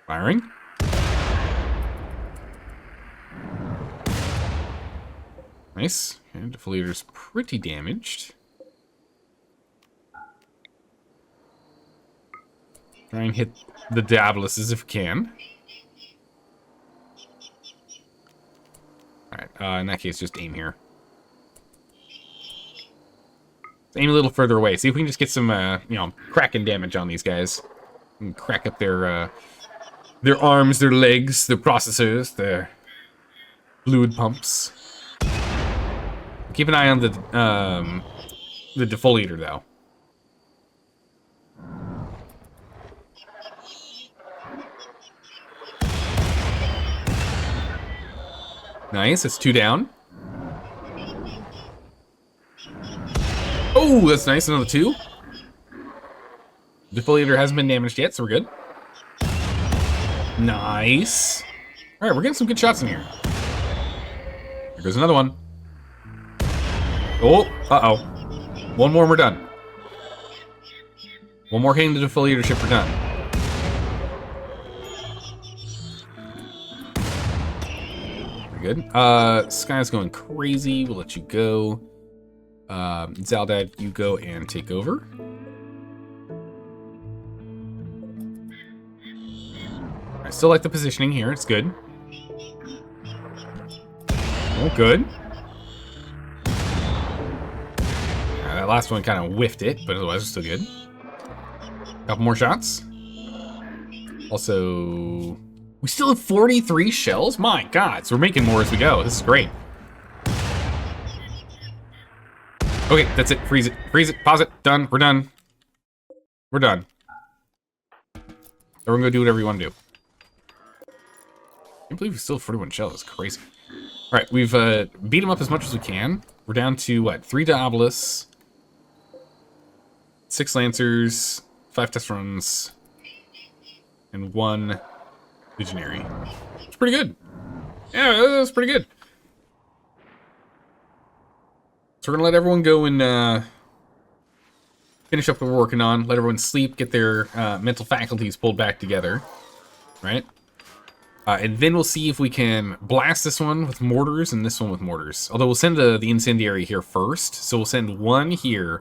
Firing. Nice. And deflator's pretty damaged. Try and hit the Diaboluses if we can. Alright, in that case, just aim here. Aim a little further away. See if we can just get some, you know, cracking damage on these guys. And crack up their arms, their legs, their processors, their fluid pumps. Keep an eye on the defoliator, though. Nice, it's 2 down. Oh, that's nice, another 2. Defoliator hasn't been damaged yet, so we're good. Nice. Alright, we're getting some good shots in here. Here goes another one. Oh, uh-oh. One more and we're done. One more hitting the defoliator ship, we're done. Very good. Sky's going crazy. We'll let you go. Zaldad, you go and take over. I still like the positioning here. It's good. Oh, good. That last one kind of whiffed it, but otherwise it's still good. Couple more shots. Also, we still have 43 shells? My God, so we're making more as we go. This is great. Okay, that's it. Freeze it. Freeze it. Pause it. Done. We're done. We're done. Everyone go do whatever you want to do. I can't believe we still have 41 shells. That's crazy. Alright, we've beat them up as much as we can. We're down to, what, 3 Diabolus, 6 Lancers, 5 Test Runs, and 1 Legionary. It's pretty good. Yeah, that's pretty good. So we're gonna let everyone go and finish up what we're working on, let everyone sleep, get their mental faculties pulled back together, right? And then we'll see if we can blast this one with mortars and this one with mortars. Although we'll send the incendiary here first. So we'll send 1 here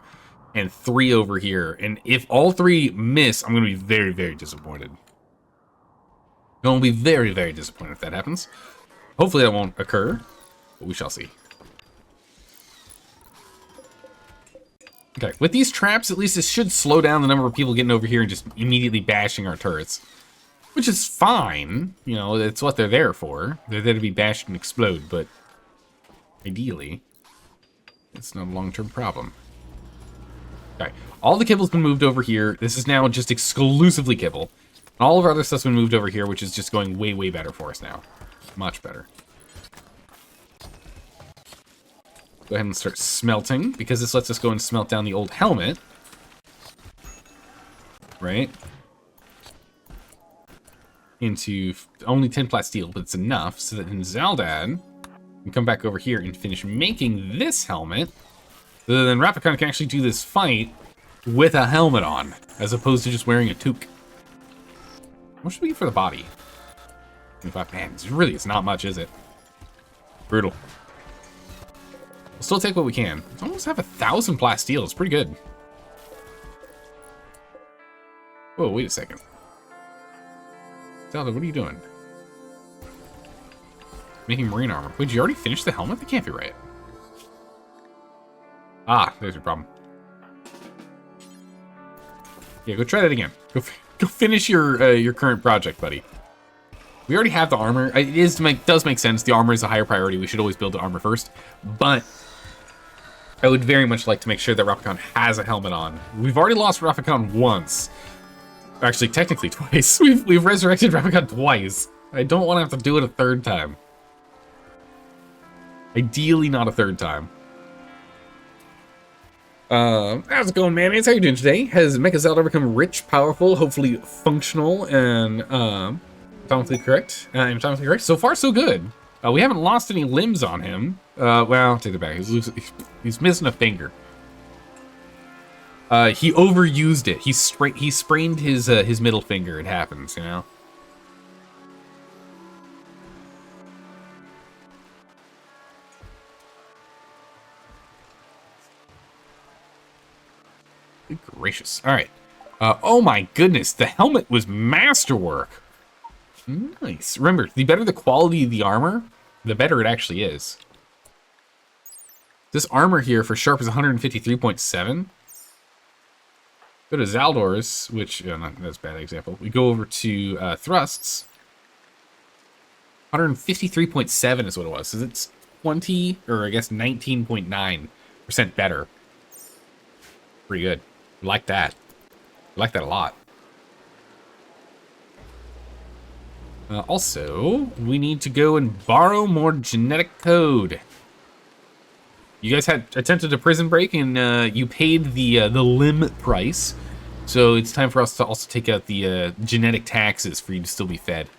and 3 over here. And if all 3 miss, I'm going to be very, very disappointed. I'm going to be very, very disappointed if that happens. Hopefully that won't occur, but we shall see. Okay, with these traps, at least this should slow down the number of people getting over here and just immediately bashing our turrets. Which is fine, you know, it's what they're there for. They're there to be bashed and explode, but ideally, it's not a long-term problem. Okay, all the kibble's been moved over here. This is now just exclusively kibble. And all of our other stuff's been moved over here, which is just going way, way better for us now. Much better. Go ahead and start smelting, because this lets us go and smelt down the old helmet. Right? Into only 10 plat steel, but it's enough so that in Zaldad can come back over here and finish making this helmet. So then Rapicon can actually do this fight with a helmet on, as opposed to just wearing a toque. What should we get for the body? 25. Man, it's not much, is it? Brutal. We'll still take what we can. We almost have 1,000 plat steel. It's pretty good. Whoa, wait a second. Zelda, what are you doing? Making marine armor. Wait, did you already finish the helmet? That can't be right. Ah, there's your problem. Yeah, go try that again. Go finish your current project, buddy. We already have the armor. It does make sense. The armor is a higher priority. We should always build the armor first. But I would very much like to make sure that Rapicon has a helmet on. We've already lost Rapicon once. Actually, technically twice. We've resurrected Rapicon twice. I don't want to have to do it a 3rd time. Ideally, not a 3rd time. How's it going, man? How you doing today? Has Mecha Zelda become rich, powerful, hopefully functional, and anatomically correct? So far, so good. We haven't lost any limbs on him. Well, take it back. He's missing a finger. He overused it. He sprained his middle finger. It happens, you know. Good gracious! All right. Oh my goodness, the helmet was masterwork. Nice. Remember, the better the quality of the armor, the better it actually is. This armor here for sharp is 153.7. Go to Zaldor's, which, that's a bad example. We go over to thrusts. 153.7 is what it was. So it's 20, or I guess 19.9% better. Pretty good. I like that. I like that a lot. Also, we need to go and borrow more genetic code. You guys had attempted a prison break, and you paid the limb price. So it's time for us to also take out the genetic taxes for you to still be fed.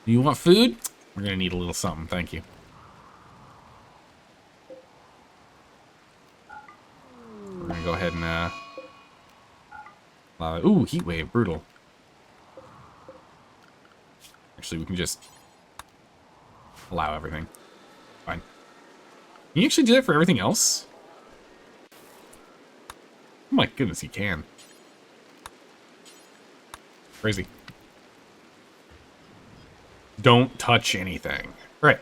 You want food? We're gonna need a little something. Thank you. We're gonna go ahead and ooh, heat wave, brutal. Actually, we can just allow everything. Fine. Can you actually do that for everything else? Oh my goodness, he can. Crazy. Don't touch anything. All right.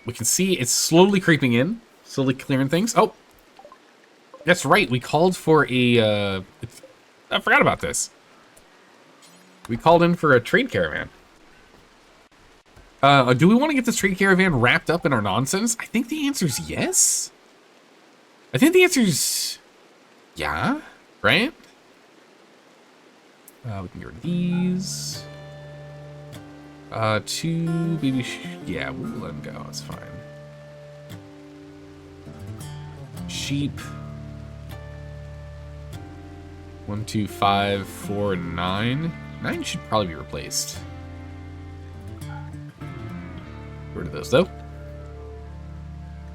We can see it's slowly creeping in, slowly clearing things. Oh, that's right. We called for a. I forgot about this. We called in for a trade caravan. Do we want to get this trade caravan wrapped up in our nonsense? I think the answer is yes. I think the answer is yeah, right? We can get rid of these. Two baby. Yeah, we'll let them go. It's fine. Sheep. 1, 2, 5, 4, 9. 9 should probably be replaced. Get rid of those, though.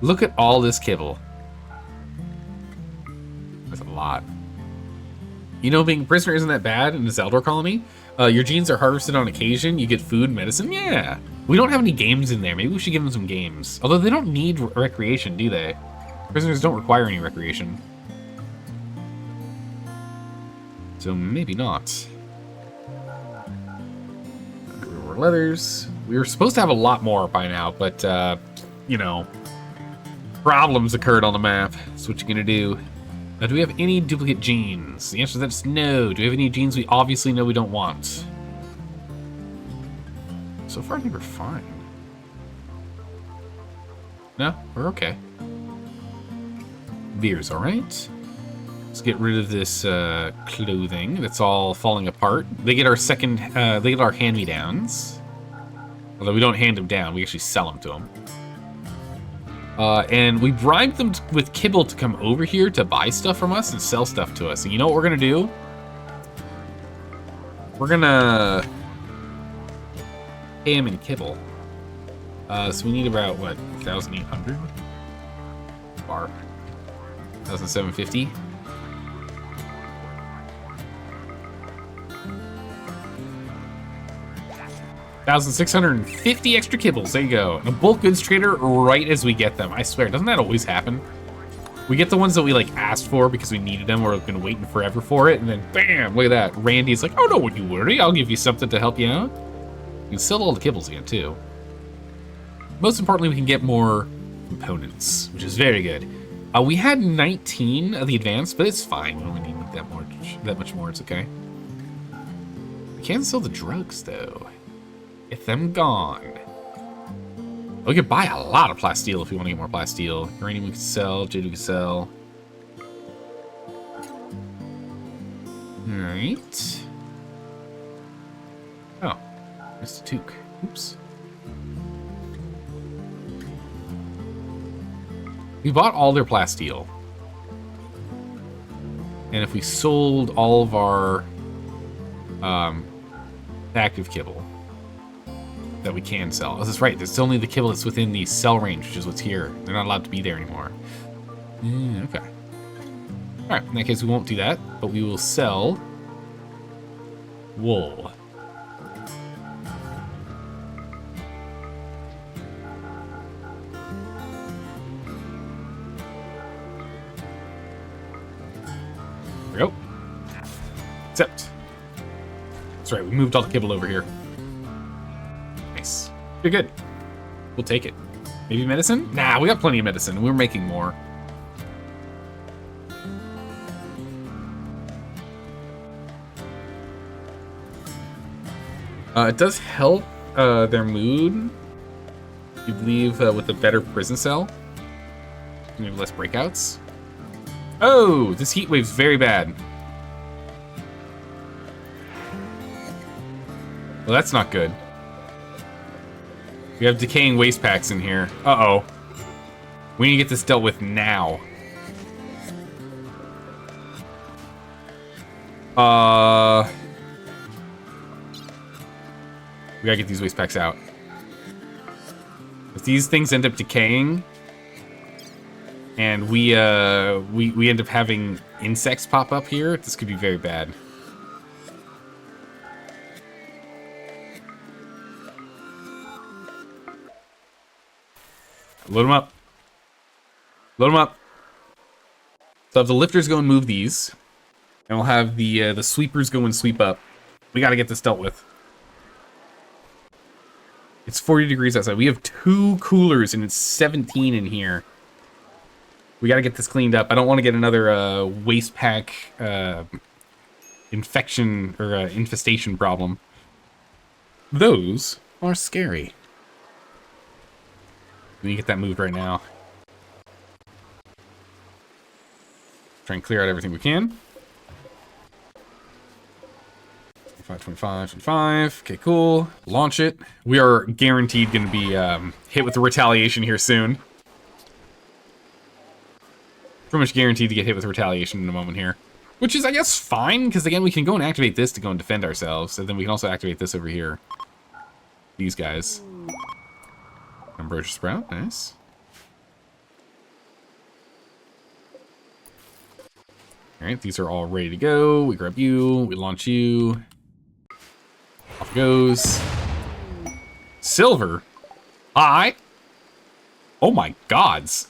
Look at all this kibble. That's a lot. You know, being a prisoner isn't that bad in the Zeldor colony. Your genes are harvested on occasion. You get food, medicine. Yeah. We don't have any games in there. Maybe we should give them some games. Although they don't need recreation, do they? Prisoners don't require any recreation. So maybe not. More leathers. We were supposed to have a lot more by now, but, you know, problems occurred on the map. That's what you're gonna do. Now, do we have any duplicate genes? The answer to that is no. Do we have any genes we obviously know we don't want? So far, I think we're fine. No, we're okay. Beer's alright. Let's get rid of this clothing that's all falling apart. They get our they get our hand-me-downs. Although we don't hand them down, we actually sell them to them. And we bribed them with kibble to come over here to buy stuff from us and sell stuff to us. And you know what we're gonna do? We're gonna pay him in kibble. So we need about, what, 1,800? Bar. 1,750? 1,650 extra kibbles. There you go. And a bulk goods trader right as we get them. I swear, doesn't that always happen? We get the ones that we like asked for because we needed them or have been waiting forever for it, and then bam, look at that. Randy's like, oh, don't you worry, I'll give you something to help you out. You can sell all the kibbles again too. Most importantly, we can get more components, which is very good. We had 19 of the advanced, but it's fine. We don't need that much more. It's okay. We can sell the drugs though. Get them gone. We could buy a lot of plasteel if we want to get more plasteel. Uranium we could sell, jade we could sell. Alright. Oh, Mr. Took. Oops. We bought all their plasteel. And if we sold all of our active kibble that we can sell. Oh, that's right. There's only the kibble that's within the sell range, which is what's here. They're not allowed to be there anymore. Okay. Alright, in that case, we won't do that, but we will sell wool. There we go. Except. That's right, we moved all the kibble over here. Nice. You're good. We'll take it. Maybe medicine? Nah, we got plenty of medicine. We're making more. It does help their mood, you believe, with a better prison cell. You have less breakouts. Oh, this heat wave's very bad. Well, that's not good. We have decaying waste packs in here. Uh-oh. We need to get this dealt with now. We gotta get these waste packs out. If these things end up decaying, and we end up having insects pop up here, this could be very bad. Load them up. Load them up. So have the lifters go and move these, and we'll have the sweepers go and sweep up. We got to get this dealt with. It's 40 degrees outside. We have 2 coolers, and it's 17 in here. We got to get this cleaned up. I don't want to get another waste pack infection or infestation problem. Those are scary. We need to get that moved right now. Try and clear out everything we can. 25, 25. Okay, cool. Launch it. We are guaranteed going to be hit with the retaliation here soon. Pretty much guaranteed to get hit with retaliation in a moment here. Which is, I guess, fine, because again, we can go and activate this to go and defend ourselves. And then we can also activate this over here. These guys. Ambrosia Sprout, nice. Alright, these are all ready to go. We grab you, we launch you. Off it goes. Silver? Hi! Oh my gods!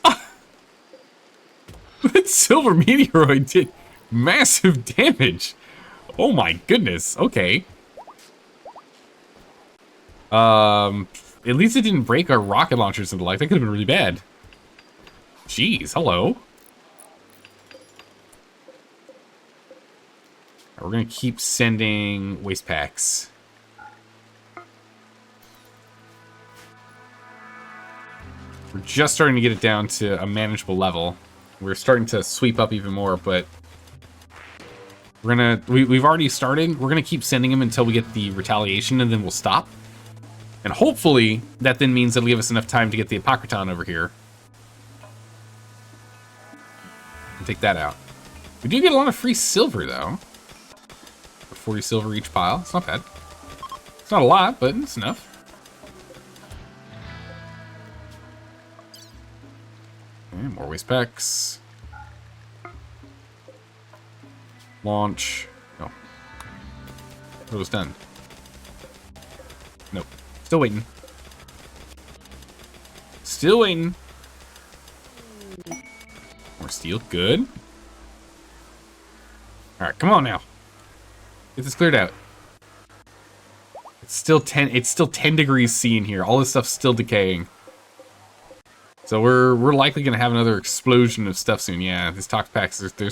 That silver meteoroid did massive damage! Oh my goodness, okay. At least it didn't break our rocket launchers into life. That could have been really bad. Jeez, hello. We're gonna keep sending waste packs. We're just starting to get it down to a manageable level. We're starting to sweep up even more, but we've already started. We're gonna keep sending them until we get the retaliation, and then we'll stop. And hopefully, that then means it'll give us enough time to get the Apocryton over here. And take that out. We do get a lot of free silver, though. For 40 silver each pile. It's not bad. It's not a lot, but it's enough. Okay, more waste packs. Launch. No. It was done. Nope. Still waiting. Still waiting. More steel. Good. Alright, come on now. Get this cleared out. It's still 10 degrees C in here. All this stuff's still decaying. So we're likely gonna have another explosion of stuff soon. Yeah, these tox packs, they're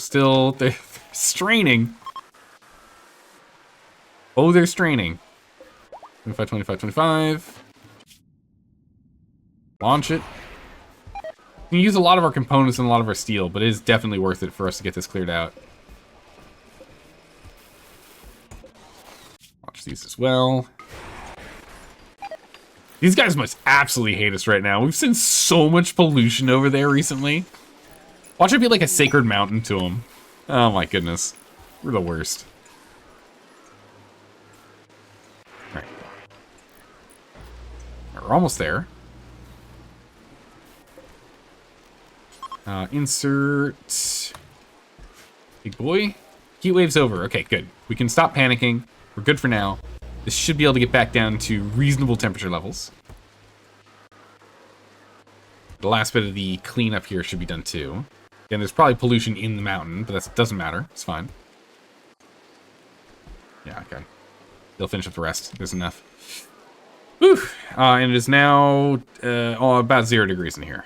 straining. Oh, they're straining. 25, 25, 25. Launch it. We can use a lot of our components and a lot of our steel, but it is definitely worth it for us to get this cleared out. Launch these as well. These guys must absolutely hate us right now. We've sent so much pollution over there recently. Watch it be like a sacred mountain to them. Oh my goodness. We're the worst. Alright. We're almost there. Insert. Big boy. Heat wave's over. Okay, good. We can stop panicking. We're good for now. This should be able to get back down to reasonable temperature levels. The last bit of the cleanup here should be done too. Again, there's probably pollution in the mountain, but that doesn't matter. It's fine. Yeah, okay. They'll finish up the rest. There's enough. Whew. And it is now about 0 degrees in here.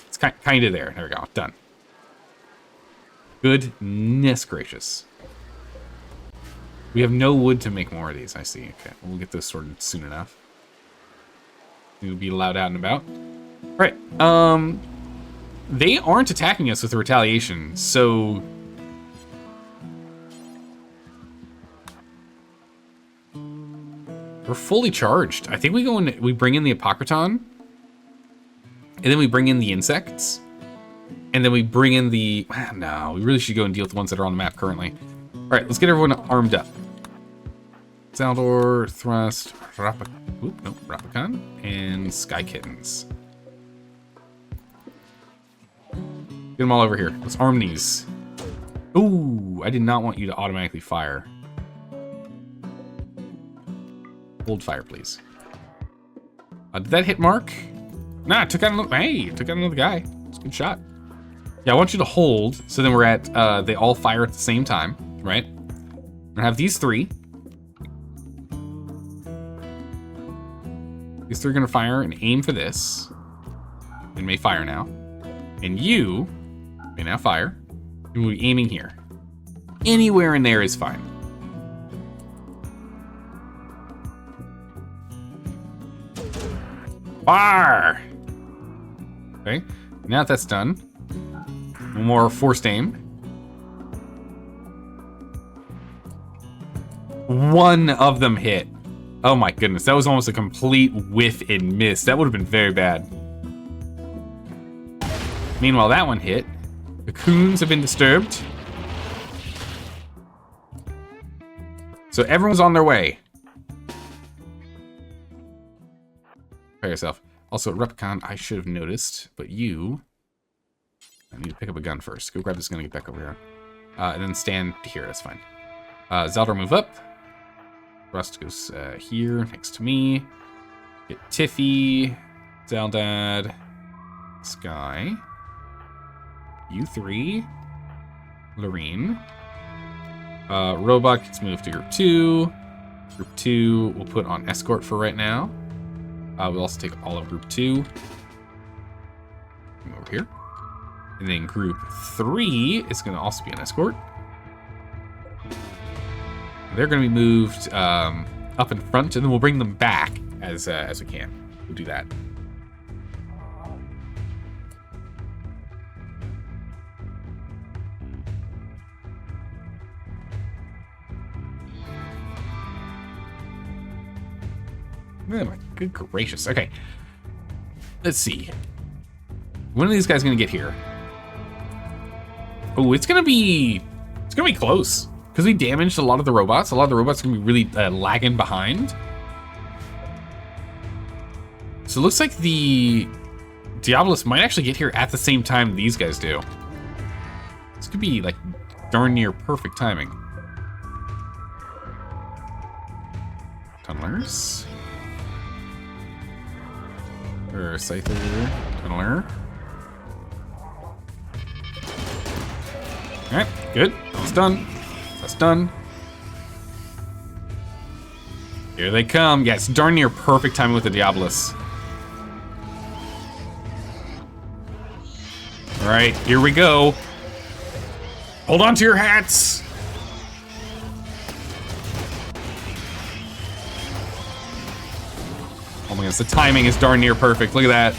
It's kind of there. There we go. Done. Goodness gracious. We have no wood to make more of these, I see. Okay, we'll get those sorted soon enough. We'll be allowed out and about. Right. They aren't attacking us with the retaliation, so... We're fully charged. I think we go in, we bring in the Apocryton, and then we bring in the insects, and then we bring in the... No, we really should go and deal with the ones that are on the map currently. All right, let's get everyone armed up. Zaldor, Thrust, Rapicon, and Sky Kittens. Get them all over here. Let's arm these. Ooh, I did not want you to automatically fire. Hold fire, please. Did that hit Mark? Nah, it took out another... Hey, it took out another guy. It's a good shot. Yeah, I want you to hold, so then we're at... they all fire at the same time, right? I have these three. These three are gonna fire and aim for this. And may fire now. And you may now fire. And we'll be aiming here. Anywhere in there is fine. Fire! Okay, now that that's done, one more forced aim. One of them hit. Oh my goodness, that was almost a complete whiff and miss. That would have been very bad. Meanwhile, that one hit. The cocoons have been disturbed. So everyone's on their way. Prepare yourself. Also, Replicon, I should have noticed, but you... I need to pick up a gun first. Go grab this gun and get back over here. And then stand here, that's fine. Zeldar, move up. Rust goes here, next to me. Get Tiffy, Zeldad, Sky. You three. Lorene. Robot gets moved to group 2. Group 2 we'll put on escort for right now. We'll also take all of group 2. Come over here. And then group 3 is going to also be an escort. They're going to be moved up in front, and then we'll bring them back as we can. We'll do that. Oh my good gracious. Okay. Let's see. When are these guys going to get here? Oh, it's going to be close. Because we damaged a lot of the robots. A lot of the robots are going to be really lagging behind. So it looks like the Diabolos might actually get here at the same time these guys do. This could be like darn near perfect timing. Tunnelers. Or Scyther. Tunneler. Alright, good. That's done. That's done. Here they come. Yeah, it's darn near perfect timing with the Diabolos. Alright, here we go. Hold on to your hats! Oh my goodness, the timing is darn near perfect. Look at that.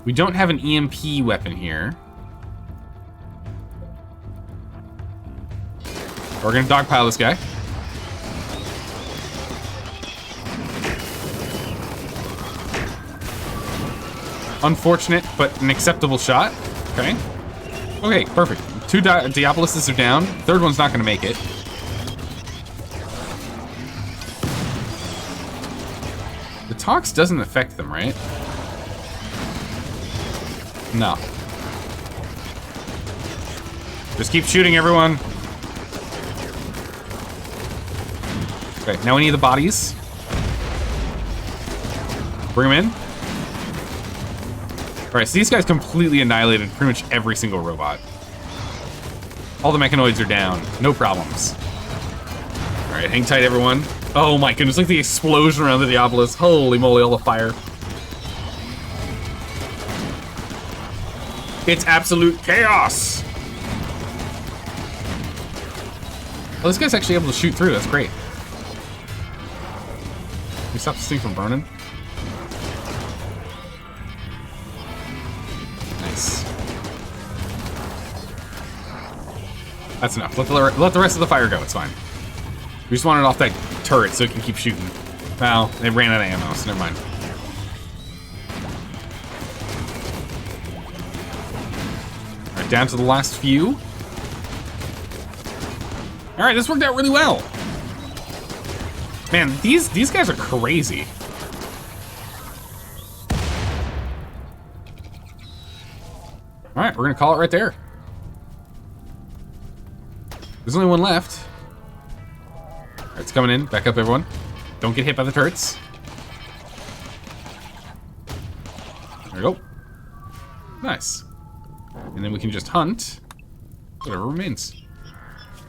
We don't have an EMP weapon here. We're gonna dogpile this guy. Unfortunate, but an acceptable shot. Okay. Okay, perfect. 2 Diaboloses are down. Third one's not gonna make it. The Tox doesn't affect them, right? No. Just keep shooting, everyone. Okay, now we need the bodies. Bring them in. Alright, so these guys completely annihilated pretty much every single robot. All the mechanoids are down. No problems. Alright, hang tight, everyone. Oh my goodness, look at the explosion around the Diabolos. Holy moly, all the fire. It's absolute chaos! Oh, this guy's actually able to shoot through. That's great. Can we stop this thing from burning? Nice. That's enough. Let the rest of the fire go. It's fine. We just want it off that turret so it can keep shooting. Well, it ran out of ammo, so never mind. Alright, down to the last few. Alright, this worked out really well. Man, these guys are crazy. Alright, we're gonna call it right there. There's only one left. Alright, it's coming in. Back up, everyone. Don't get hit by the turrets. There we go. Nice. And then we can just hunt whatever remains.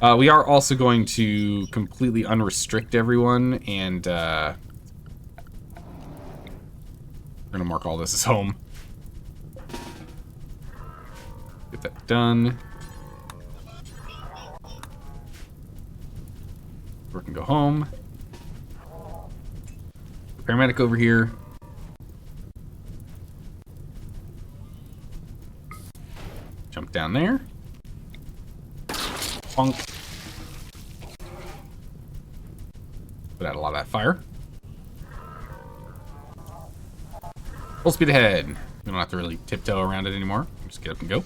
We are also going to completely unrestrict everyone, and we're gonna mark all this as home. Get that done. We can go home. Paramedic over here. Jump down there. Bonk. Put out a lot of that fire. Full speed ahead. We don't have to really tiptoe around it anymore. Just get up and go.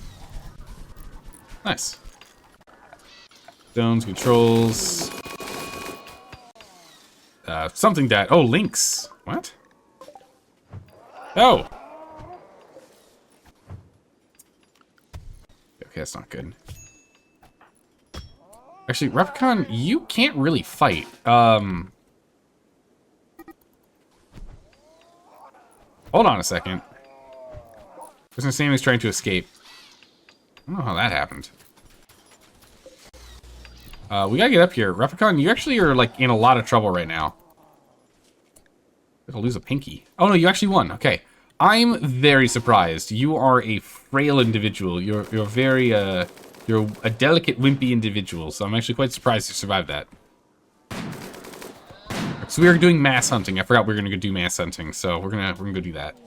Nice. Zones, controls. something that... Oh, links. What? Oh. Okay, that's not good. Actually, Replicon, you can't really fight. Hold on a second. There's an Sammy's trying to escape. I don't know how that happened. We gotta get up here. Replicon, you actually are, like, in a lot of trouble right now. I'm gonna lose a pinky. Oh, no, you actually won. Okay. I'm very surprised. You are a frail individual. You're very, you're a delicate, wimpy individual, so I'm actually quite surprised you survived that. So we are doing mass hunting. I forgot we were gonna go do mass hunting, so we're gonna go do that.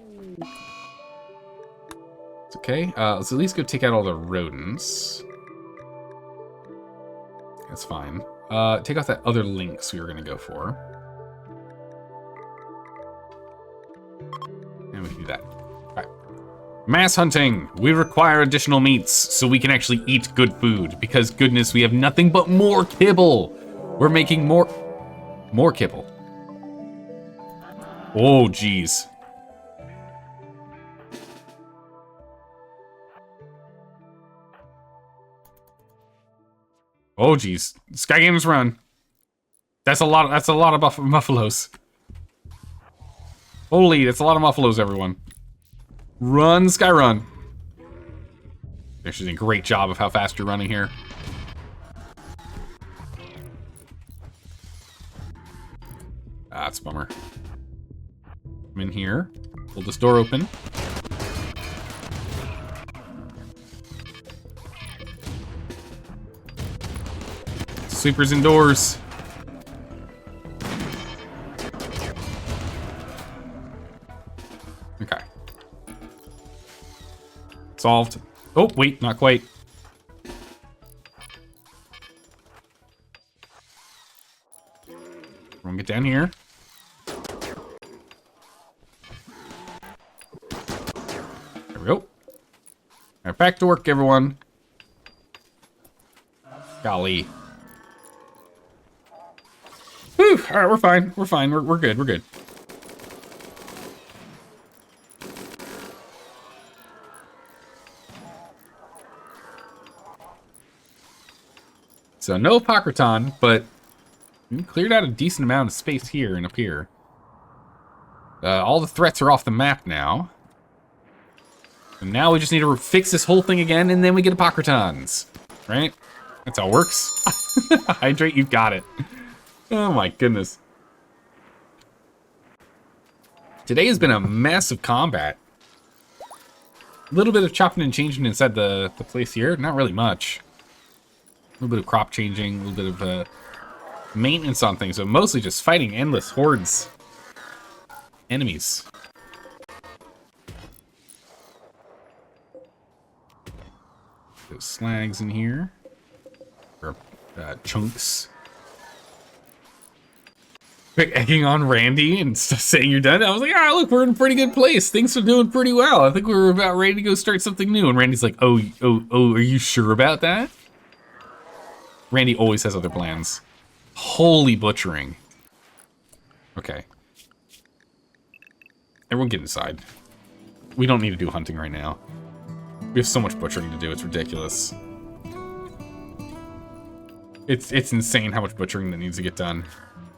It's okay. Let's at least go take out all the rodents. That's fine. Take out that other lynx we were gonna go for. And we can do that. Alright. Mass hunting! We require additional meats so we can actually eat good food. Because, goodness, we have nothing but more kibble! We're making more kibble. Oh, jeez. Oh, jeez. Sky Games run. That's a lot of buffaloes. Holy, that's a lot of buffaloes, everyone. Run, Sky, run. They're doing a great job of how fast you're running here. Ah, that's a bummer. Come in here. Hold this door open. Sleepers indoors. Okay. Solved. Oh, wait, not quite. Everyone get down here. There we go. All right, back to work, everyone. Golly. Whew, all right, we're fine. We're fine. We're good. We're good. So no Apocryton, but we cleared out a decent amount of space here and up here. All the threats are off the map now. And now we just need to fix this whole thing again, and then we get Apocrytons. Right? That's how it works. Hydrate, you got it. Oh my goodness. Today has been a massive combat. A little bit of chopping and changing inside the place here. Not really much. A little bit of crop changing, a little bit of maintenance on things, but mostly just fighting endless hordes. Enemies. Those slags in here. Or chunks. Quick egging on Randy and saying you're done. I was like, ah, look, we're in a pretty good place. Things are doing pretty well. I think we're about ready to go start something new. And Randy's like, oh, are you sure about that? Randy always has other plans. Holy butchering. Okay. Everyone get inside. We don't need to do hunting right now. We have so much butchering to do, it's ridiculous. It's insane how much butchering that needs to get done.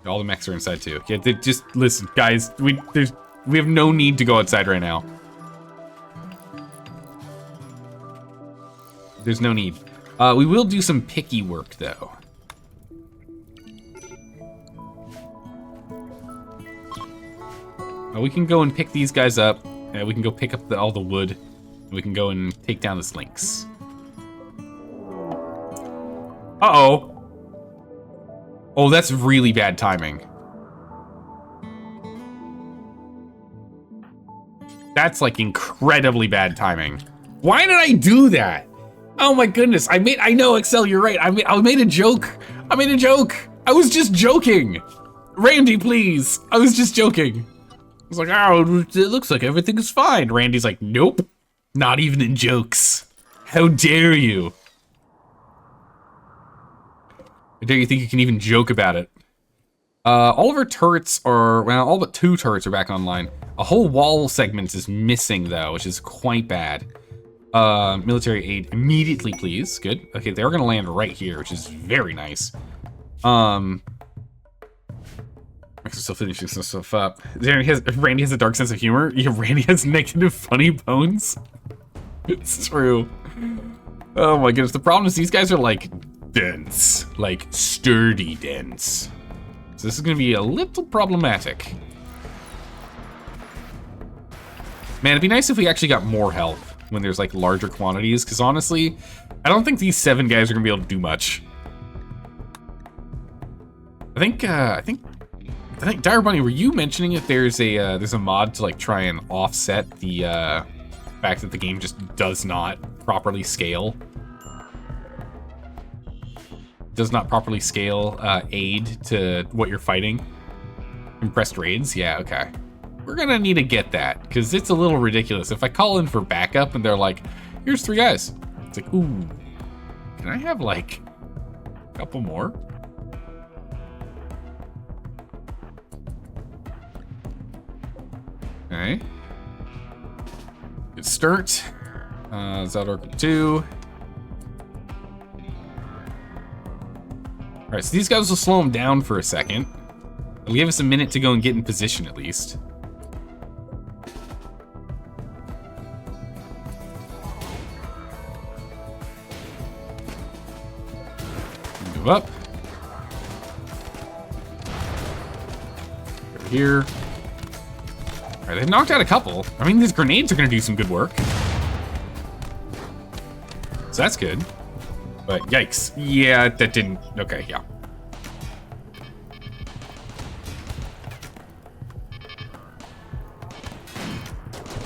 All the mechs are inside too. Yeah, just listen, guys. We have no need to go outside right now. There's no need. We will do some picky work though. We can go and pick these guys up. We can go pick up all the wood. We can go and take down this lynx. Uh-oh. Oh, that's really bad timing. That's like incredibly bad timing. Why did I do that? Oh my goodness. I know, Excel, you're right. I made a joke. I made a joke. I was just joking. Randy, please. I was just joking. I was like, oh, it looks like everything is fine. Randy's like, nope. Not even in jokes. How dare you? How dare you think you can even joke about it? All of our turrets are, well, all but 2 turrets are back online. A whole wall segment is missing, though, which is quite bad. Military aid immediately, please. Good. Okay, they're gonna land right here, which is very nice. I'm still finishing some stuff up. Randy has a dark sense of humor. Yeah, Randy has negative funny bones. It's true. Oh my goodness. The problem is these guys are like dense, like sturdy dense. So this is gonna be a little problematic. Man, it'd be nice if we actually got more help when there's like larger quantities, because honestly, I don't think these 7 guys are gonna be able to do much. I think Dire Bunny, were you mentioning if there's a mod to like try and offset the fact that the game just does not properly scale? Does not properly scale aid to what you're fighting? Compressed raids? Yeah, okay. We're gonna need to get that, because it's a little ridiculous. If I call in for backup and they're like, here's 3 guys. It's like, ooh, can I have like a couple more? Okay. Good start. Zeldork 2. Alright, so these guys will slow them down for a second. It'll give us a minute to go and get in position at least. Move up. Over here. Alright, they've knocked out a couple. I mean, these grenades are gonna do some good work. So that's good. But yikes. Yeah, that didn't... Okay, yeah.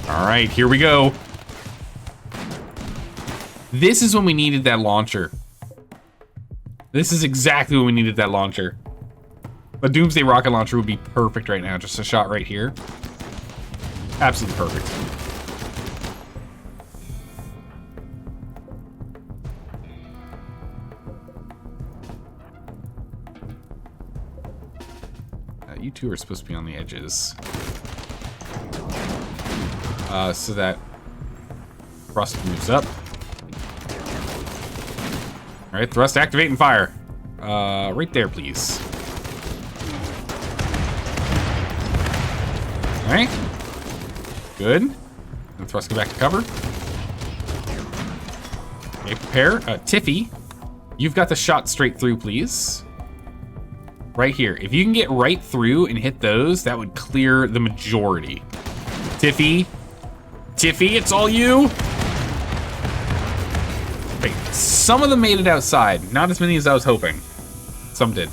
Alright, here we go. This is when we needed that launcher. This is exactly when we needed that launcher. A Doomsday rocket launcher would be perfect right now. Just a shot right here. Absolutely perfect. You two are supposed to be on the edges. So that thrust moves up. Alright, thrust activate and fire. Right there, please. Alright. Good. And thrust go back to cover. Okay, prepare. Tiffy, you've got the shot straight through, please. Right here. If you can get right through and hit those, that would clear the majority. Tiffy, it's all you. Okay, some of them made it outside. Not as many as I was hoping. Some did.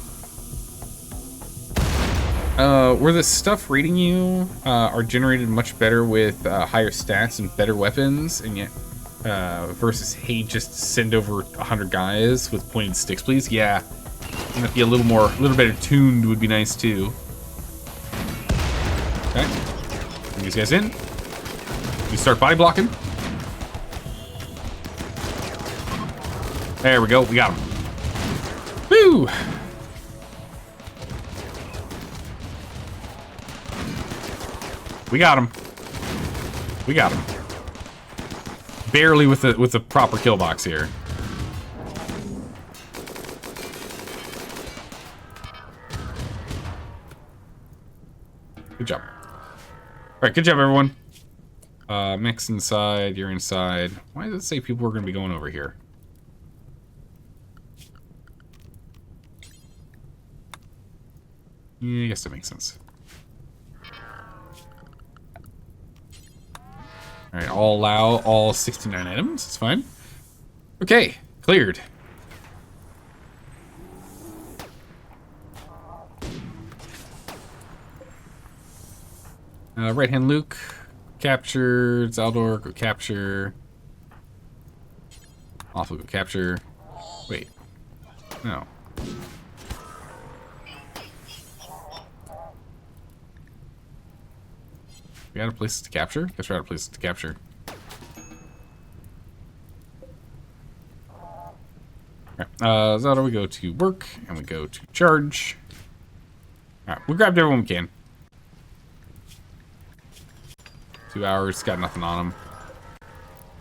Were the stuff raiding you are generated much better with higher stats and better weapons, and yet versus, hey, just send over 100 guys with pointed sticks, please? Yeah. Might be a little better tuned would be nice too. Okay. Bring these guys in. We start body blocking. There we go. We got him. Woo! We got him. We got him. Barely with the proper kill box here. Good job. All right, good job, everyone. Mix inside, you're inside. Why does it say people are going to be going over here? Yeah, I guess that makes sense. All right, I'll allow all 69 items. It's fine. Okay, cleared. Right hand Luke, capture. Zaldor, go capture. Also go capture. Wait, no. We out of places to capture? Guess we're out of places to capture. Alright, Zaldor, we go to work and we go to charge. Alright, we grabbed everyone we can. 2 hours, got nothing on him.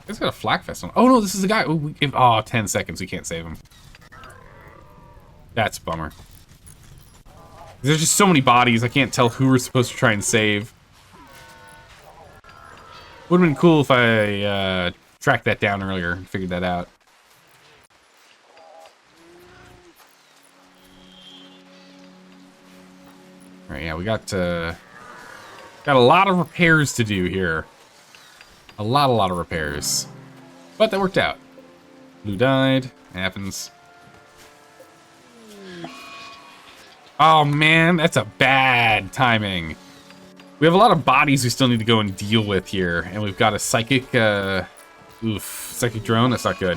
He's got a flak vest on. Oh no, this is the guy. Oh, 10 seconds, we can't save him. That's a bummer. There's just so many bodies, I can't tell who we're supposed to try and save. Would have been cool if I tracked that down earlier and figured that out. Alright, yeah, we got a lot of repairs to do here. A lot of repairs. But that worked out. Blue died. It happens. Oh man, that's a bad timing. We have a lot of bodies we still need to go and deal with here. And we've got a psychic, psychic drone. That's not good.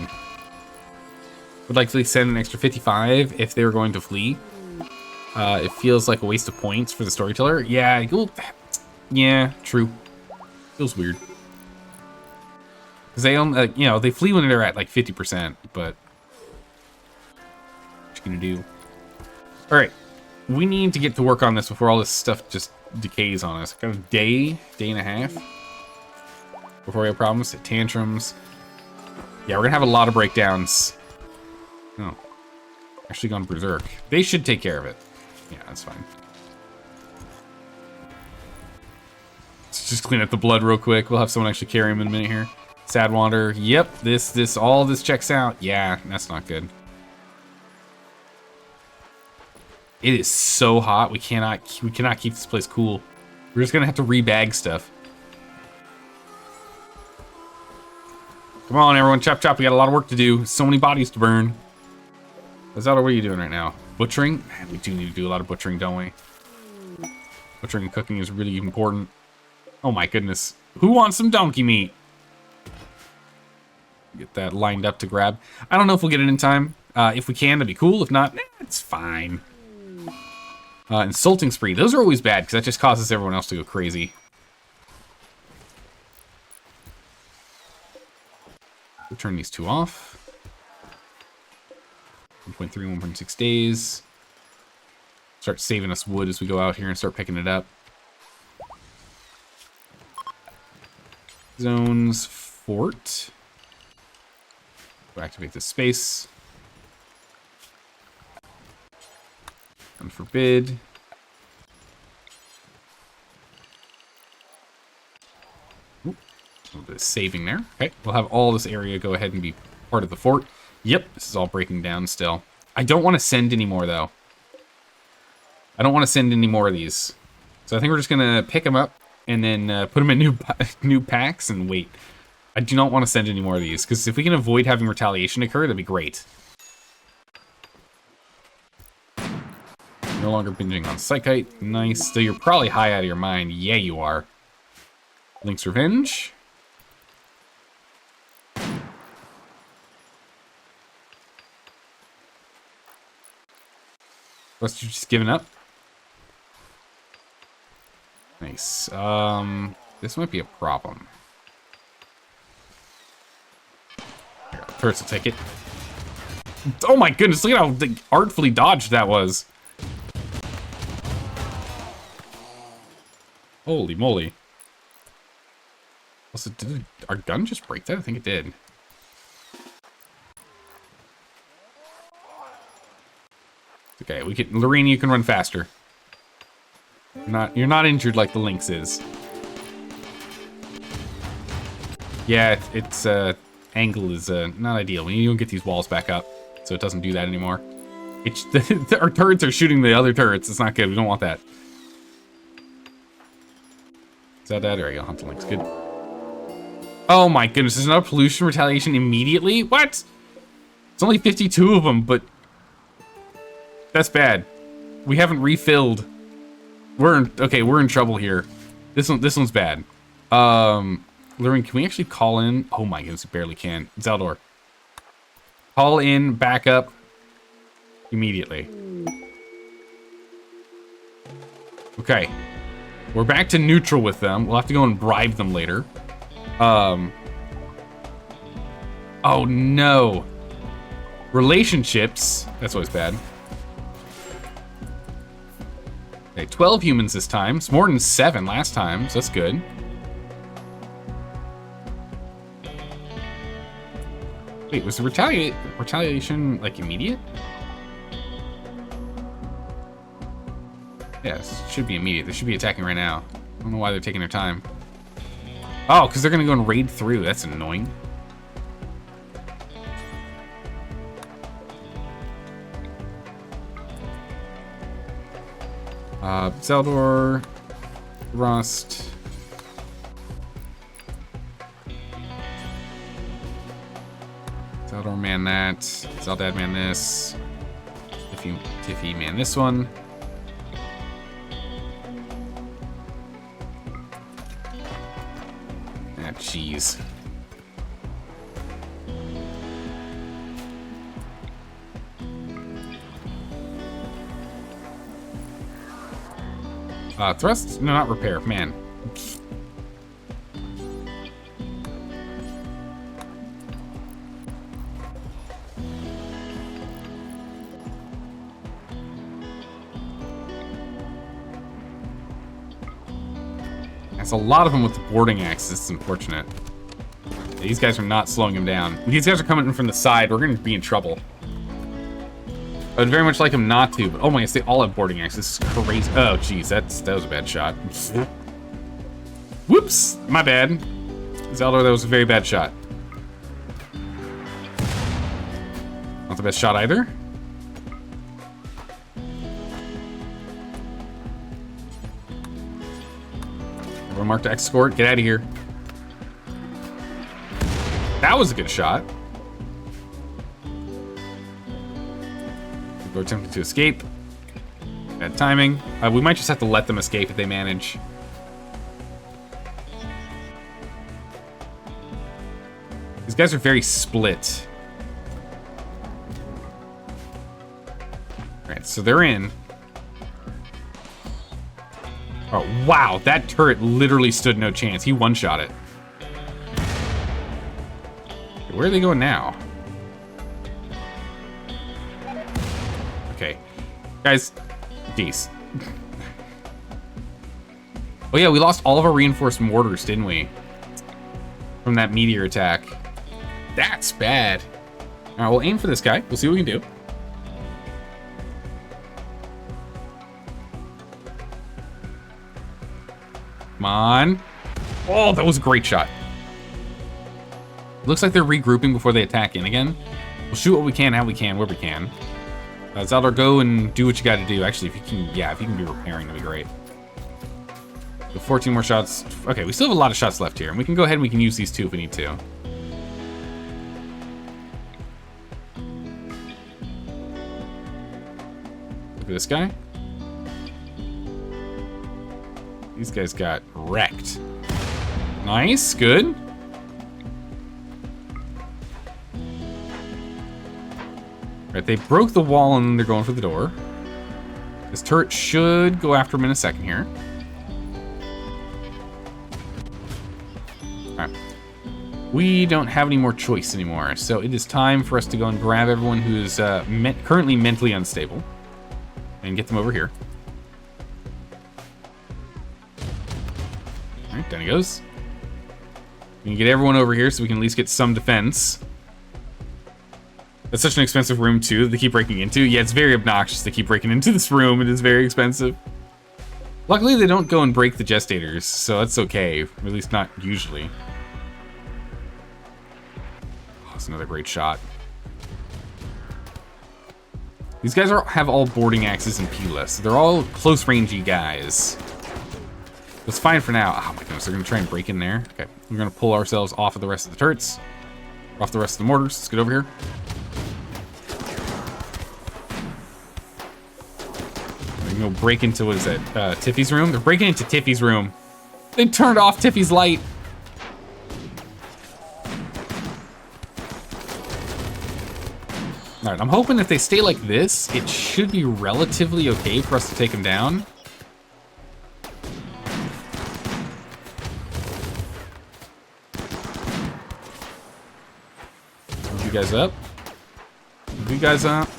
Would likely send an extra 55 if they were going to flee. It feels like a waste of points for the storyteller. Yeah, yeah, true. Feels weird. Because they only, you know, they flee when they're at like 50%, but what you gonna do? All right, we need to get to work on this before all this stuff just decays on us. Got a day and a half before we have problems. Tantrums. Yeah, we're gonna have a lot of breakdowns. Oh, actually gone berserk. They should take care of it. Yeah, that's fine. Let's just clean up the blood real quick. We'll have someone actually carry him in a minute here. Sad Wander. Yep, all this checks out. Yeah, that's not good. It is so hot. We cannot keep this place cool. We're just gonna have to rebag stuff. Come on, everyone, chop chop. We got a lot of work to do. So many bodies to burn. Zelda, what are you doing right now? Butchering? Man, we do need to do a lot of butchering, don't we? Butchering and cooking is really important. Oh my goodness. Who wants some donkey meat? Get that lined up to grab. I don't know if we'll get it in time. If we can, that'd be cool. If not, it's fine. Insulting spree. Those are always bad because that just causes everyone else to go crazy. We'll turn these two off. 1.3, 1.6 days. Start saving us wood as we go out here and start picking it up. Zones, fort. We'll activate this space. Unforbid. Ooh, a little bit of saving there. Okay, we'll have all this area go ahead and be part of the fort. Yep, this is all breaking down still. I don't want to send any more, though. I don't want to send any more of these. So I think we're just going to pick them up and then put them in new packs and wait. I do not want to send any more of these, because if we can avoid having retaliation occur, that'd be great. No longer binging on Psychite. Nice. So you're probably high out of your mind. Yeah, you are. Link's Revenge. Must you just given up? Nice. This might be a problem. Here, turrets will take it. Oh my goodness, look at how artfully dodged that was. Holy moly. Also, did our gun just break that? I think it did. Okay, we can. Lorene, you can run faster. You're not injured like the Lynx is. Yeah, its angle is not ideal. We need to get these walls back up so it doesn't do that anymore. Our turrets are shooting the other turrets. It's not good. We don't want that. Is that? There we go. Hunt the Lynx. Good. Oh my goodness! There's another pollution retaliation immediately. What? It's only 52 of them, but. That's bad. We haven't refilled. We're in trouble here. This one's bad. Lorene, can we actually call in? Oh my goodness, we barely can. Zeldor. Call in backup immediately. Okay. We're back to neutral with them. We'll have to go and bribe them later. Oh no. Relationships. That's always bad. Okay, 12 humans this time. It's more than 7 last time, so that's good. Wait, was the retaliation, like, immediate? Yes, it should be immediate. They should be attacking right now. I don't know why they're taking their time. Oh, because they're going to go and raid through. That's annoying. Zeldor, Rust. Zeldor man that. Zeldad man this. Tiffy man this one. Ah, jeez. Thrust? No, not repair. Man. That's a lot of them with the boarding axe. This is unfortunate. These guys are not slowing him down. If these guys are coming in from the side, we're going to be in trouble. I would very much like him not to, but oh my gosh, they all have boarding axes. This is crazy. Oh, jeez, that was a bad shot. Whoops, my bad. Zeldor, that was a very bad shot. Not the best shot either. Everyone marked to escort. Get out of here. That was a good shot. We're attempting to escape. Bad timing. We might just have to let them escape if they manage. These guys are very split. Alright, so they're in. Oh, wow. That turret literally stood no chance. He one-shot it. Where are they going now? Okay. Guys, geez. Oh yeah, we lost all of our reinforced mortars, didn't we? From that meteor attack. That's bad. Alright, we'll aim for this guy. We'll see what we can do. Come on. Oh, that was a great shot. Looks like they're regrouping before they attack in again. We'll shoot what we can, how we can, where we can. Zeldor, go and do what you gotta do. Actually, if you can, yeah, if you can be repairing, that'd be great. So 14 more shots. Okay, we still have a lot of shots left here, and we can go ahead and we can use these two if we need to. Look at this guy. These guys got wrecked. Nice, good. Right, they broke the wall and they're going for the door. This turret should go after him in a second here. Alright. We don't have any more choice anymore, so it is time for us to go and grab everyone who's currently mentally unstable and get them over here. Alright, down he goes. We can get everyone over here so we can at least get some defense. That's such an expensive room, too, that they keep breaking into. Yeah, it's very obnoxious they keep breaking into this room. It is very expensive. Luckily, they don't go and break the gestators, so that's okay. At least not usually. Oh, that's another great shot. These guys have all boarding axes and P-less. So they're all close-rangey guys. That's fine for now. Oh my goodness, they're going to try and break in there. Okay, we're going to pull ourselves off of the rest of the turrets. Off the rest of the mortars. Let's get over here. Go break into, what is it, Tiffy's room? They're breaking into Tiffy's room. They turned off Tiffy's light. All right, I'm hoping if they stay like this, it should be relatively okay for us to take them down. Move you guys up. Move you guys up.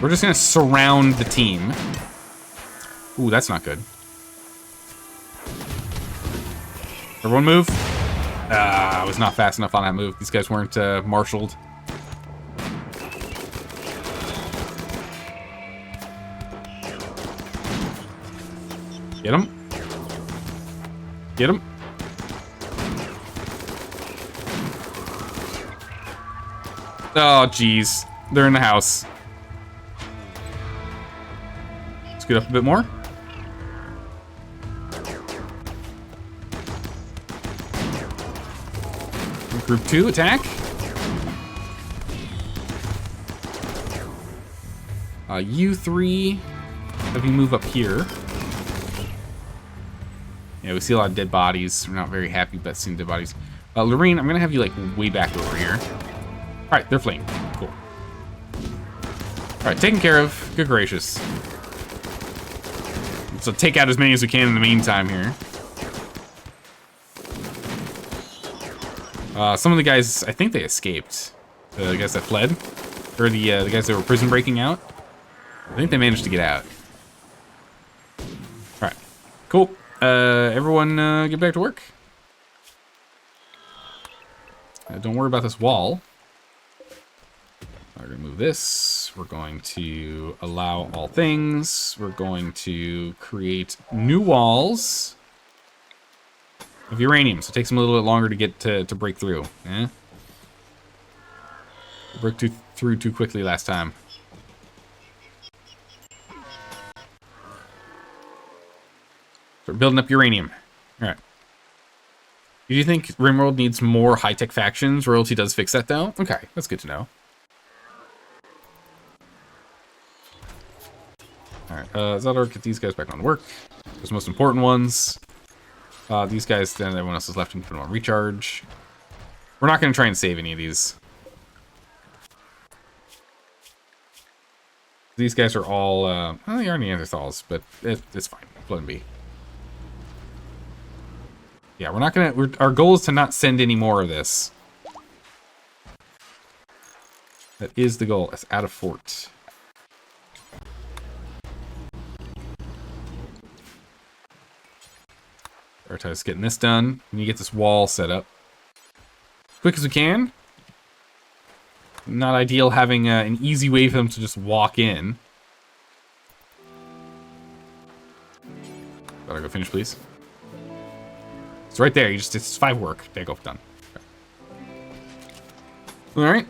We're just gonna surround the team. Ooh, that's not good. Everyone move. I was not fast enough on that move. These guys weren't marshaled. Get him. Get him. Oh, jeez. They're in the house. Let's get up a bit more. Group 2, attack. You 3, have you move up here. Yeah, we see a lot of dead bodies. We're not very happy about seeing dead bodies. Lorene, I'm gonna have you like way back over here. All right, they're fleeing. Cool. All right, taken care of. Good gracious. So take out as many as we can in the meantime here. Some of the guys, I think they escaped. The guys that fled, or the guys that were prison breaking out. I think they managed to get out. All right, cool. Everyone, get back to work. Don't worry about this wall. We're gonna move this. We're going to allow all things. We're going to create new walls of uranium, so it takes them a little bit longer to get to break through. Eh? Broke through too quickly last time. So we're building up uranium. All right. Do you think RimWorld needs more high-tech factions? Royalty does fix that, though. Okay, that's good to know. All right, Zeldor, get these guys back on work. Those most important ones. These guys, then everyone else is left and put them on recharge. We're not going to try and save any of these. These guys are all, well, they are Neanderthals, but it's fine. Let them be. Yeah, we're not going to, our goal is to not send any more of this. That is the goal. It's out of fort. Prioritize getting this done. We need to get this wall set up as quick as we can. Not ideal having an easy way for them to just walk in. Gotta go finish, please. It's right there. It's 5 work. There you go. Done. Okay. All right.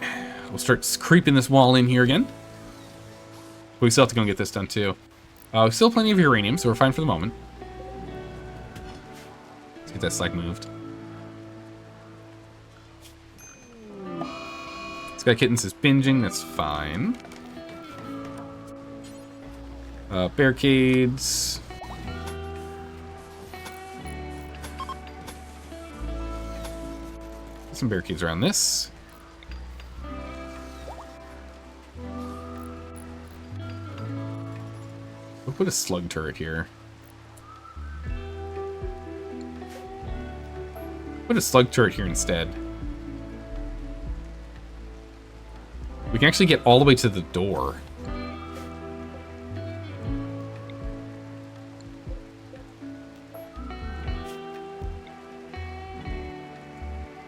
We'll start creeping this wall in here again. But we still have to go and get this done too. We still have plenty of uranium, so we're fine for the moment. Let's get that slag moved. Sky Kittens is binging. That's fine. Barricades. Some barricades around this. We'll put a slug turret here. Put a slug turret here instead. We can actually get all the way to the door.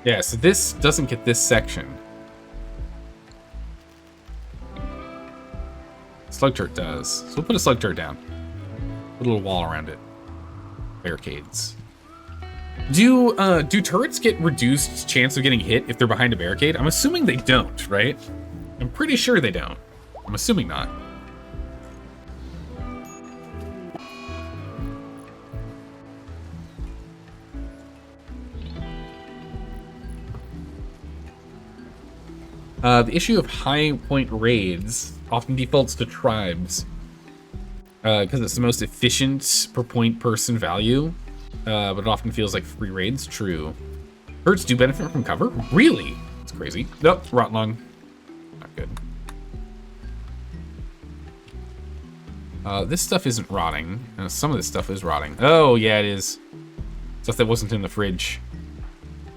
Yeah, so this doesn't get this section. Slug turret does. So we'll put a slug turret down. Put a little wall around it. Barricades. Do turrets get reduced chance of getting hit if they're behind a barricade? I'm assuming they don't, right? I'm pretty sure they don't. I'm assuming not. The issue of high point raids often defaults to tribes because it's the most efficient per point person value, but it often feels like free raids. True. Herds do benefit from cover? Really? That's crazy. Nope, rot lung. Not good. This stuff isn't rotting. Some of this stuff is rotting. Oh, yeah, it is. Stuff that wasn't in the fridge.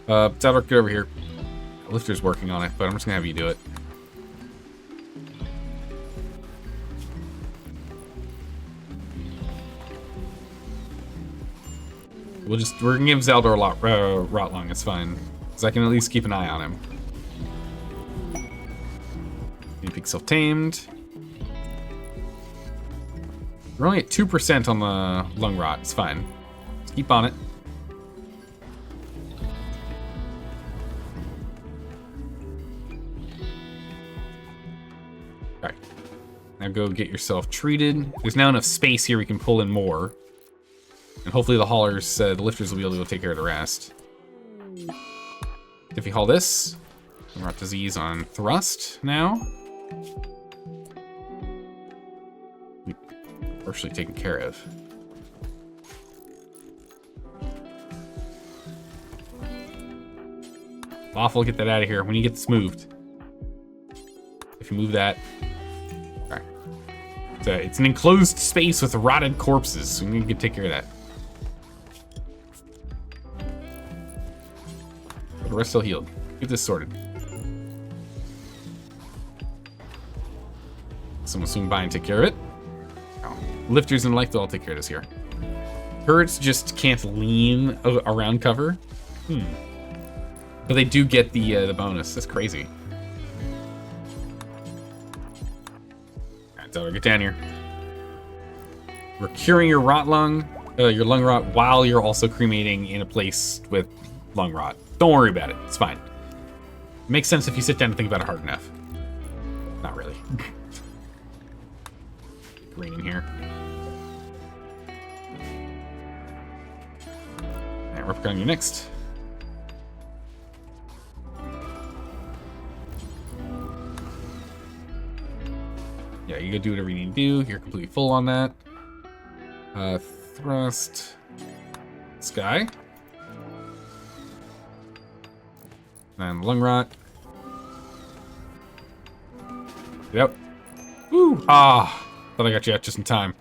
Zadok, get over here. Lifter's working on it, but I'm just gonna have you do it. We're gonna give Zelda a lot, Rotlong, it's fine. Because I can at least keep an eye on him. Guinea self-tamed. We're only at 2% on the lung rot, it's fine. Let's keep on it. Alright. Now go get yourself treated. There's now enough space here we can pull in more. And hopefully the haulers, the lifters will be able to take care of the rest. If we haul this, we're at disease on thrust now. Partially taken care of. Awful, get that out of here when you get this moved. If you move that. Alright. It's an enclosed space with rotted corpses, so we need to take care of that. The rest still healed. Get this sorted. Someone swing by and take care of it. Oh. Lifters and light, they'll all take care of this here. Turrets just can't lean around cover. But they do get the bonus. That's crazy. Alright, Zelda, get down here. We're curing your lung rot, while you're also cremating in a place with lung rot. Don't worry about it. It's fine. It makes sense if you sit down and think about it hard enough. Not really. Green in here. Alright, we're on you next. Yeah, you gotta do whatever you need to do. You're completely full on that. Thrust. Sky. And lung rot. Yep. Woo! Ah! Thought I got you out just in time.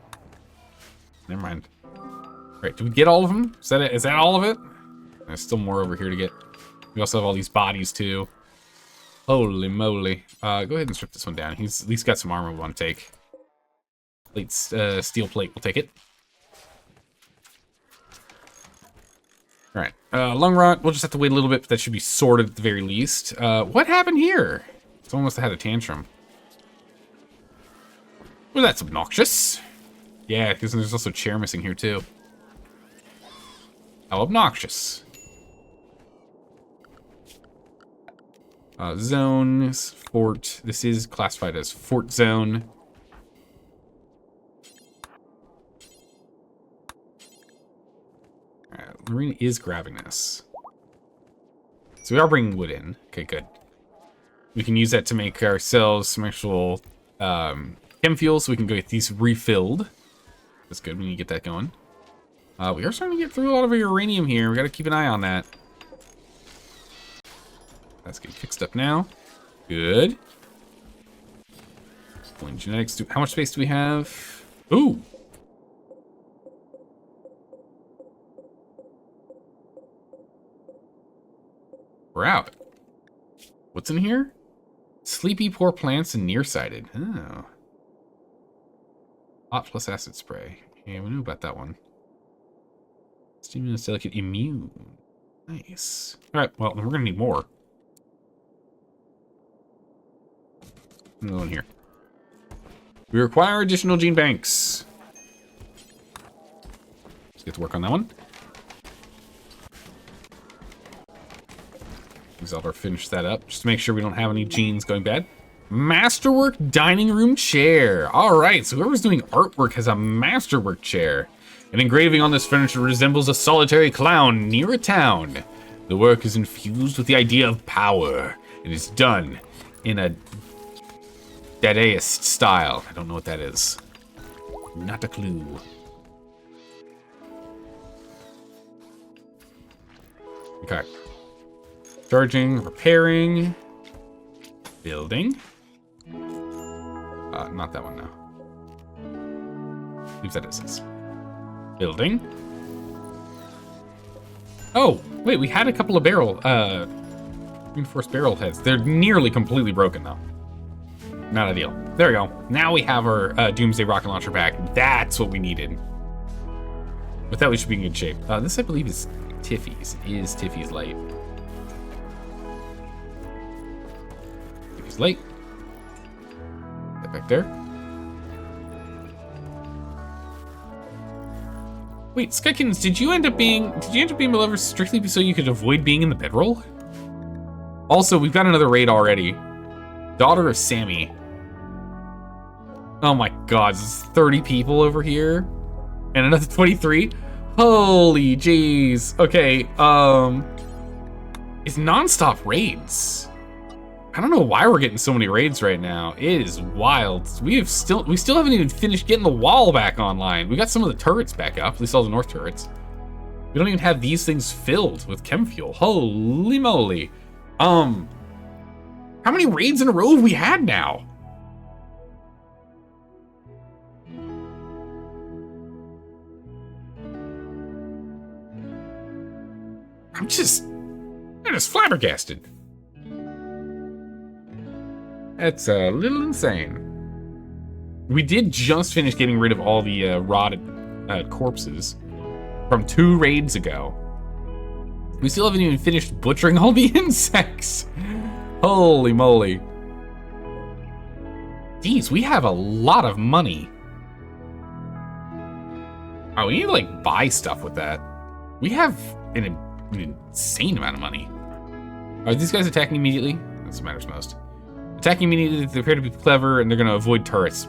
Never mind. Alright, did we get all of them? Is that it? Is that all of it? There's still more over here to get. We also have all these bodies too. Holy moly. Go ahead and strip this one down. He's at least got some armor we want to take. Plate, steel plate, we'll take it. Alright, lung rot, we'll just have to wait a little bit, but that should be sorted at the very least. What happened here? Someone must have had a tantrum. Well, that's obnoxious. Yeah, because there's also a chair missing here, too. How obnoxious. Zones, fort. This is classified as fort zone. Marina is grabbing this. So we are bringing wood in. Okay, good. We can use that to make ourselves some actual chem fuel, so we can go get these refilled. That's good, we need to get that going. We are starting to get through a lot of our uranium here. We gotta keep an eye on that. That's getting fixed up now. Good. Pulling genetics. How much space do we have? Ooh! We're out. What's in here? Sleepy, poor plants, and nearsighted. Oh. Hot plus acid spray. Yeah, we knew about that one. Stimulus delicate immune. Nice. Alright, well, we're gonna need more. Another one here. We require additional gene banks. Let's get to work on that one. Zelda finish that up, just to make sure we don't have any genes going bad. Masterwork dining room chair. All right, so whoever's doing artwork has a masterwork chair. An engraving on this furniture resembles a solitary clown near a town. The work is infused with the idea of power. It is done in a Dadaist style. I don't know what that is. Not a clue. Okay. Charging, repairing, building. Not that one now. Leave that as is. Building. Oh, wait, we had a couple of reinforced barrel heads. They're nearly completely broken though. Not ideal. There we go. Now we have our Doomsday rocket launcher back. That's what we needed. With that, we should be in good shape. This, I believe, is Tiffy's. It is Tiffy's light. Tiffy's light. That back there. Wait, Skykins, did you end up being Malevolous strictly so you could avoid being in the bedroll? Also, we've got another raid already. Daughter of Sammy. Oh my god, there's 30 people over here. And another 23? Holy jeez. Okay, it's non-stop raids. I don't know why we're getting so many raids right now. It is wild. We still haven't even finished getting the wall back online. We got some of the turrets back up, at least all the north turrets. We don't even have these things filled with chem fuel. Holy moly. How many raids in a row have we had now? I'm just flabbergasted. That's a little insane. We did just finish getting rid of all the rotted corpses from 2 raids ago. We still haven't even finished butchering all the insects. Holy moly. Geez, we have a lot of money. Oh, we need to like buy stuff with that. We have an insane amount of money. Are these guys attacking immediately? That's what matters most. Attacking immediately, they appear to be clever, and they're gonna avoid turrets.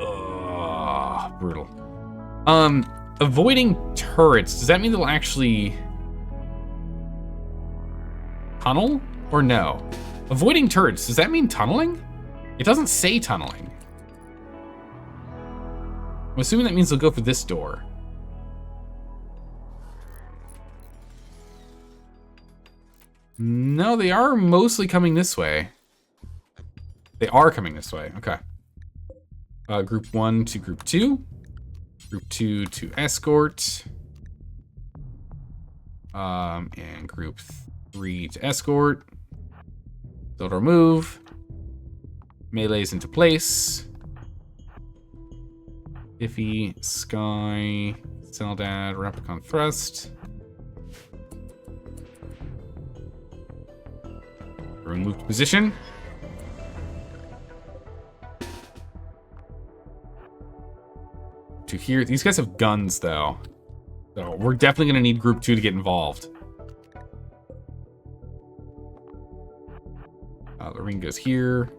Ugh, brutal. Avoiding turrets, does that mean they'll actually tunnel or no? Avoiding turrets, does that mean tunneling? It doesn't say tunneling. I'm assuming that means they'll go for this door. No, they are mostly coming this way. They are coming this way, okay. Group 1 to Group 2. Group 2 to escort. And Group 3 to escort. Build our move. Melees into place. Iffy, Sky, Seldad, Replicon Thrust. Everyone move to position. To here, these guys have guns though. So we're definitely gonna need Group 2 to get involved. The ring goes here.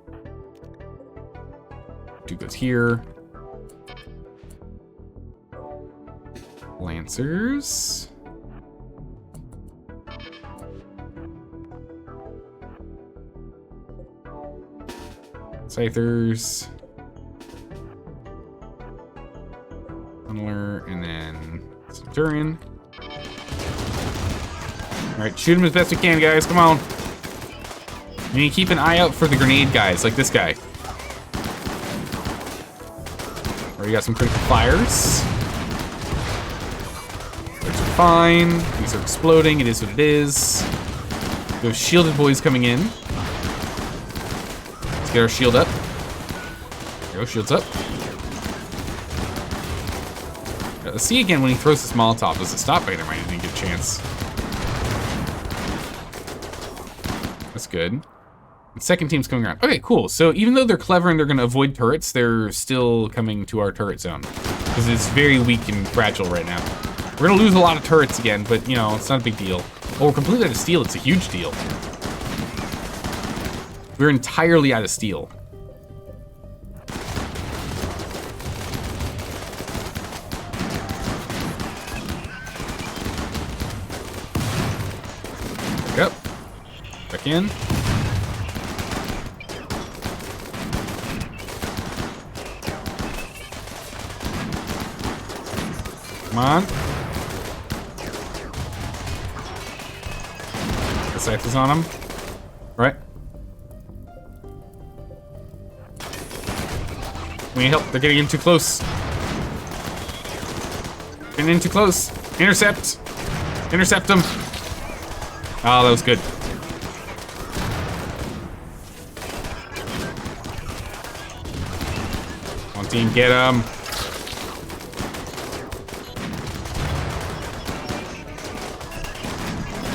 2 goes here. Lancers. Scythers. Tunneler, and then Centurion. Alright, shoot him as best we can, guys. Come on. You need to keep an eye out for the grenade guys, like this guy. Already got some critical fires. Those are fine. These are exploding. It is what it is. Those shielded boys coming in. Let's get our shield up. There we go, shield's up. Let's see again when he throws this Molotov. Does it stop? Wait, I might even get a chance. That's good. The second team's coming around. Okay, cool. So even though they're clever and they're going to avoid turrets, they're still coming to our turret zone. Because it's very weak and fragile right now. We're going to lose a lot of turrets again, but, you know, it's not a big deal. Oh, we're completely out of steel. It's a huge deal. We're entirely out of steel. Yep. Back in. Come on. The scythe is on him. Right. We need help. They're getting in too close. Getting in too close. Intercept. Intercept them. Oh, that was good. Come on, team, get him.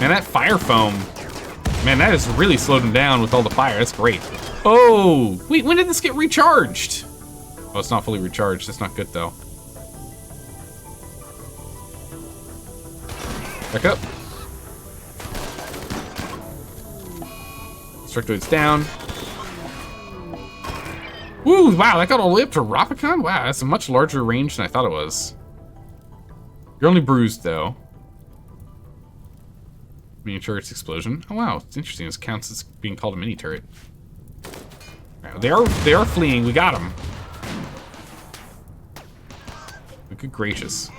Man, that fire foam. Man, that has really slowed him down with all the fire. That's great. Oh, wait, when did this get recharged? Oh, it's not fully recharged. That's not good, though. Back up. Destructoid's down. Woo, wow, that got all the way up to Ropicon? Wow, that's a much larger range than I thought it was. You're only bruised, though. Mini turret's explosion. Oh, wow, it's interesting. This counts as being called a mini turret. Right, they are fleeing. We got them. Good gracious.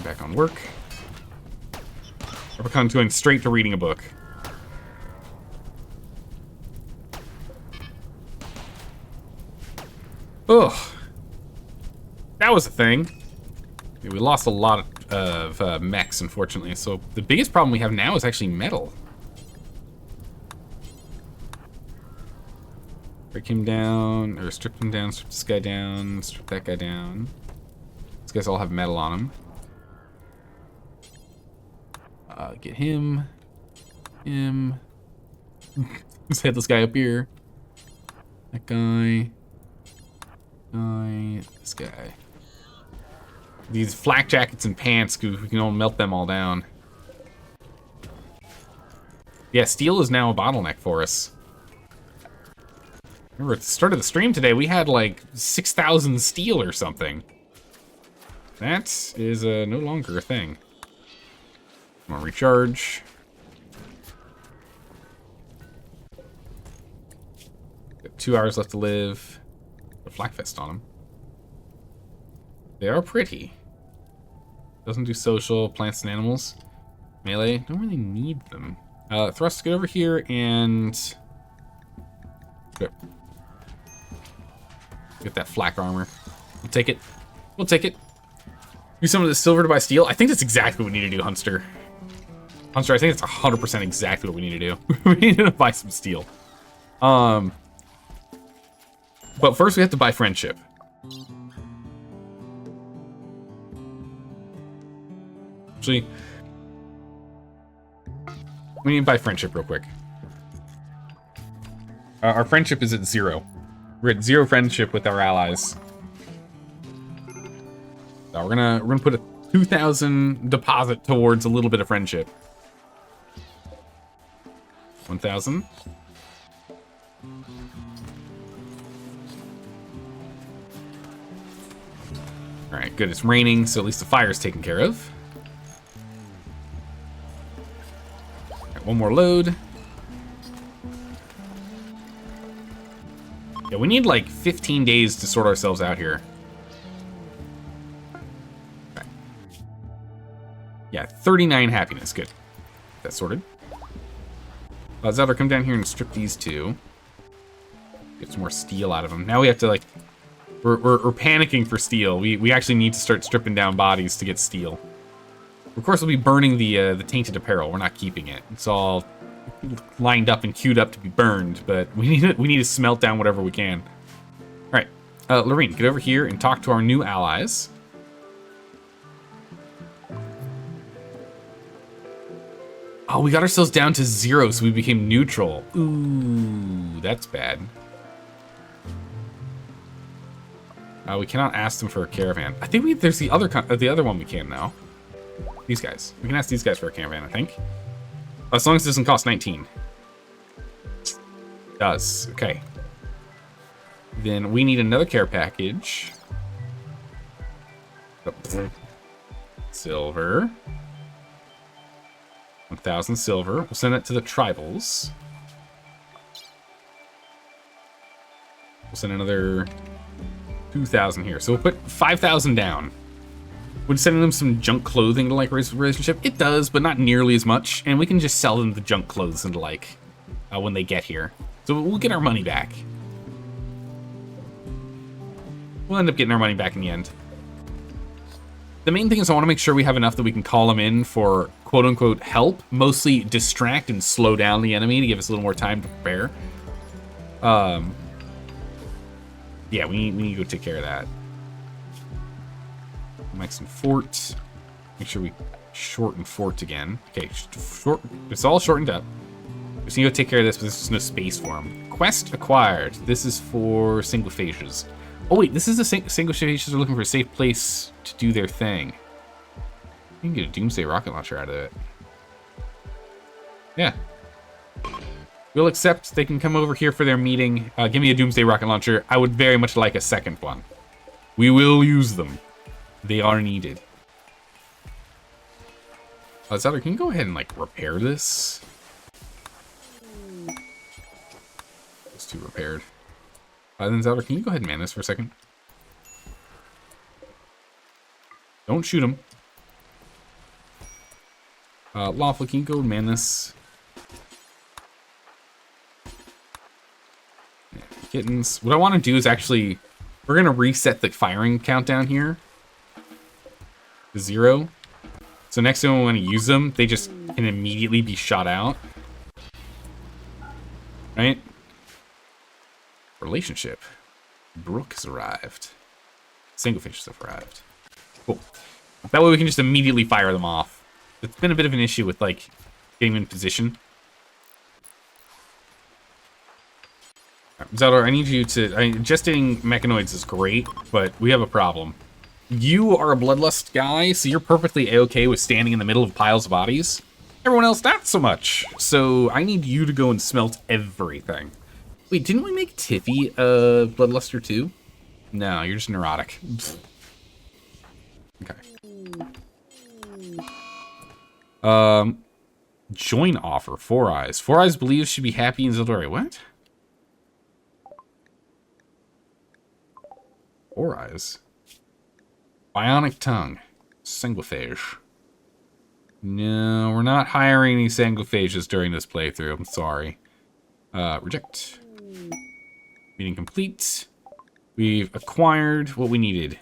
Back on work. Ropicon going straight to reading a book. Ugh. That was a thing. Yeah, we lost a lot of mechs, unfortunately. So the biggest problem we have now is actually metal. Break him down, or strip him down, strip this guy down, strip that guy down. These guys all have metal on them. Get him. Let's hit this guy up here. That guy. This guy. These flak jackets and pants, we can all melt them all down. Yeah, steel is now a bottleneck for us. Remember, at the start of the stream today, we had like 6,000 steel or something. That is no longer a thing. I'm gonna recharge. Got 2 hours left to live. A flak vest on them. They are pretty. Doesn't do social, plants and animals. Melee, don't really need them. Thrust, get over here and... Good. Get that flak armor. We'll take it. We'll take it. Use some of the silver to buy steel. I think that's exactly what we need to do, Hunster. Hunster, I think it's 100% exactly what we need to do. We need to buy some steel. But first we have to buy friendship. Actually, we need to buy friendship real quick. Our friendship is at 0. We're at 0 friendship with our allies. So we're gonna put a 2,000 deposit towards a little bit of friendship. 1,000. All right, good. It's raining, so at least the fire's taken care of. All right, one more load. Yeah, we need like 15 days to sort ourselves out here. Okay. Yeah, 39 happiness. Good. That's sorted. Zelda, come down here and strip these two. Get some more steel out of them. Now we have to like... We're panicking for steel. We actually need to start stripping down bodies to get steel. Of course, we'll be burning the tainted apparel. We're not keeping it. It's all lined up and queued up to be burned, but we need to smelt down whatever we can. All right, Lorene, get over here and talk to our new allies. Oh, we got ourselves down to 0, so we became neutral. Ooh, that's bad. We cannot ask them for a caravan. I think there's the other one we can now. These guys. We can ask these guys for a caravan, I think. As long as it doesn't cost 19. It does. Okay. Then we need another care package. Silver. 1,000 silver. We'll send it to the tribals. We'll send another 2,000 here. So we'll put 5,000 down. Would sending them some junk clothing to like raise relationship? It does, but not nearly as much. And we can just sell them the junk clothes into like when they get here. So we'll get our money back. We'll end up getting our money back in the end. The main thing is I want to make sure we have enough that we can call them in for quote-unquote help. Mostly distract and slow down the enemy to give us a little more time to prepare. Yeah, we need to go take care of that. Mike's and Fort. Make sure we Shorten fort again. Okay, short. It's all shortened up. Just need to go take care of this, but there's just no space for them. Quest acquired. This is for singlophages. Oh wait, this is the singlophages are looking for a safe place to do their thing. You can get a Doomsday rocket launcher out of it. Yeah. We'll accept they can come over here for their meeting. Give me a Doomsday rocket launcher. I would very much like a second one. We will use them. They are needed. Zelda, can you go ahead and, like, repair this? It's too repaired. Then Zelda, can you go ahead and man this for a second? Don't shoot him. Lawful, can you go man this? Yeah, kittens. What I want to do is actually... We're going to reset the firing countdown here. To 0. So next time we want to use them, they just can immediately be shot out. Right? Relationship. Brooke has arrived. Singlophages have arrived. Cool. That way we can just immediately fire them off. It's been a bit of an issue with, like, getting them in position. Zeldar, I need you to... gestating mechanoids is great, but we have a problem. You are a bloodlust guy, so you're perfectly a-okay with standing in the middle of piles of bodies. Everyone else, not so much. So I need you to go and smelt everything. Wait, didn't we make Tiffy a bloodluster too? No, you're just neurotic. Okay. Join offer. Four Eyes. Four Eyes believes she'd be happy in Zeldari. What? Four Eyes. Bionic tongue. Singlophage. No, we're not hiring any Sanglophages during this playthrough. I'm sorry. Reject. Meeting complete. We've acquired what we needed.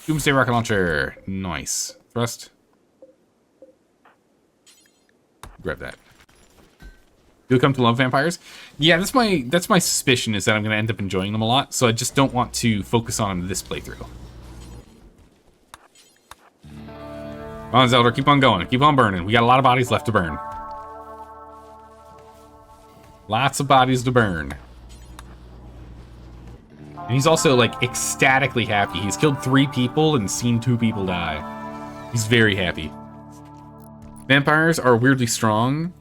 Doomsday rocket launcher. Nice. Thrust. Grab that. You'll come to love vampires? Yeah, that's my suspicion, is that I'm going to end up enjoying them a lot, so I just don't want to focus on them this playthrough. Come on, Zelda, keep on going. Keep on burning. We got a lot of bodies left to burn. Lots of bodies to burn. And he's also, like, ecstatically happy. He's killed 3 people and seen 2 people die. He's very happy. Vampires are weirdly strong.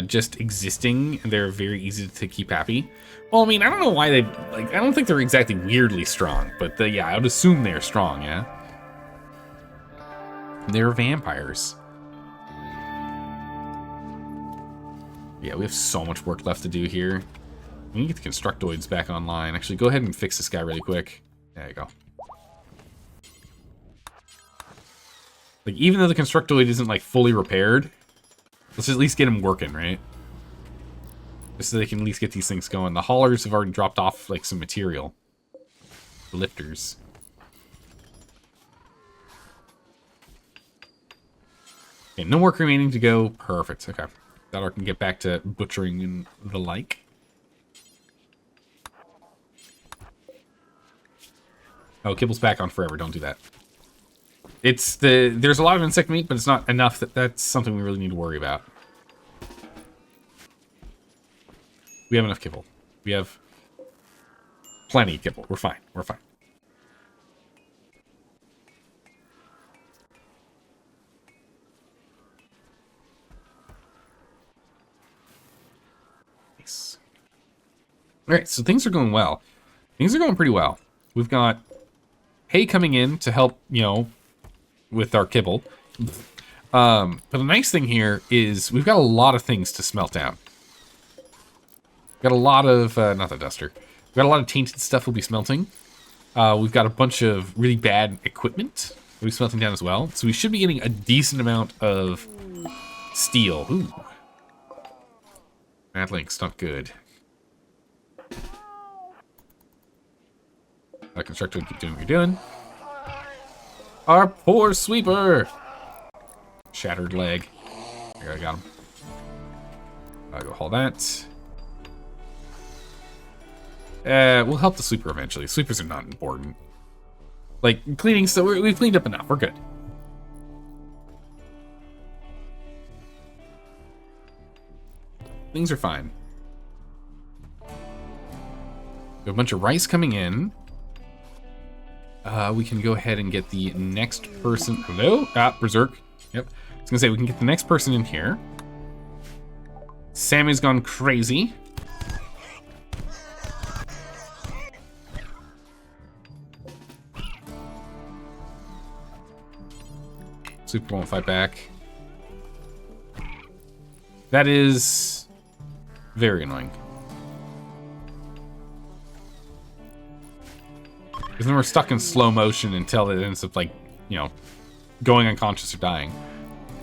Just existing, and they're very easy to keep happy. Well, I mean, I don't know why they... Like, I don't think they're exactly weirdly strong, but, yeah, I would assume they're strong, yeah? They're vampires. Yeah, we have so much work left to do here. We need to get the constructoids back online. Actually, go ahead and fix this guy really quick. There you go. Like, even though the constructoid isn't, like, fully repaired, let's at least get him working, right? Just so they can at least get these things going. The haulers have already dropped off, like, some material. The lifters. Okay, no work remaining to go. Perfect. Okay. That I can get back to butchering and the like. Oh, Kibble's back on forever. Don't do that. There's a lot of insect meat, but it's not enough that's something we really need to worry about. We have enough kibble. We have plenty of kibble. We're fine. We're fine. Nice. Alright, so things are going well. Things are going pretty well. We've got hay coming in to help, you know, with our kibble. But the nice thing here is we've got a lot of things to smelt down. We've got a lot of, not the duster. We've got a lot of tainted stuff we'll be smelting. We've got a bunch of really bad equipment we'll be smelting down as well. So we should be getting a decent amount of steel. Ooh. Mad Link's not good. Constructor, keep doing what you're doing. Our poor sweeper! Shattered leg. Here, I got him. I'll go haul that. We'll help the sweeper eventually. Sweepers are not important. Like, cleaning, so we've cleaned up enough. We're good. Things are fine. We have a bunch of rice coming in. We can go ahead and get the next person. Hello? Ah, Berserk. Yep. I was gonna say, we can get the next person in here. Sammy's gone crazy. Super won't fight back. That is very annoying. Because then we're stuck in slow motion until it ends up, like, you know, going unconscious or dying.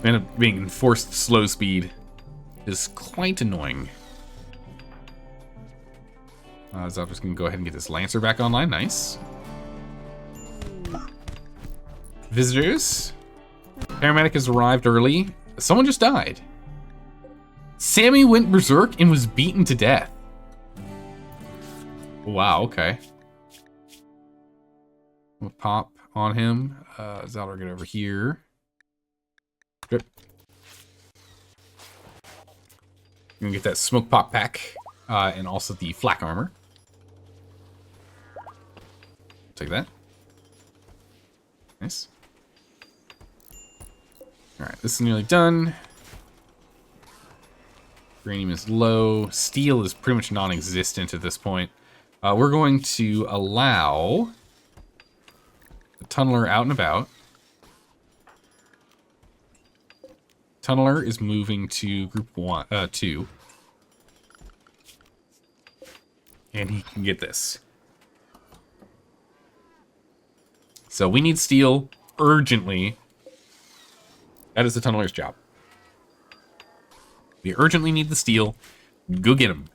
We end up being forced slow speed is quite annoying. So I'm just going to go ahead and get this Lancer back online. Nice. Visitors. Paramedic has arrived early. Someone just died. Sammy went berserk and was beaten to death. Wow, okay. We'll pop on him. Zealot, get over here. Good. We're gonna get that smoke pop pack, and also the flak armor. Take that. Nice. Alright, this is nearly done. Uranium is low. Steel is pretty much non-existent at this point. We're going to allow the tunneler out and about. Tunneler is moving to group 2. And he can get this. So we need steel urgently. That is the tunneler's job. We urgently need the steel. Go get him.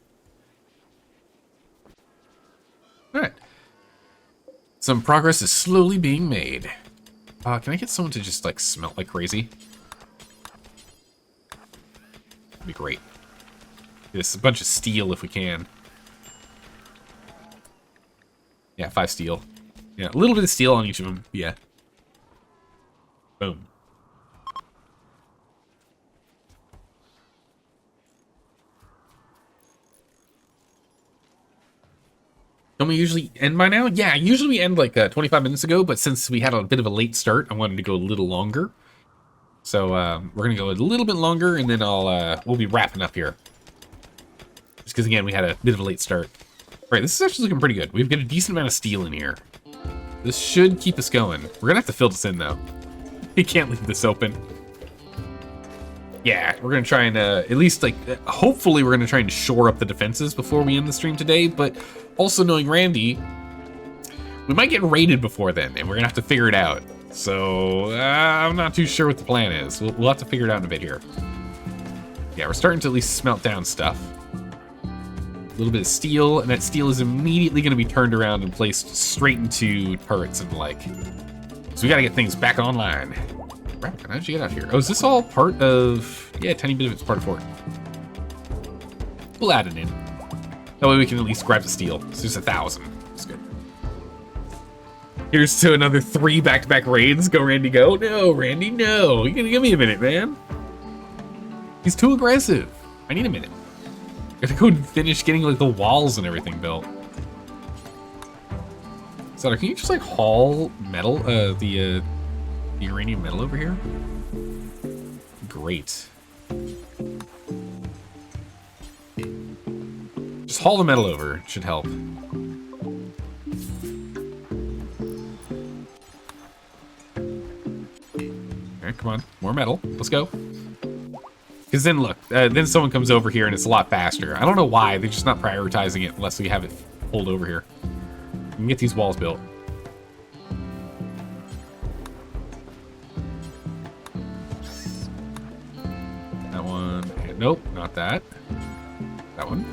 Alright. Some progress is slowly being made. Can I get someone to just, like, smelt like crazy? That'd be great. Get a bunch of steel if we can. Yeah, 5 steel. Yeah, a little bit of steel on each of them. Yeah. Boom. Don't we usually end by now? Yeah, usually we end like 25 minutes ago, but since we had a bit of a late start, I wanted to go a little longer. So we're gonna go a little bit longer, and then we'll be wrapping up here. Just because again we had a bit of a late start. All right, this is actually looking pretty good. We've got a decent amount of steel in here. This should keep us going. We're gonna have to fill this in though. We can't leave this open. Yeah, we're gonna try and at least like hopefully we're gonna try and shore up the defenses before we end the stream today. But also knowing Randy, we might get raided before then, and we're gonna have to figure it out. So I'm not too sure what the plan is. We'll have to figure it out in a bit here. Yeah, we're starting to at least smelt down stuff. A little bit of steel, and that steel is immediately going to be turned around and placed straight into turrets and the like. So we got to get things back online. Crap, how did you get out here? Oh, is this all part of... Yeah, a tiny bit of it's part of Fort. We'll add it in. That way we can at least grab the steel. So there's 1,000. That's good. Here's to another 3 back-to-back raids. Go, Randy, go. No, Randy, no. You're going to give me a minute, man. He's too aggressive. I need a minute. Gotta go and finish getting like the walls and everything built. So can you just like haul metal, the uranium metal over here? Great. Just haul the metal over. It should help. Alright, come on. More metal. Let's go. Because then look, then someone comes over here and it's a lot faster. I don't know why, they're just not prioritizing it unless we have it pulled over here. We can get these walls built. That one, nope, not that. That one.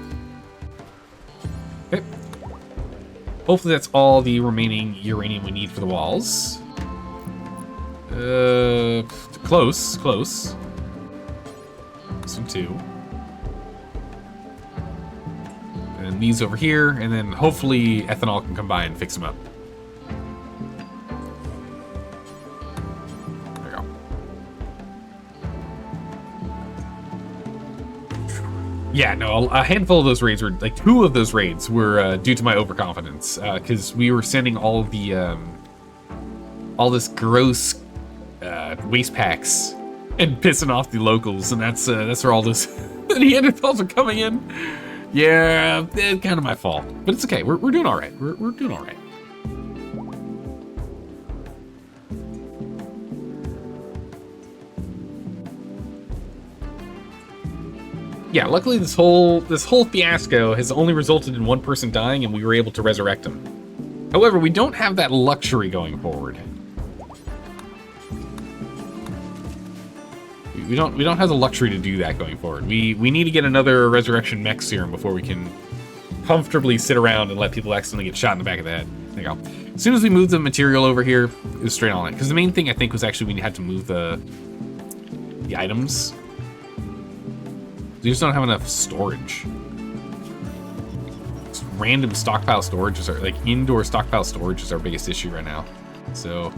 Okay. Hopefully that's all the remaining uranium we need for the walls. Close, close. Some 2. And these over here, and then hopefully ethanol can come by and fix them up. There we go. Yeah, no, a handful of those raids were, like, 2 of those raids were due to my overconfidence, because we were sending all of the, all this gross waste packs and pissing off the locals, and that's where all those Neanderthals are coming in. Yeah, it's kind of my fault, but it's okay. We're doing all right. We're doing all right. Yeah, luckily this whole fiasco has only resulted in 1 person dying, and we were able to resurrect him. However, we don't have that luxury going forward. We don't have the luxury to do that going forward. We need to get another resurrection mech serum before we can comfortably sit around and let people accidentally get shot in the back of the head. There you go. As soon as we move the material over here, it was straight on it. Because the main thing I think was actually we had to move the items. We just don't have enough storage. Just random stockpile storage is our, like, indoor stockpile storage is our biggest issue right now. So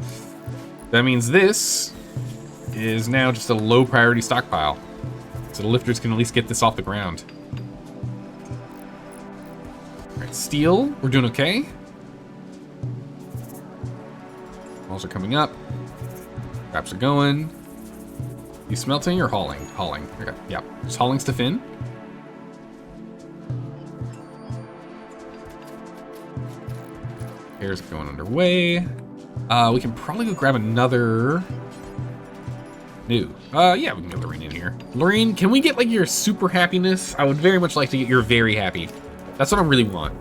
that means this is now just a low priority stockpile. So the lifters can at least get this off the ground. Alright, steel, we're doing okay. Walls are coming up. Traps are going. You smelting or hauling? Hauling. Okay, yeah. Just hauling stuff in. Repairs going underway. We can probably go grab another. New. Yeah, we can get Lorraine in here. Lorraine, can we get, like, your super happiness? I would very much like to get your very happy. That's what I really want.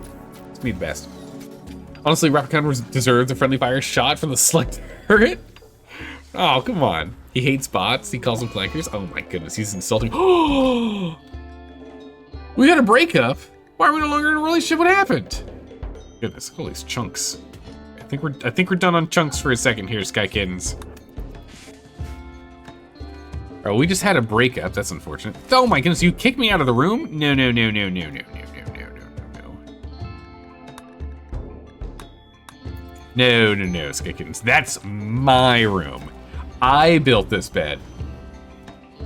It's me the best. Honestly, Replicon deserves a friendly fire shot from the select turret. Oh, come on. He hates bots. He calls them clankers. Oh my goodness, he's insulting. Oh, we had a breakup. Why are we no longer in a relationship? What happened? Goodness, holy chunks. I think we're done on chunks for a second here, Sky Kittens. Oh, we just had a breakup. That's unfortunate. Oh my goodness, you kicked me out of the room? No, no, no, no, no, no, no, no, no, no, no. No, no, no, Sky Kittens. That's my room. I built this bed.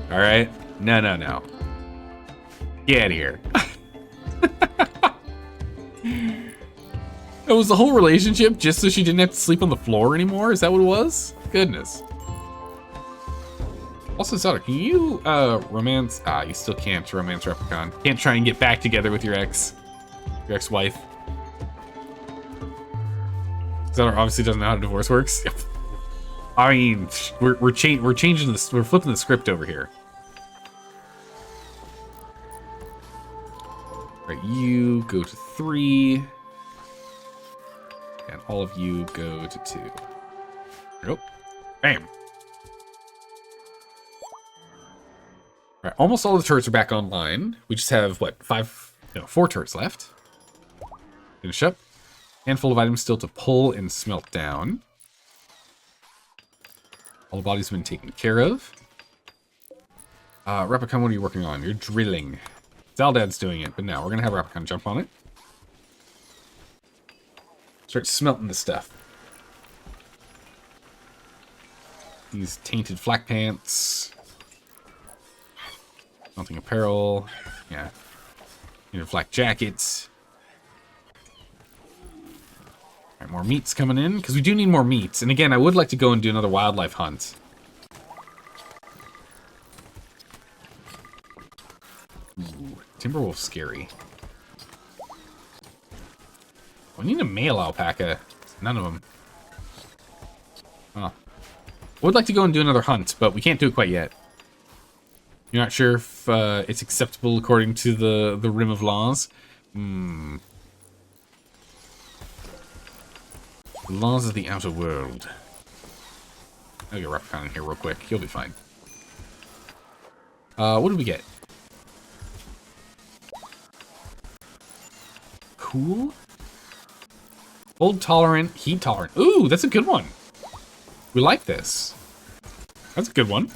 All right? No, no, no. Get out of here. It was the whole relationship just so she didn't have to sleep on the floor anymore? Is that what it was? Goodness. Also, Zelda, can you romance? You still can't romance Replicon. Can't try and get back together with your ex-wife. Zelda obviously doesn't know how divorce works. I mean, we're changing this. We're flipping the script over here. Right, you go to 3, and all of you go to 2. Nope. Bam. Right, almost all the turrets are back online. We just have what, 4 turrets left. Finish up. Handful of items still to pull and smelt down. All the bodies have been taken care of. Replicon, what are you working on? You're drilling. Zaldad's doing it, but now we're gonna have Replicon jump on it. Start smelting the stuff. These tainted flak pants. Smelting apparel. Yeah. Flak jackets. Alright, more meats coming in, because we do need more meats. And again, I would like to go and do another wildlife hunt. Ooh, Timberwolf's scary. We need a male alpaca. None of them. Oh. I would like to go and do another hunt, but we can't do it quite yet. You're not sure if it's acceptable according to the Rim of Laws? The laws of the outer world. I'll get Replicon in here real quick. He'll be fine. What did we get? Cool. Cold tolerant, heat tolerant. Ooh, that's a good one. We like this. That's a good one.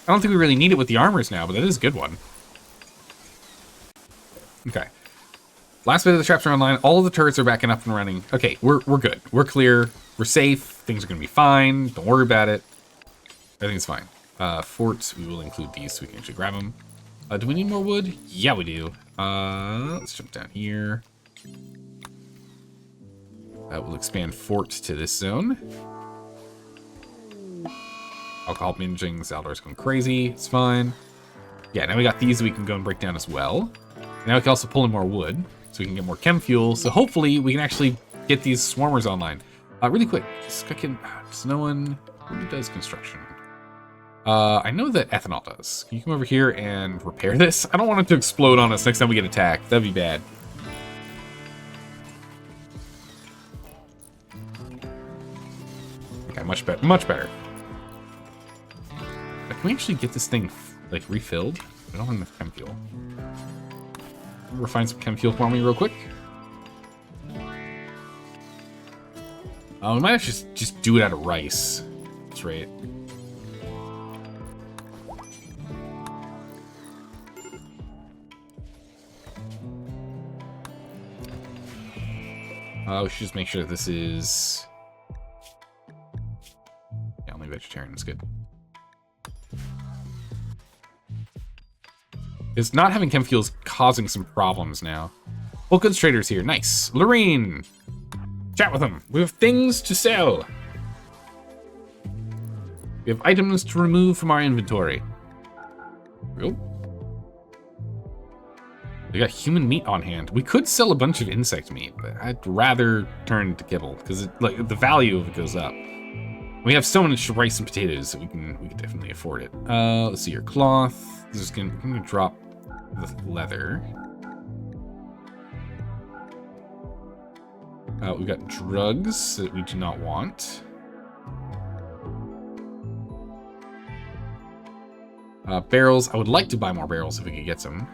I don't think we really need it with the armors now, but that is a good one. Okay. Last bit of the traps are online. All of the turrets are back and up and running. Okay, we're good. We're clear. We're safe. Things are going to be fine. Don't worry about it. Everything's fine. Forts, we will include these so we can actually grab them. Do we need more wood? Yeah, we do. Let's jump down here. That will expand fort to this zone. Alcohol binging, Zaldor's going crazy. It's fine. Yeah, now we got these that we can go and break down as well. Now we can also pull in more wood, so we can get more chem fuel. So hopefully we can actually get these swarmers online. Really quick, does no one who does construction? I know that ethanol does. Can you come over here and repair this? I don't want it to explode on us next time we get attacked. That'd be bad. Okay, much better. Much better. Can we actually get this thing, like, refilled? I don't have enough chem fuel. Refine some chem fuel for me real quick. We might actually just do it out of rice. That's right. We should just make sure that this is... Yeah, only vegetarian is good. It's not having chem fuels causing some problems now. Well, goods trader's here. Nice. Lorene! Chat with him. We have things to sell. We have items to remove from our inventory. Oh. We got human meat on hand. We could sell a bunch of insect meat, but I'd rather turn to kibble because like the value of it goes up. We have so much rice and potatoes that we can definitely afford it. Let's see here. Cloth. This is I'm gonna drop the leather. We've got drugs that we do not want. Barrels. I would like to buy more barrels if we could get some.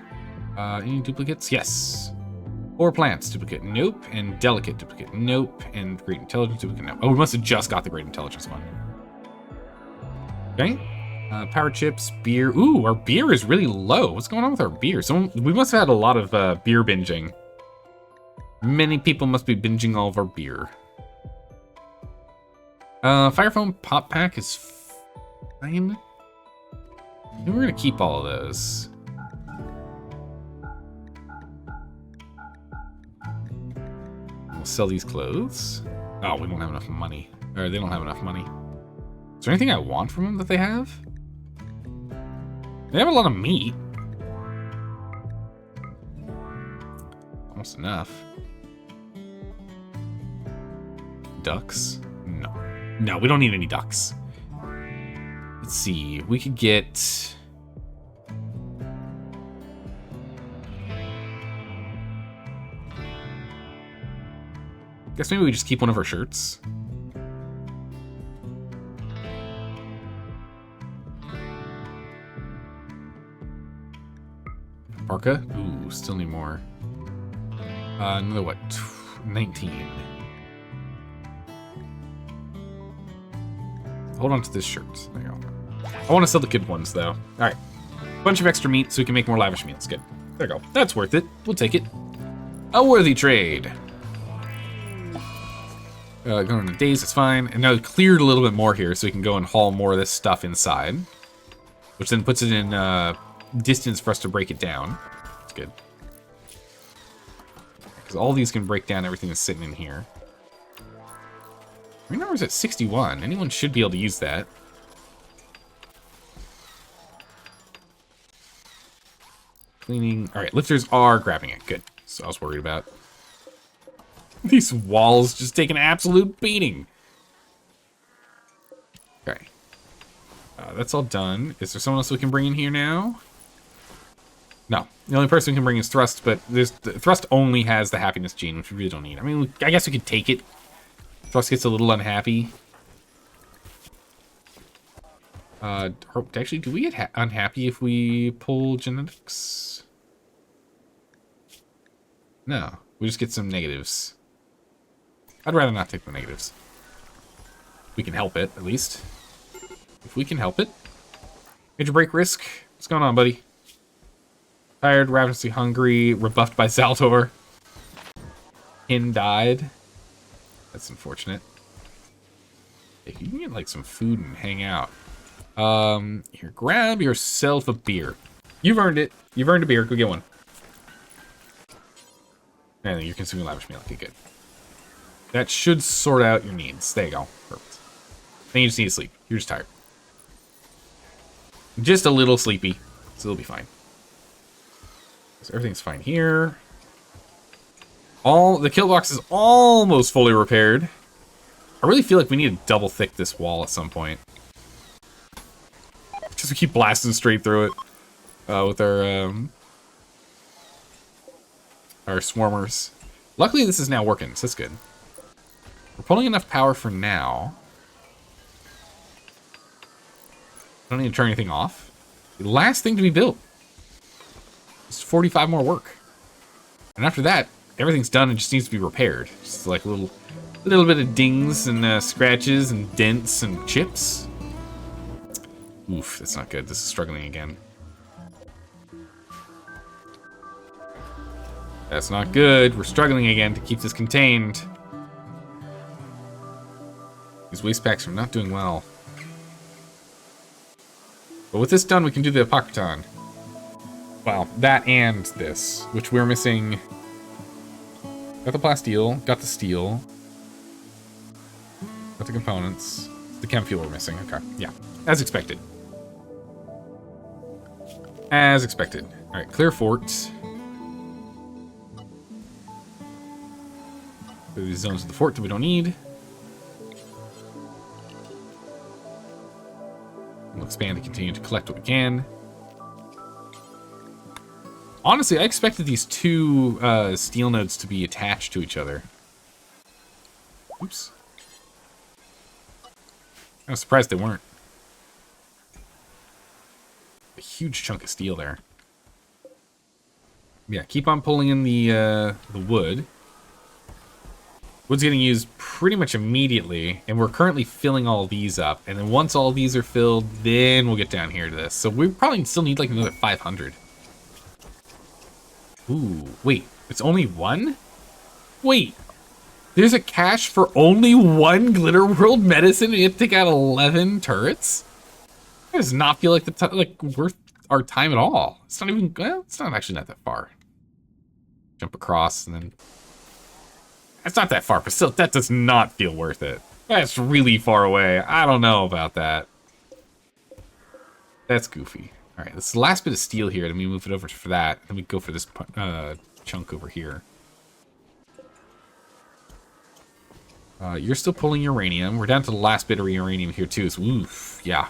Any duplicates? Yes. Or plants duplicate? Nope. And delicate duplicate? Nope. And great intelligence duplicate? No. Oh, we must have just got the great intelligence one. Okay. Power chips, beer. Ooh, our beer is really low. What's going on with our beer? We must have had a lot of beer binging. Many people must be binging all of our beer. Fire foam pop pack is fine. We're gonna keep all of those. We'll sell these clothes. Oh, we don't have enough money. Or they don't have enough money. Is there anything I want from them that they have? They have a lot of meat. Almost enough. Ducks? No. No, we don't need any ducks. Let's see. We could get... Guess maybe we just keep one of our shirts. Parka? Ooh, still need more. Another what? 19. Hold on to this shirt. There you go. I want to sell the kid ones, though. Alright. Bunch of extra meat so we can make more lavish meals. Good. There you go. That's worth it. We'll take it. A worthy trade. Going on days, it's fine. And now we cleared a little bit more here so we can go and haul more of this stuff inside. Which then puts it in distance for us to break it down. That's good. Because all these can break down everything that's sitting in here. My number's at 61. Anyone should be able to use that. Cleaning. Alright, lifters are grabbing it. Good. So I was worried about. These walls just take an absolute beating. Okay. That's all done. Is there someone else we can bring in here now? No. The only person we can bring is Thrust, but Thrust only has the happiness gene, which we really don't need. I mean, I guess we could take it. Thrust gets a little unhappy. Actually, do we get unhappy if we pull genetics? No. We just get some negatives. I'd rather not take the negatives. We can help it, at least. If we can help it. Major break risk. What's going on, buddy? Tired, ravenously hungry, rebuffed by Zaldor. Hin died. That's unfortunate. If you can get like some food and hang out. Here, grab yourself a beer. You've earned it. You've earned a beer. Go get one. And you're consuming lavish meal. Okay, good. That should sort out your needs. There you go. Perfect. Then you just need to sleep. You're just tired. Just a little sleepy. So it'll be fine. So everything's fine here. The kill box is almost fully repaired. I really feel like we need to double thick this wall at some point. Because we keep blasting straight through it with our swarmers. Luckily, this is now working, so that's good. We're pulling enough power for now. Don't need to turn anything off. The last thing to be built. It's 45 more work. And after that, everything's done and just needs to be repaired. Just like a little bit of dings and scratches and dents and chips. Oof, that's not good. This is struggling again. That's not good. We're struggling again to keep this contained. These waste packs are not doing well. But with this done, we can do the Apocryton. Well, that and this, which we're missing. Got the plasteel, got the steel. Got the components. The chem fuel we're missing. Okay, yeah. As expected. As expected. Alright, clear fort. Clear these zones of the fort that we don't need. We'll expand to continue to collect what we can. Honestly, I expected these two steel nodes to be attached to each other. Oops. I was surprised they weren't. A huge chunk of steel there. Yeah, keep on pulling in the wood. Wood's getting used pretty much immediately, and we're currently filling all these up. And then once all these are filled, then we'll get down here to this. So we probably still need like another 500. Ooh, wait, it's only one? Wait, there's a cache for only one Glitter World medicine and you have to take out 11 turrets? That does not feel like worth our time at all. It's not even, well, it's not actually not that far. Jump across and then... It's not that far, but still, that does not feel worth it. That's really far away. I don't know about that. That's goofy. All right, this is the last bit of steel here. Then we move it over for that. Then we go for this chunk over here. You're still pulling uranium. We're down to the last bit of uranium here too. So, oof, yeah,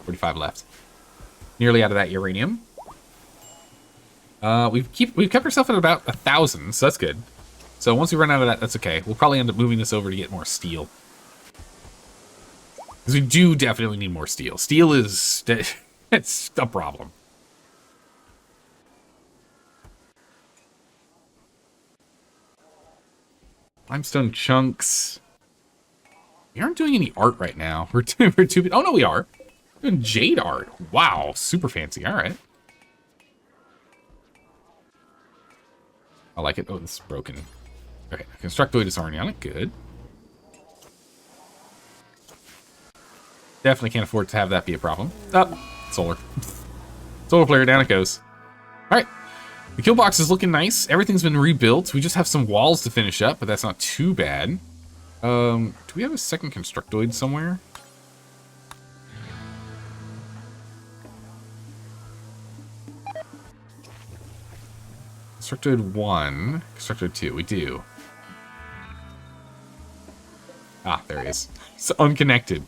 45 left. Nearly out of that uranium. We've kept ourselves at about 1,000, so that's good. So once we run out of that, that's okay. We'll probably end up moving this over to get more steel. Because we do definitely need more steel. Steel is... it's a problem. Limestone chunks. We aren't doing any art right now. We're too... Oh, no, we are. We're doing jade art. Wow, super fancy. All right. I like it. Oh, this is broken. Okay, Constructoid is already on it. Good. Definitely can't afford to have that be a problem. Oh, solar. Solar player, down it goes. Alright. The kill box is looking nice. Everything's been rebuilt. We just have some walls to finish up, but that's not too bad. Do we have a second Constructoid somewhere? Constructoid 1. Constructoid 2. We do. Ah, there he is. It's unconnected.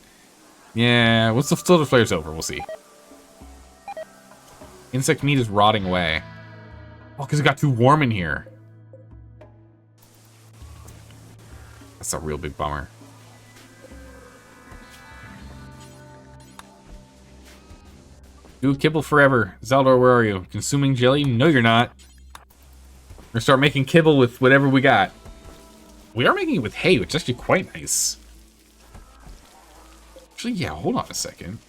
Yeah, once the solar flare's over, we'll see. Insect meat is rotting away. Oh, because it got too warm in here. That's a real big bummer. Do kibble forever. Zaldor, where are you? Consuming jelly? No, you're not. We're gonna start making kibble with whatever we got. We are making it with hay, which is actually quite nice. Actually, yeah, hold on a second.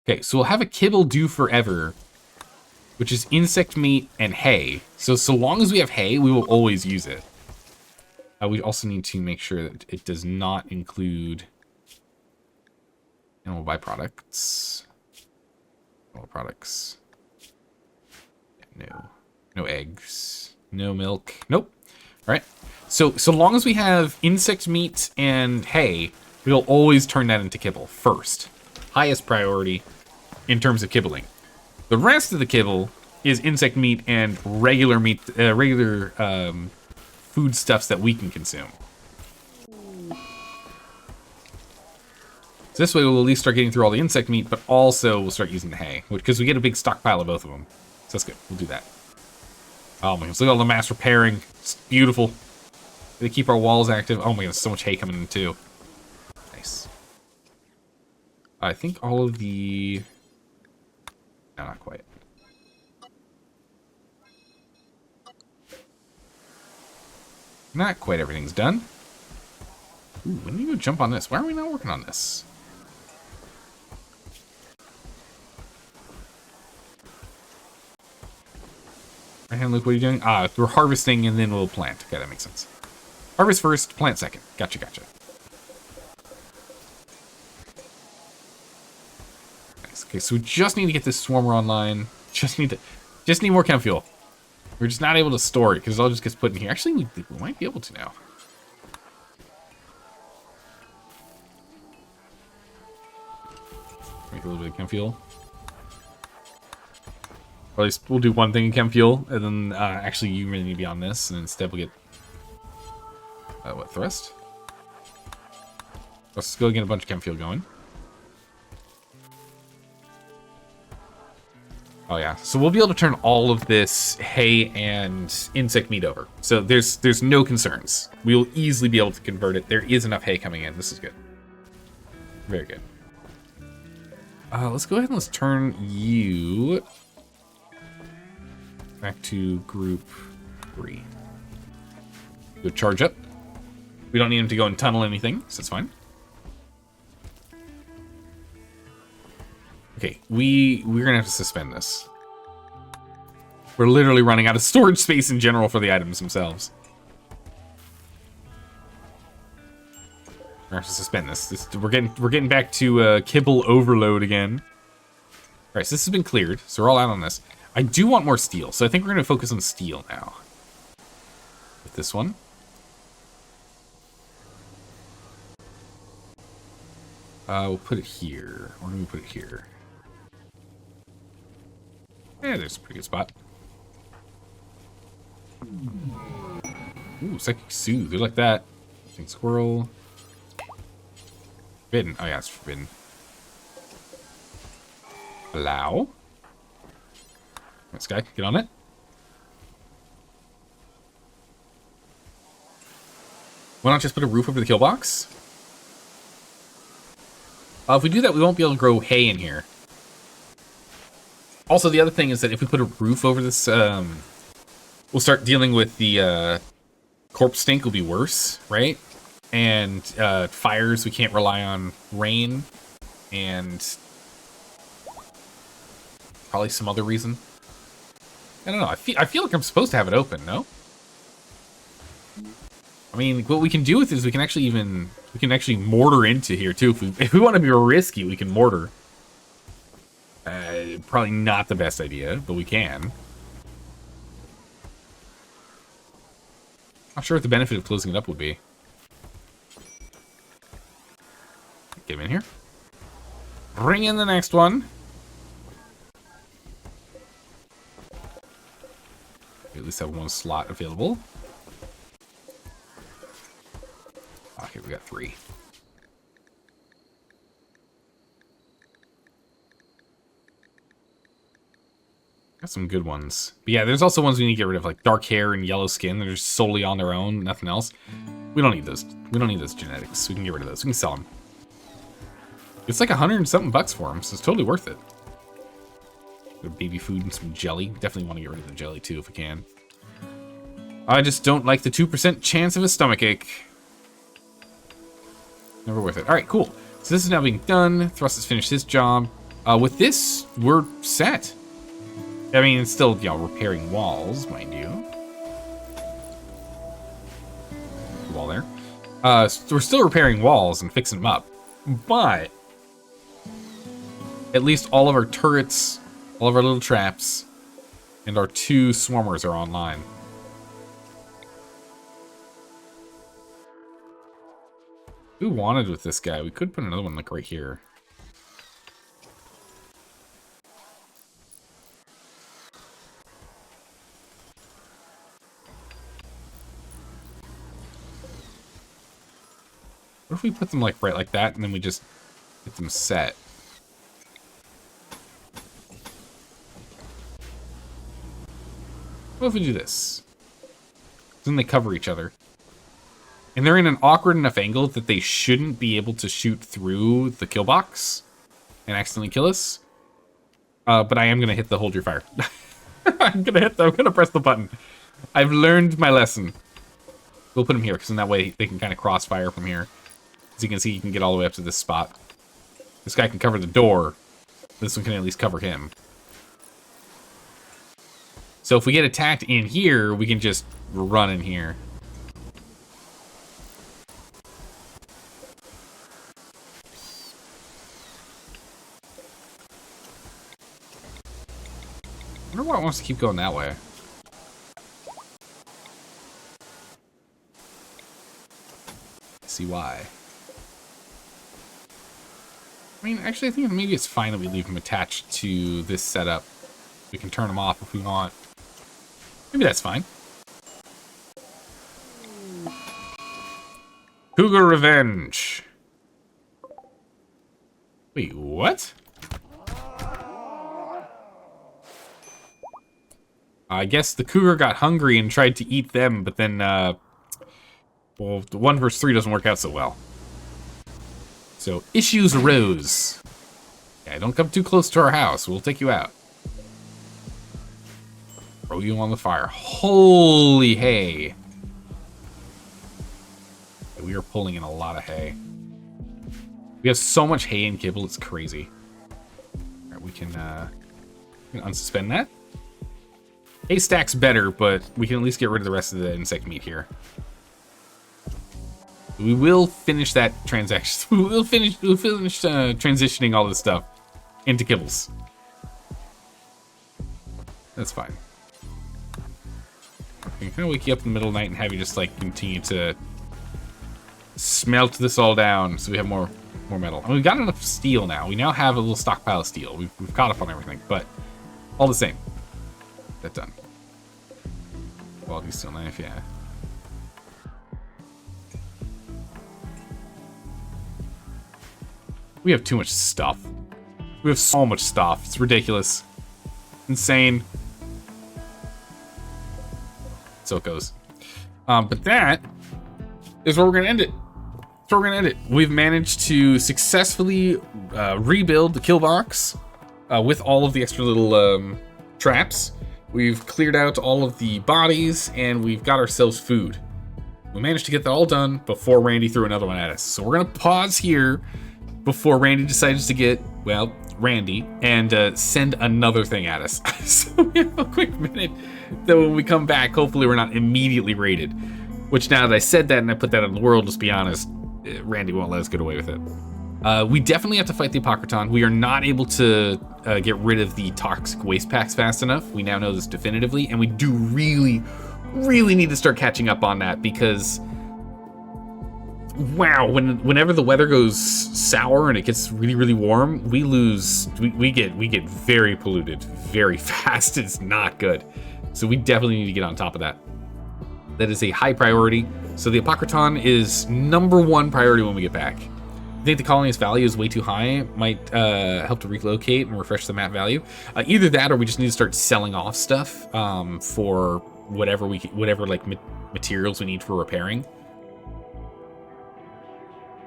Okay, so we'll have a kibble do forever, which is insect meat and hay. So long as we have hay, we will always use it. We also need to make sure that it does not include animal byproducts. Animal products. No. No eggs. No milk. Nope. All right. So long as we have insect meat and hay, we'll always turn that into kibble first. Highest priority in terms of kibbling. The rest of the kibble is insect meat and regular meat, foodstuffs that we can consume. So this way we'll at least start getting through all the insect meat, but also we'll start using the hay, because we get a big stockpile of both of them. So that's good. We'll do that. Oh my goodness, look at all the mass repairing. It's beautiful. They keep our walls active. Oh my goodness, so much hay coming in too. Nice. I think all of the... No, not quite. Not quite everything's done. Ooh, when do you go jump on this? Why are we not working on this? Right hand, Luke, what are you doing? We're harvesting and then we'll plant. Okay, that makes sense. Harvest first, plant second. Gotcha, gotcha. Nice. Okay, so we just need to get this swarmer online. Just need more chem fuel. We're just not able to store it because it all just gets put in here. Actually, we might be able to now. Make a little bit of chem fuel. Or at least we'll do one thing in chem fuel, and then actually you really need to be on this, and instead we'll get what, thrust? Let's go get a bunch of chem fuel going. Oh yeah, so we'll be able to turn all of this hay and insect meat over. So there's no concerns. We will easily be able to convert it. There is enough hay coming in. This is good. Very good. Let's go ahead and let's turn you back to group 3. Go charge up. We don't need him to go and tunnel anything, so that's fine. Okay, we're gonna have to suspend this. We're literally running out of storage space in general for the items themselves. We're gonna have to suspend this. We're getting back to kibble overload again. All right, so this has been cleared, so we're all out on this. I do want more steel, so I think we're gonna focus on steel now. With this one. We'll put it here. Where do we put it here? Yeah, there's a pretty good spot. Ooh, Psychic Soothe. We like that. Think Squirrel. Forbidden. Oh, yeah, it's forbidden. Allow. This guy, get on it. Why not just put a roof over the kill box? If we do that, we won't be able to grow hay in here. Also, the other thing is that if we put a roof over this, we'll start dealing with the corpse stink will be worse, right? And fires, we can't rely on rain, and probably some other reason. I don't know. I feel like I'm supposed to have it open, no? I mean, what we can do with it is we can actually mortar into here too. If we want to be risky, we can mortar. Probably not the best idea, but we can. Not sure what the benefit of closing it up would be. Get him in here. Bring in the next one. We at least have one slot available. Okay, we got 3. Got some good ones. But yeah, there's also ones we need to get rid of, like dark hair and yellow skin. They're just solely on their own, nothing else. We don't need those. We don't need those genetics. We can get rid of those. We can sell them. It's like $100 and something for them, so it's totally worth it. Baby food and some jelly. Definitely want to get rid of the jelly too if we can. I just don't like the 2% chance of a stomachache. Never worth it. All right, cool. So this is now being done. Thrust has finished his job. With this, we're set. I mean, it's still, you know, repairing walls, mind you. wall there. So we're still repairing walls and fixing them up, but at least all of our turrets, all of our little traps, and our 2 swarmers are online. Who wanted with this guy? We could put another one like right here. What if we put them like right like that, and then we just get them set? What if we do this? Then they cover each other. And they're in an awkward enough angle that they shouldn't be able to shoot through the kill box and accidentally kill us. But I am gonna hit the hold your fire. I'm gonna press the button. I've learned my lesson. We'll put them here, because in that way they can kind of crossfire from here. As you can see, you can get all the way up to this spot. This guy can cover the door. This one can at least cover him. So if we get attacked in here, we can just run in here. I wonder why it wants to keep going that way. See why. I mean, actually, I think maybe it's fine that we leave them attached to this setup. We can turn them off if we want. Maybe that's fine. Cougar Revenge. Wait, what? I guess the cougar got hungry and tried to eat them, but then, well, the 1 versus 3 doesn't work out so well. So, issues arose. Yeah, don't come too close to our house. We'll take you out. Throw you on the fire. Holy hay. Yeah, we are pulling in a lot of hay. We have so much hay and kibble, it's crazy. Alright, we can unsuspend that. Hay stack's better, but we can at least get rid of the rest of the insect meat here. We will finish that transaction. We'll finish transitioning all this stuff into kibbles. That's fine. I can kind of wake you up in the middle of the night and have you just like continue to smelt this all down so we have more metal. I mean, we've got enough steel now. We now have a little stockpile of steel. We've caught up on everything, but all the same. That done. Quality steel knife, yeah. We have too much stuff. We have so much stuff. It's ridiculous. Insane. So it goes. But that is where we're going to end it. That's where we're going to end it. We've managed to successfully rebuild the kill box with all of the extra little traps. We've cleared out all of the bodies, and we've got ourselves food. We managed to get that all done before Randy threw another one at us. So we're going to pause here before Randy decides to get, well, Randy, and send another thing at us. So we have a quick minute that when we come back, hopefully we're not immediately raided. Which now that I said that and I put that in the world, let's be honest, Randy won't let us get away with it. We definitely have to fight the Apocryton. We are not able to get rid of the toxic waste packs fast enough. We now know this definitively, and we do really, really need to start catching up on that because, wow, whenever the weather goes sour and it gets really, really warm, we get very polluted very fast. It's not good. So we definitely need to get on top of that. That is a high priority. So the Apocryton is #1 priority when we get back. I think the colony's value is way too high. Might help to relocate and refresh the map value. Either that, or we just need to start selling off stuff for whatever like materials we need for repairing.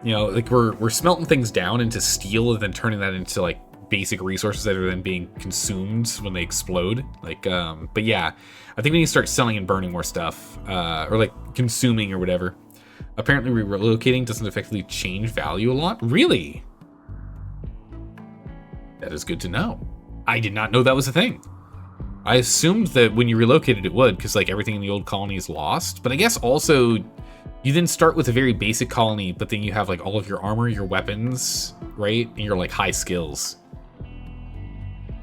You know, like we're smelting things down into steel and then turning that into like basic resources that are then being consumed when they explode. Like, but yeah, I think we need to start selling and burning more stuff, or like consuming or whatever. Apparently relocating doesn't effectively change value a lot. Really? That is good to know. I did not know that was a thing. I assumed that when you relocated it would, because like everything in the old colony is lost. But I guess also you then start with a very basic colony, but then you have like all of your armor, your weapons, right? And your like high skills.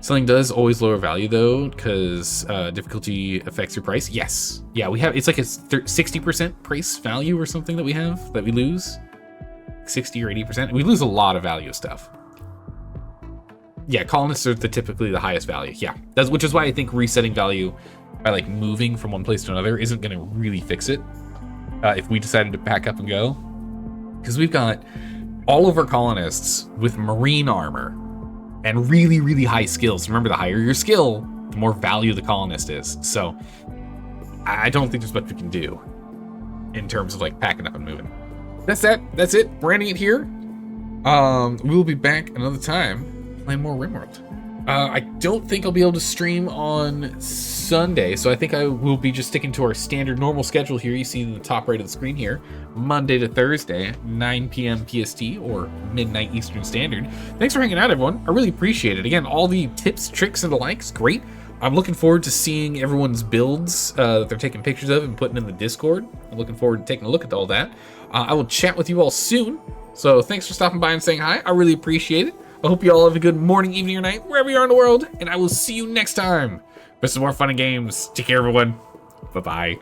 Something does always lower value though, because difficulty affects your price. Yes. Yeah, we have, it's like a 60% price value or something that we have, that we lose. 60 or 80%. We lose a lot of value of stuff. Yeah, colonists are typically the highest value. Yeah, which is why I think resetting value by like moving from one place to another isn't going to really fix it. If we decided to pack up and go, because we've got all of our colonists with marine armor and really, really high skills. Remember, the higher your skill, the more value the colonist is. So I don't think there's much we can do in terms of like packing up and moving. That's it. We're ending it here. We will be back another time playing more RimWorld. I don't think I'll be able to stream on Sunday, so I think I will be just sticking to our standard normal schedule here. You see in the top right of the screen here, Monday to Thursday, 9 p.m. PST or midnight Eastern Standard. Thanks for hanging out, everyone. I really appreciate it. Again, all the tips, tricks, and the likes, great. I'm looking forward to seeing everyone's builds that they're taking pictures of and putting in the Discord. I'm looking forward to taking a look at all that. I will chat with you all soon. So thanks for stopping by and saying hi. I really appreciate it. I hope you all have a good morning, evening, or night, wherever you are in the world, and I will see you next time for some more fun and games. Take care, everyone. Bye-bye.